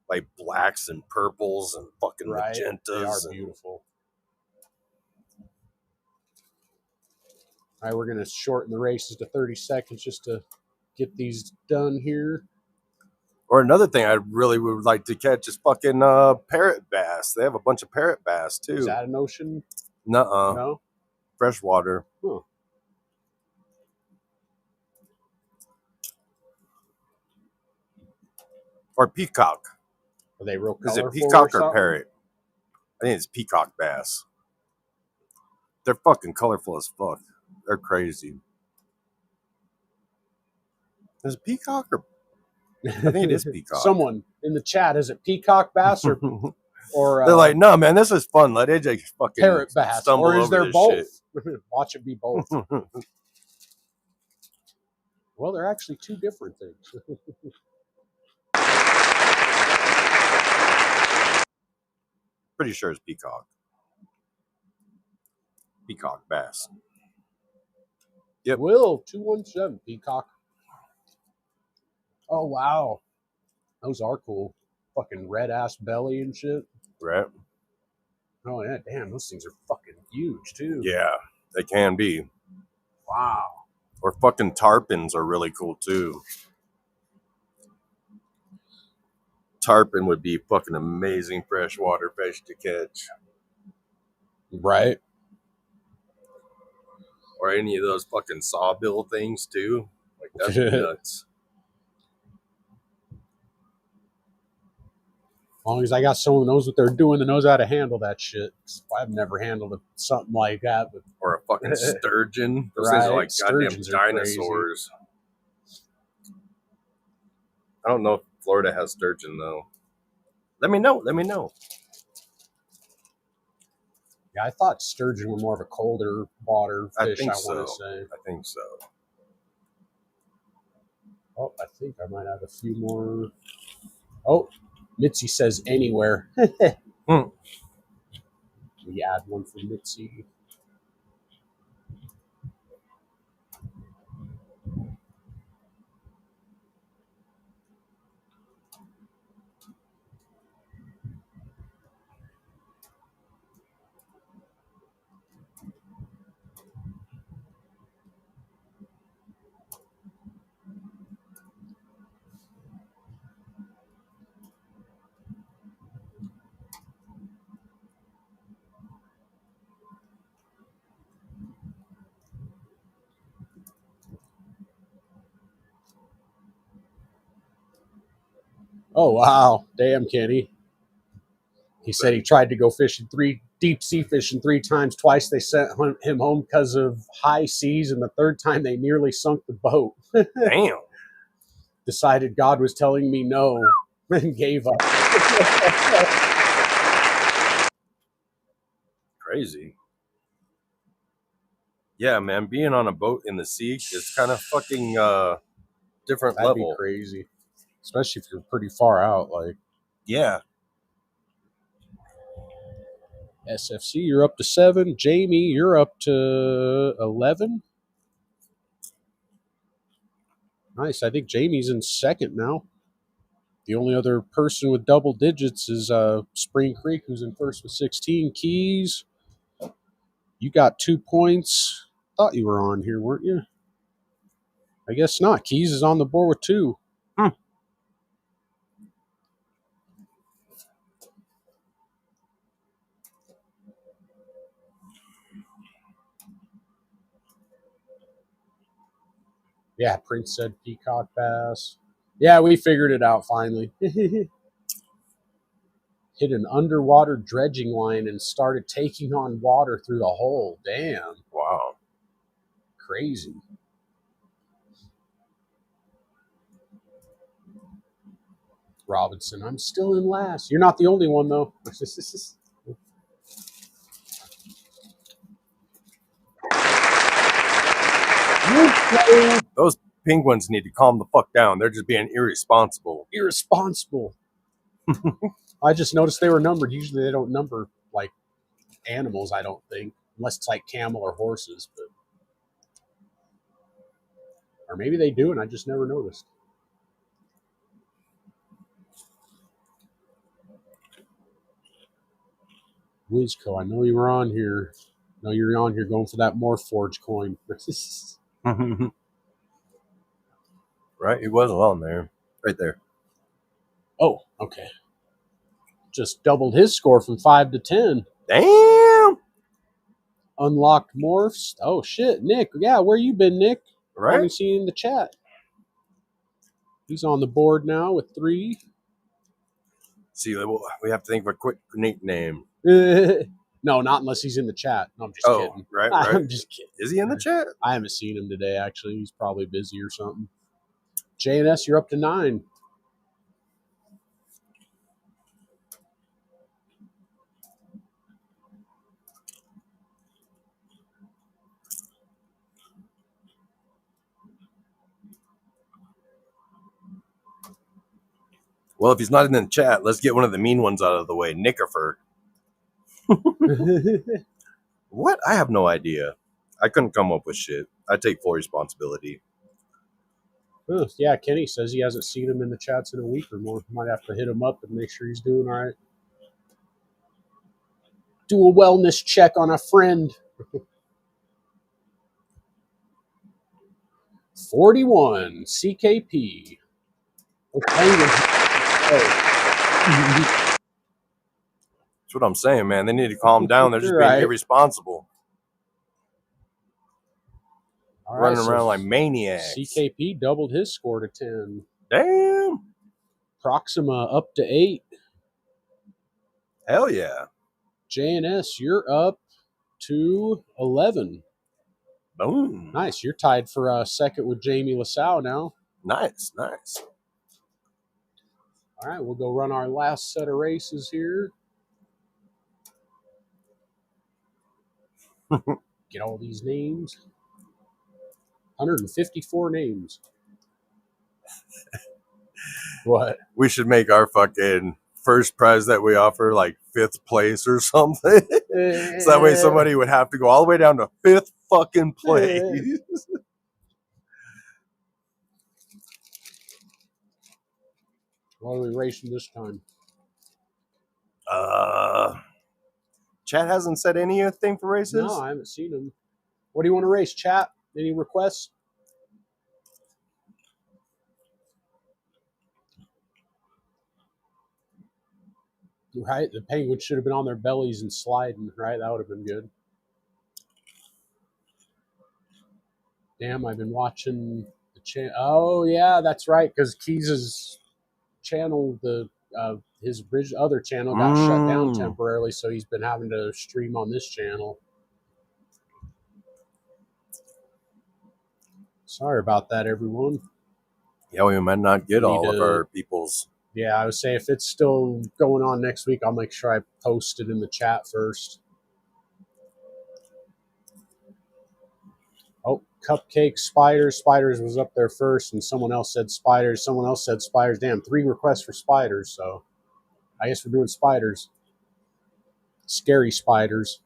Like blacks and purples and fucking magentas. They are beautiful. All right, we're going to shorten the races to 30 seconds just to get these done here. Or another thing I really would like to catch is fucking parrot bass. They have a bunch of parrot bass, too. Is that an ocean? Nuh-uh. No? Freshwater. Huh. Or peacock. Are they real colorful? Is it peacock or parrot? I think it's peacock bass. They're fucking colorful as fuck. They're crazy. Is it peacock or? I think it is peacock. Someone in the chat, is it peacock bass or they're like, no, man, this is fun. Let AJ fucking parrot bass, stumble or is over there both? Shit. Watch it be both. Well, they're actually two different things. Pretty sure it's peacock. Peacock bass. Yep. Will 217 peacock. Oh wow, those are cool. Fucking red ass belly and shit. Right. Oh yeah, damn, those things are fucking huge too. Yeah, they can be. Wow. Or fucking tarpons are really cool too. Tarpon would be fucking amazing freshwater fish to catch. Right. Or any of those fucking sawbill things too. Like that's nuts. As long as I got someone who knows what they're doing and knows how to handle that shit. I've never handled something like that. But or a fucking sturgeon. Those things are like goddamn dinosaurs. I don't know if Florida has sturgeon though. Let me know. Yeah, I thought sturgeon were more of a colder water fish, I want to say. I think so. Oh, I think I might have a few more. Oh, Mitzi says anywhere. We add one for Mitzi. Oh, wow. Damn, Kenny. He said he tried to go fishing deep sea fishing 3 times. Twice they sent him home because of high seas, and the third time they nearly sunk the boat. Damn. Decided God was telling me no and gave up. Crazy. Yeah, man. Being on a boat in the sea is kind of fucking different level. That'd be crazy. Especially if you're pretty far out, like. Yeah. SFC, you're up to 7. Jamie, you're up to 11. Nice. I think Jamie's in second now. The only other person with double digits is Spring Creek, who's in first with 16. Keys, you got 2 points. Thought you were on here, weren't you? I guess not. Keys is on the board with 2. Yeah, Prince said peacock bass. Yeah, we figured it out finally. Hit an underwater dredging line and started taking on water through the hole. Damn. Wow. Crazy. Robinson, I'm still in last. You're not the only one, though. Those penguins need to calm the fuck down. They're just being irresponsible. Irresponsible. I just noticed they were numbered. Usually they don't number like animals, I don't think, unless it's like camel or horses. But or maybe they do, and I just never noticed. Wizco, I know you were on here. I know you're on here going for that Morphforge coin. Right? He was on there. Right there. Oh, okay. Just doubled his score from 5 to 10. Damn! Unlocked morphs. Oh, shit. Nick. Yeah, where you been, Nick? Right? I haven't seen you in the chat. He's on the board now with 3. See, we have to think of a quick nickname. No, not unless he's in the chat. No, I'm just kidding. Right. I'm just kidding. Is he in the chat? I haven't seen him today, actually. He's probably busy or something. JNS, you're up to 9. Well, if he's not in the chat, let's get one of the mean ones out of the way. Nickerfer. What? I have no idea. I couldn't come up with shit. I take full responsibility. Yeah, Kenny says he hasn't seen him in the chats in a week or more. Might have to hit him up and make sure he's doing all right. Do a wellness check on a friend. 41 CKP. That's what I'm saying, man. They need to calm down. They're just being irresponsible. All running around like maniacs. CKP doubled his score to 10. Damn. Proxima up to 8. Hell yeah. JNS, you're up to 11. Boom. Nice. You're tied for second with Jamie LaSalle now. Nice. All right, we'll go run our last set of races here. Get all these names. 154 names. What? We should make our fucking first prize that we offer like 5th place or something. So that way somebody would have to go all the way down to 5th fucking place. What are we racing this time? Chat hasn't said anything for races? No, I haven't seen them. What do you want to race, chat? Any requests? Right? The penguins should have been on their bellies and sliding, right? That would have been good. Damn, I've been watching the channel. Oh, yeah, that's right, because Keys' channel, his other channel got shut down temporarily, so he's been having to stream on this channel. Sorry about that, everyone. Yeah, we might not get all of our people's. Yeah, I would say if it's still going on next week, I'll make sure I post it in the chat first. Oh, Cupcake Spiders. Spiders was up there first, and someone else said Spiders. Someone else said Spiders. Damn, 3 requests for Spiders, so I guess we're doing Spiders. Scary Spiders.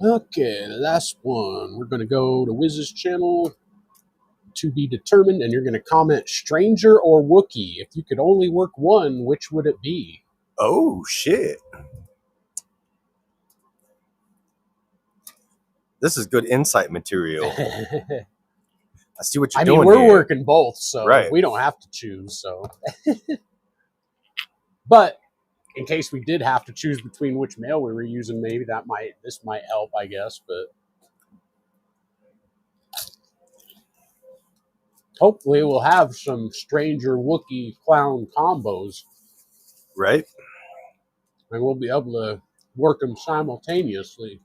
Okay, last one. We're going to go to Wiz's channel. To be determined, and you're going to comment stranger or Wookiee. If you could only work one, which would it be? Oh, shit. This is good insight material. I see what you're doing. We're working both, so right. We don't have to choose. So, but in case we did have to choose between which male we were using, maybe this might help, I guess. But hopefully, we'll have some stranger Wookiee clown combos, right? And we'll be able to work them simultaneously.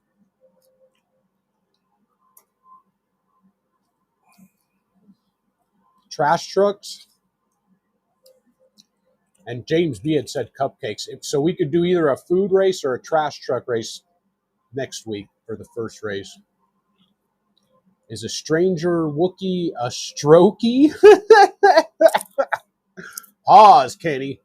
Trash trucks. And James B had said cupcakes. So we could do either a food race or a trash truck race next week for the first race. Is a stranger Wookiee a strokey? Pause, Kenny.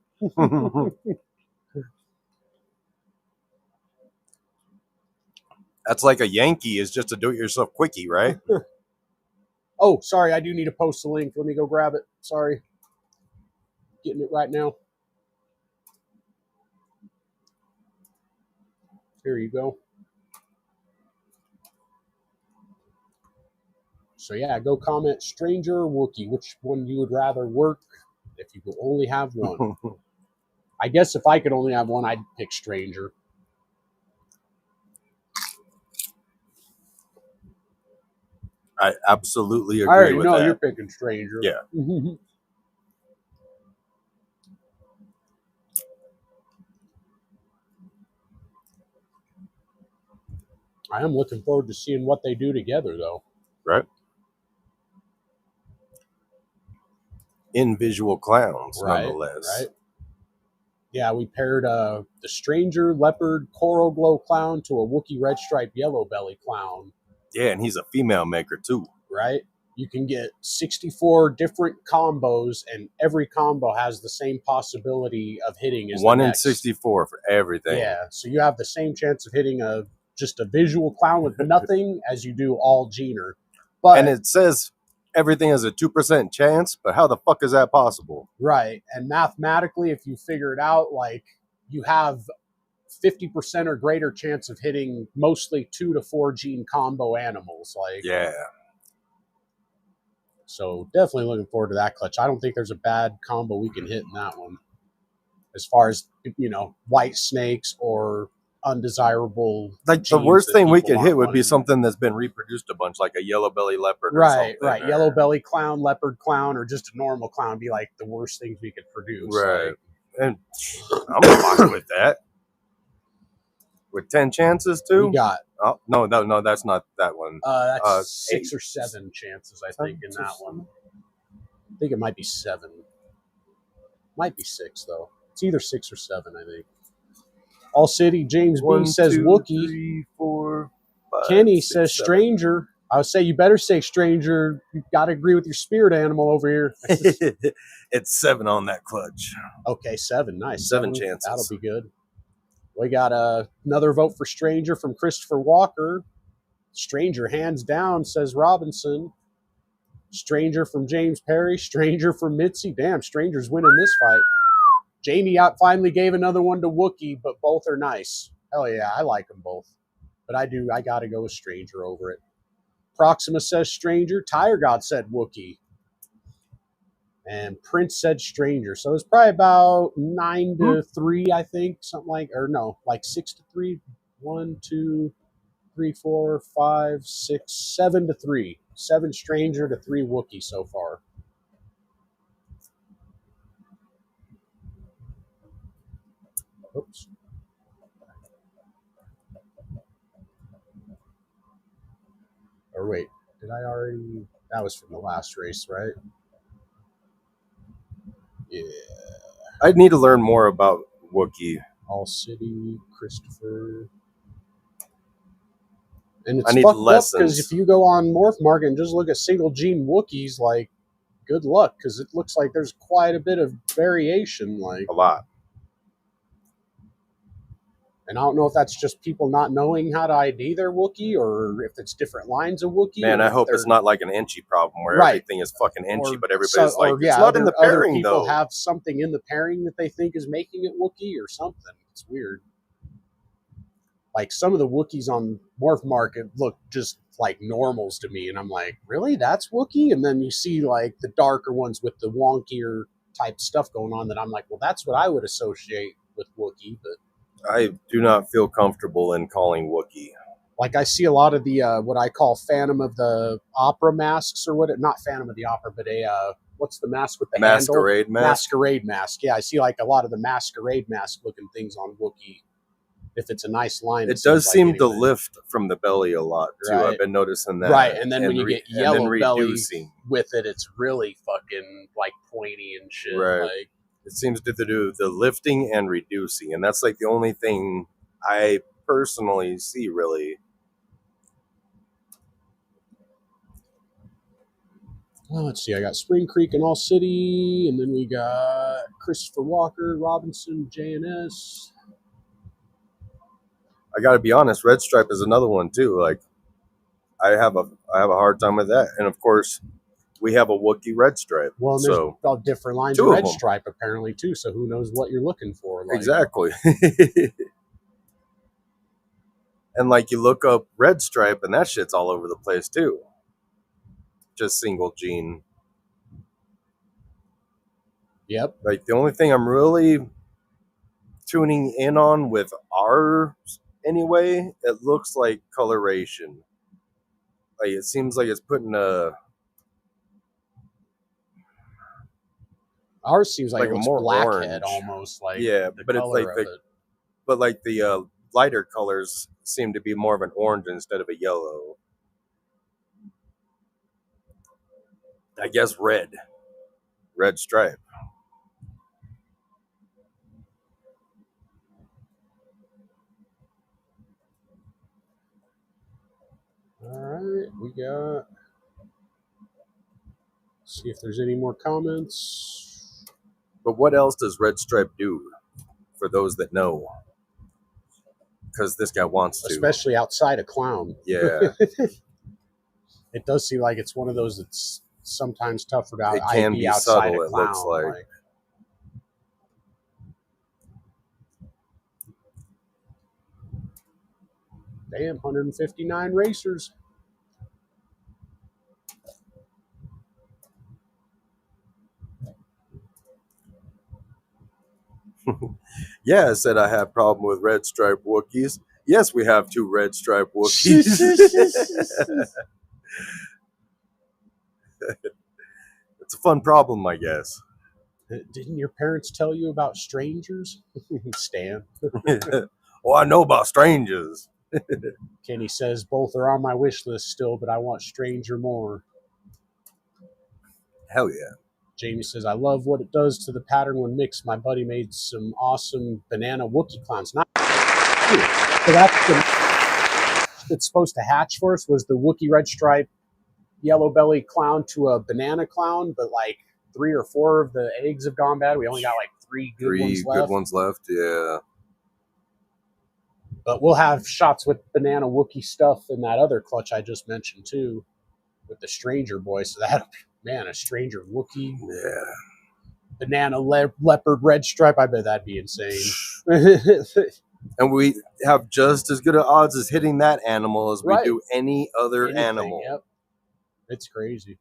That's like a Yankee is just a do-it-yourself quickie, right? Oh, sorry. I do need to post the link. Let me go grab it. Sorry. Getting it right now. Here you go. So yeah, go comment stranger or Wookiee. Which one you would rather work if you could only have one? I guess if I could only have one, I'd pick stranger. I absolutely agree with that. You're picking stranger. Yeah. I am looking forward to seeing what they do together, though. Right. In visual clowns, nonetheless. Right. Yeah, we paired the stranger leopard coral glow clown to a Wookiee red stripe yellow belly clown. Yeah, and he's a female maker too. Right. You can get 64 different combos, and every combo has the same possibility of hitting as 1 in 64 for everything. Yeah, so you have the same chance of hitting just a visual clown with nothing as you do all Gener. And it says everything has a 2% chance, but how the fuck is that possible? Right, and mathematically, if you figure it out, like you have 50% or greater chance of hitting mostly 2 to 4 gene combo animals. Like, yeah. So definitely looking forward to that clutch. I don't think there's a bad combo we can hit in that one. As far as, white snakes or undesirable. Like the worst thing we could hit would be something that's been reproduced a bunch, like a yellow belly leopard or something. Right. Yellow belly clown, leopard clown, or just a normal clown would be like the worst things we could produce. Right. Like, and I'm fine with that. With 10 chances too? We got. Oh, no, that's not that one. That's 6 or 7 chances, I think, in that one. I think it might be 7. Might be 6, though. It's either 6 or 7, I think. All City James B says Wookiee. 3, 4, 5, Kenny 6, says 7. Stranger. I would say you better say Stranger. You've got to agree with your spirit animal over here. It's 7 on that clutch. Okay, 7. Nice. 7 chances. That'll be good. We got another vote for Stranger from Christopher Walker. Stranger, hands down, says Robinson. Stranger from James Perry. Stranger from Mitzi. Damn, Stranger's winning this fight. Jamie finally gave another one to Wookiee, but both are nice. Hell yeah, I like them both. But I got to go with Stranger over it. Proxima says Stranger. Tire God said Wookiee. And Prince said Stranger. So it's probably about 9 to 3, I think. Something like, or no, like 6 to 3. 1, 2, 3, 4, 5, 6, 7 to 3. 7 Stranger to 3 Wookiee so far. Oops. Or wait, did I already? That was from the last race, right? Yeah. I'd need to learn more about Wookiee. All City, Christopher. And it's fucked up because if you go on Morph Market and just look at single gene Wookiees, like, good luck, because it looks like there's quite a bit of variation. Like a lot. And I don't know if that's just people not knowing how to ID their Wookiee, or if it's different lines of Wookiee. Man, I hope it's not like an Enchi problem where everything is fucking Enchi, but everybody's it's not in the pairing, people though. Have something in the pairing that they think is making it Wookiee or something. It's weird. Like some of the Wookiees on Morph Market look just like normals to me, and I'm like, really? That's Wookiee? And then you see like the darker ones with the wonkier type stuff going on that I'm like, well, that's what I would associate with Wookiee, but I do not feel comfortable in calling Wookiee. Like I see a lot of the what I call Phantom of the Opera masks, or what? Not Phantom of the Opera, but what's the mask with the Masquerade handle? Masquerade mask. Yeah, I see like a lot of the Masquerade mask looking things on Wookiee. If it's a nice line, it does seem to lift from the belly a lot too. Right. I've been noticing that. Right, and then when you get yellow belly with it, it's really fucking like pointy and shit. Right. Like, it seems to do the lifting and reducing, and that's like the only thing I personally see really. Well, let's see. I got Spring Creek and All City, and then we got Christopher Walker, Robinson, JNS. I got to be honest, Red Stripe is another one too. Like, I have a hard time with that, and of course, we have a Wookiee Red Stripe. Well, and there's all different lines of Red Stripe apparently too. So who knows what you're looking for? Like. Exactly. And like you look up Red Stripe, and that shit's all over the place too. Just single gene. Yep. Like the only thing I'm really tuning in on with ours anyway, it looks like coloration. Like it seems like it's putting ours seems like it looks more blackhead almost. Like but it's like the lighter colors seem to be more of an orange instead of a yellow. I guess red stripe. All right, we got. See if there's any more comments. But what else does Red Stripe do for those that know? Because this guy wants to. Especially outside a clown. Yeah. It does seem like it's one of those that's sometimes tougher to it can be outside subtle, a clown. It looks like. Damn, 159 racers. Yeah, I said I have a problem with Red Stripe Wookiees. Yes, we have 2 Red Stripe Wookiees. It's a fun problem, I guess. Didn't your parents tell you about strangers? Stan. Well, I know about strangers. Kenny says both are on my wish list still, but I want Stranger more. Hell yeah. Jamie says, I love what it does to the pattern when mixed. My buddy made some awesome banana Wookiee clowns. Not so that's supposed to hatch for us was the Wookiee Red Stripe yellow belly clown to a banana clown, but like 3 or 4 of the eggs have gone bad. We only got like 3 good ones left. Yeah. But we'll have shots with banana Wookiee stuff in that other clutch I just mentioned too, with the Stranger Boy. So that'll be, man, a Stranger Wookiee. Yeah. Banana leopard red stripe. I bet that'd be insane. And we have just as good odds as hitting that animal as we do any other animal. Yep. It's crazy.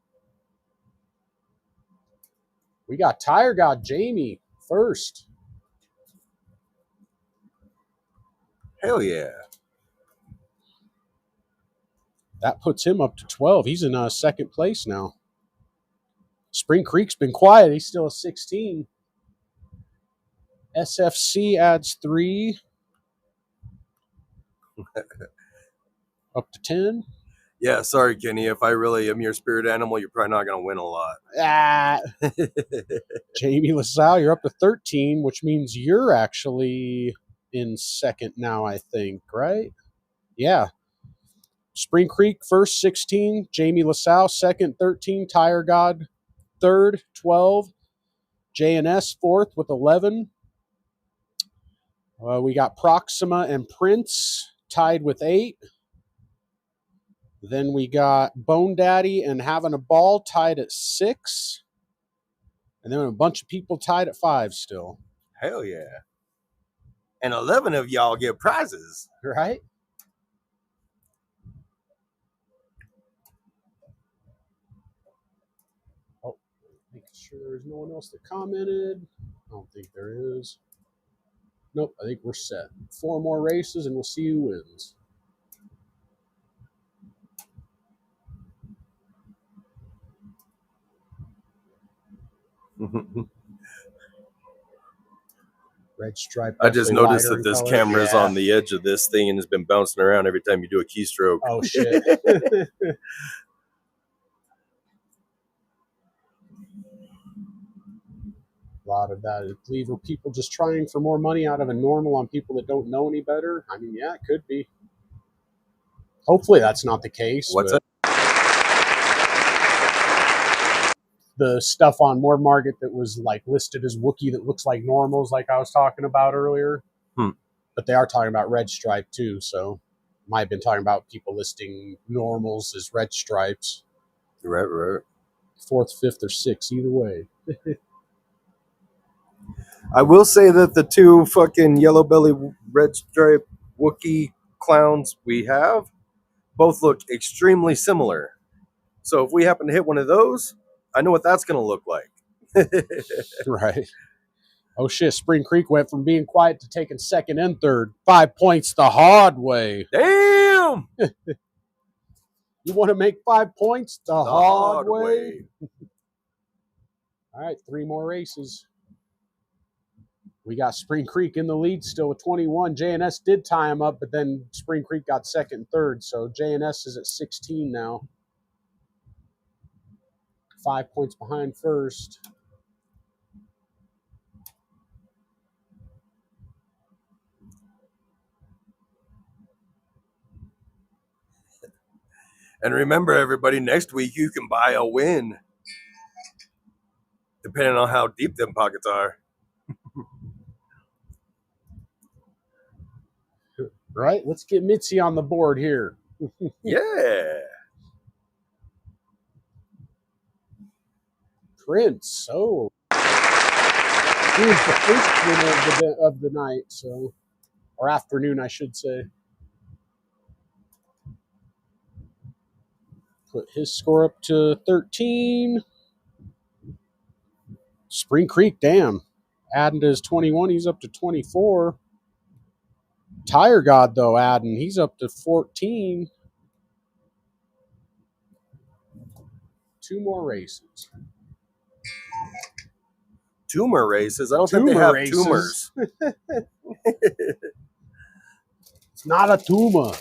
We got Tire God Jamie first. Hell yeah. That puts him up to 12. He's in second place now. Spring Creek's been quiet. He's still a 16. SFC adds 3. Up to 10. Yeah, sorry, Kenny. If I really am your spirit animal, you're probably not going to win a lot. Jamie LaSalle, you're up to 13, which means you're actually in second now, I think, right? Yeah. Spring Creek first, 16. Jamie LaSalle second, 13. Tire God third, 12. JNS fourth with 11. We got Proxima and Prince tied with 8. Then we got Bone Daddy and Having a Ball tied at 6. And then a bunch of people tied at 5 still. Hell yeah. And 11 of y'all get prizes. Right? Oh, making sure there's no one else that commented. I don't think there is. Nope, I think we're set. 4 more races and we'll see who wins. Red stripe. I just noticed that this camera is on the edge of this thing and has been bouncing around every time you do a keystroke. Oh, shit. A lot of that, I believe, are people just trying for more money out of a normal on people that don't know any better. I mean, yeah, it could be. Hopefully that's not the case. What's that? The stuff on More Market that was like listed as Wookiee that looks like normals, like I was talking about earlier. But they are talking about red stripe too, so might have been talking about people listing normals as red stripes. Right. 4th, 5th, or 6th, either way. I will say that the 2 fucking yellow belly red stripe Wookiee clowns we have both look extremely similar. So if we happen to hit one of those, I know what that's going to look like. Right. Oh, shit. Spring Creek went from being quiet to taking 2nd and 3rd. 5 points the hard way. Damn! You want to make 5 points the hard way? All right, 3 more races. We got Spring Creek in the lead still with 21. JNS did tie him up, but then Spring Creek got 2nd and 3rd. So JNS is at 16 now. 5 points behind first. And remember, everybody, next week you can buy a win, depending on how deep them pockets are. Right? Let's get Mitzi on the board here. Yeah. Prince. Oh. He was the first winner of the night, so, or afternoon, I should say. Put his score up to 13. Spring Creek, damn. Adding to his 21, he's up to 24. Tire God, though, adding, he's up to 14. 2 more races. Tumor races? I don't think they have tumors. It's not a tumor.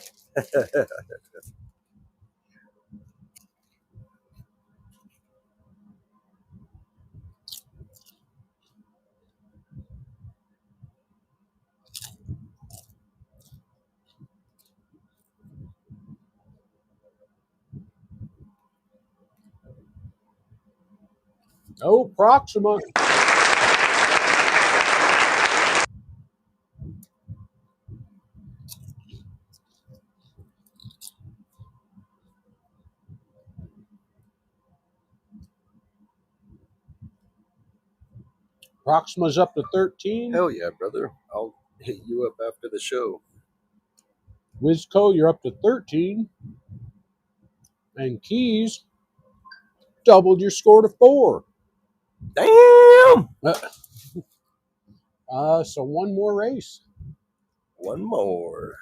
Oh, Proxima. Proxima's up to 13. Hell yeah, brother. I'll hit you up after the show. Wizco, you're up to 13. And Keys doubled your score to 4. Damn! So 1 more race. 1 more.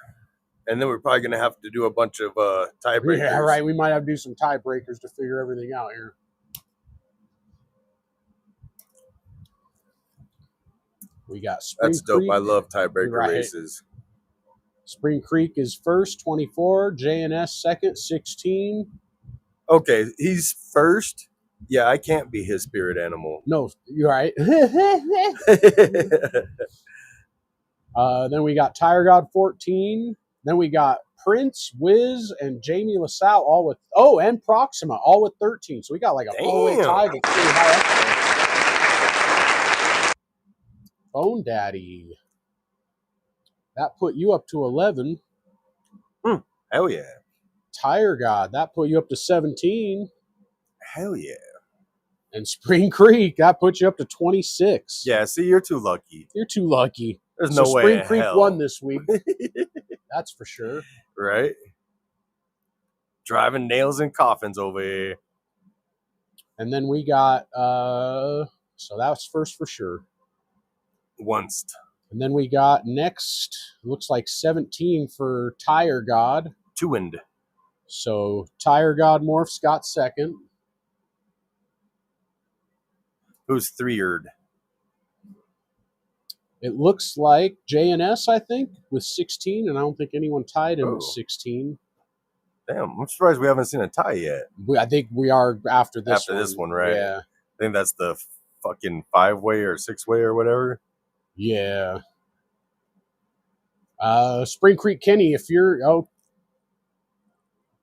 And then we're probably going to have to do a bunch of tiebreakers. Yeah, right. We might have to do some tiebreakers to figure everything out here. We got Spring That's dope. Creek. I love tiebreaker races. Spring Creek is first, 24. JNS second, 16. Okay, he's first. Yeah, I can't be his spirit animal. No, you're right. Then we got Tire God 14. Then we got Prince, Wiz, and Jamie LaSalle all with and Proxima all with 13. So we got like a 4-way tie that's pretty high up there. Bone Daddy. That put you up to 11. Hell yeah. Tire God, that put you up to 17. Hell yeah. And Spring Creek, that put you up to 26. Yeah, see, you're too lucky. You're too lucky. There's no way Spring Creek won this week. That's for sure. Right? Driving nails and coffins over here. And then we got, so that was first for sure. Once. And then we got next, looks like 17 for Tire God. Two-end. So Tire God Morphs got second. Who's three-erd? It looks like JNS, I think, with 16, and I don't think anyone tied him with 16. Damn, I'm surprised we haven't seen a tie yet. I think we are after this after one. This one, right? Yeah. I think that's the fucking 5-way or 6-way or whatever. Yeah. Spring Creek Kenny, if you're,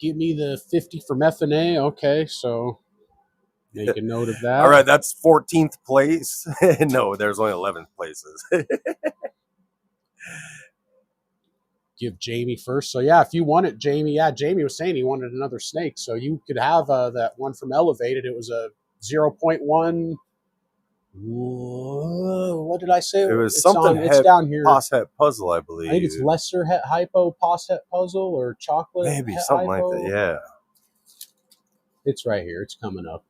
give me the 50 from F&A. Okay, so make a note of that. All right, that's 14th place. No, there's only 11th places. Give Jamie first. So, yeah, if you want it, Jamie. Yeah, Jamie was saying he wanted another snake. So you could have that one from Elevated. It was a 0.1. What did I say? It was something. It's down here. Posset puzzle, I believe. I think it's lesser het hypo posset puzzle or chocolate. Maybe something hypo. Like that. Yeah. It's right here. It's coming up.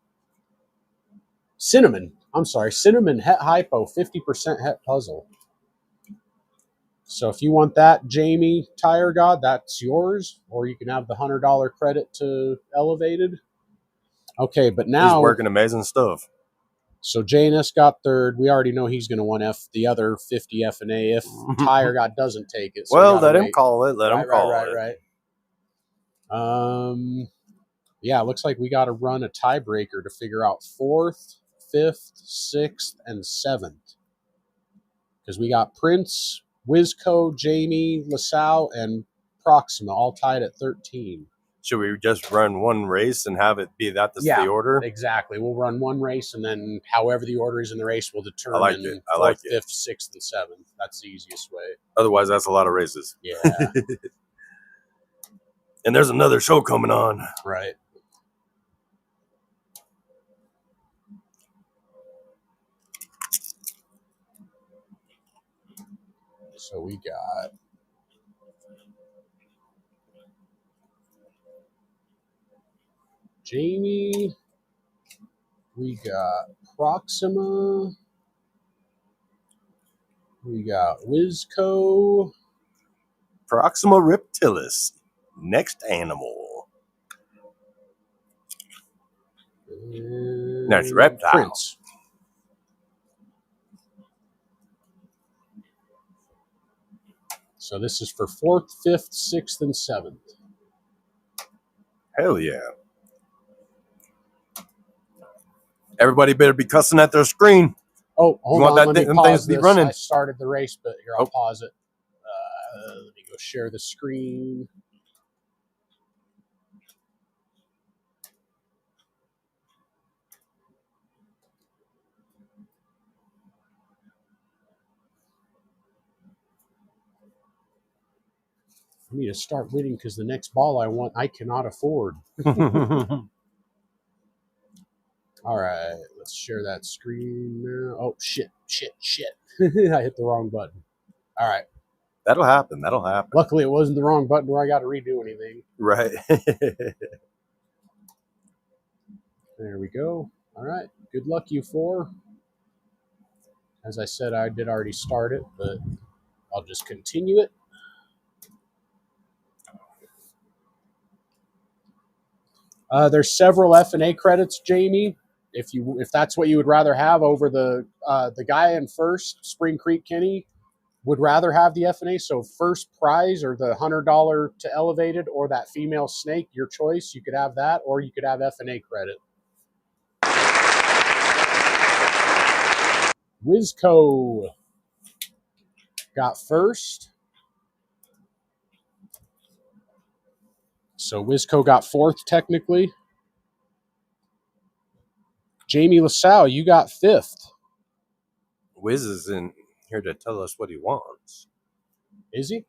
Cinnamon. I'm sorry. Cinnamon het hypo 50% het puzzle. So if you want that, Jamie Tire God, that's yours. Or you can have the $100 credit to Elevated. Okay, but now he's working amazing stuff. So JNS got third. We already know he's going to win the other 50 F&A if Tire God doesn't take it. So well, let him call it. Let him call it. Right. Yeah, it looks like we got to run a tiebreaker to figure out 4th, 5th, 6th, and 7th. Because we got Prince, Wizco, Jamie, LaSalle, and Proxima all tied at 13. Should we just run one race and have it be that's the order? Exactly. We'll run one race, and then however the order is in the race will determine I like 4th, 5th, 6th, and 7th. That's the easiest way. Otherwise, that's a lot of races. Yeah. And there's another show coming on. Right. So we got Jamie, we got Proxima, we got Wizco. Proxima reptilis, next animal. Next reptile. Prince. So this is for 4th, 5th, 6th, and 7th. Hell yeah. Everybody better be cussing at their screen. Oh, hold on. Let me pause this. Running. I started the race, but here, I'll pause it. Let me go share the screen. I need to start winning because the next ball I want, I cannot afford. All right, let's share that screen now. Oh, shit. I hit the wrong button. All right. That'll happen. Luckily, it wasn't the wrong button where I got to redo anything. Right. There we go. All right. Good luck, you four. As I said, I did already start it, but I'll just continue it. There's several F&A credits, Jamie. If that's what you would rather have over the guy in first, Spring Creek Kenny, would rather have the F&A. So first prize or the $100 to Elevated or that female snake, your choice. You could have that, or you could have F&A credit. Wizco got first. So Wizco got 4th technically. Jamie LaSalle, you got 5th. Wiz is in here to tell us what he wants. Is he?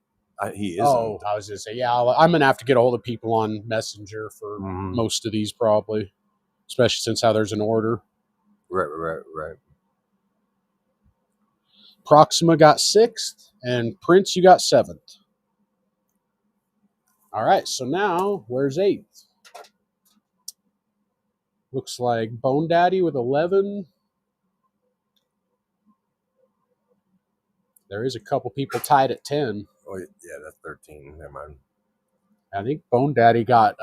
He is. Oh, I was going to say, yeah, I'm going to have to get a hold of people on Messenger for most of these probably, especially since how there's an order. Right. Proxima got 6th, and Prince, you got 7th. All right, so now where's 8th? Looks like Bone Daddy with 11. There is a couple people tied at 10. Oh, yeah, that's 13. Never mind. I think Bone Daddy got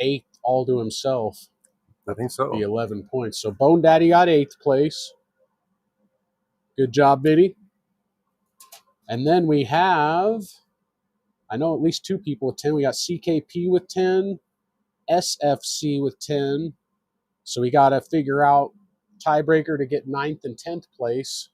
8th all to himself. I think so. The 11 points. So Bone Daddy got 8th place. Good job, Biddy. And then we have, I know at least 2 people with 10. We got CKP with 10, SFC with 10. So we got to figure out tiebreaker to get 9th and 10th place.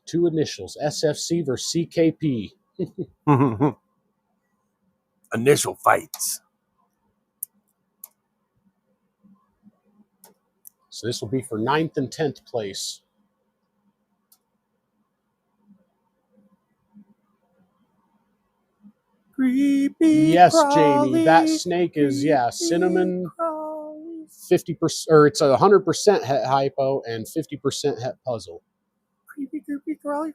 Two initials, SFC versus CKP. Initial fights. So this will be for 9th and 10th place. Creepy yes, crawly, Jamie. That snake is, cinnamon. 50%, or it's 100% het hypo and 50% het puzzle. Creepy, crawly.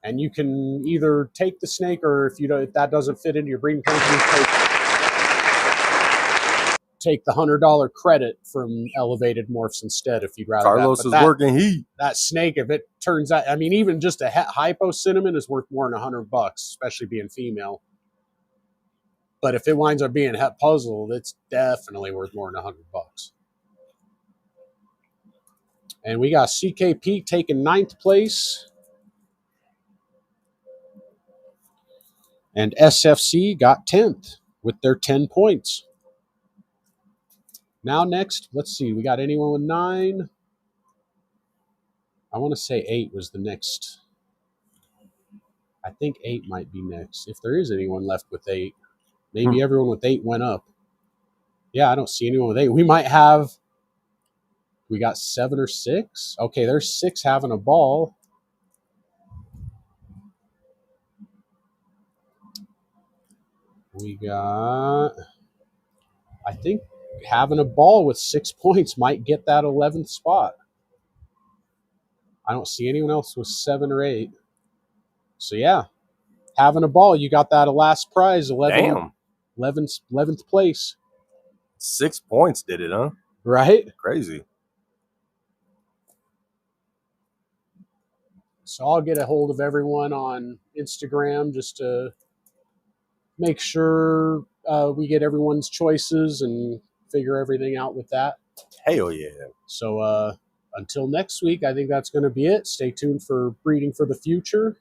And you can either take the snake, or if that doesn't fit into your breeding plan, take the $100 credit from elevated morphs instead if you'd rather. Carlos is working heat. That snake, if it turns out, I mean, even just a het hypo cinnamon is worth more than $100, especially being female. But if it winds up being het puzzle, it's definitely worth more than $100. And we got CKP taking 9th place. And SFC got 10th with their 10 points. Now next, let's see. We got anyone with 9? I want to say 8 was the next. I think 8 might be next. If there is anyone left with 8. Maybe everyone with 8 went up. Yeah, I don't see anyone with 8. We might have. We got 7 or 6. Okay, there's 6 having a ball. We got, I think having a ball with 6 points might get that 11th spot. I don't see anyone else with 7 or 8. So yeah, having a ball, you got that last prize, 11th place. 6 points did it, huh? Right? Crazy. So I'll get a hold of everyone on Instagram just to make sure we get everyone's choices and figure everything out with that. Hell yeah. So until next week, I think that's going to be it. Stay tuned for Breeding for the Future.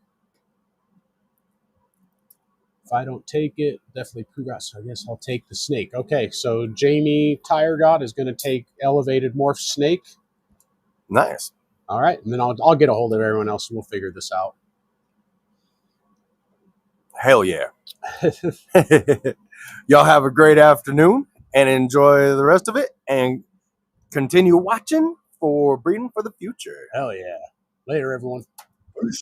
If I don't take it, definitely progress. I guess I'll take the snake. Okay, so Jamie Tire God is going to take Elevated Morph Snake. Nice. All right, and then I'll get a hold of everyone else and we'll figure this out. Hell yeah. Y'all have a great afternoon and enjoy the rest of it and continue watching for Breeding for the Future. Hell yeah. Later, everyone. Peace.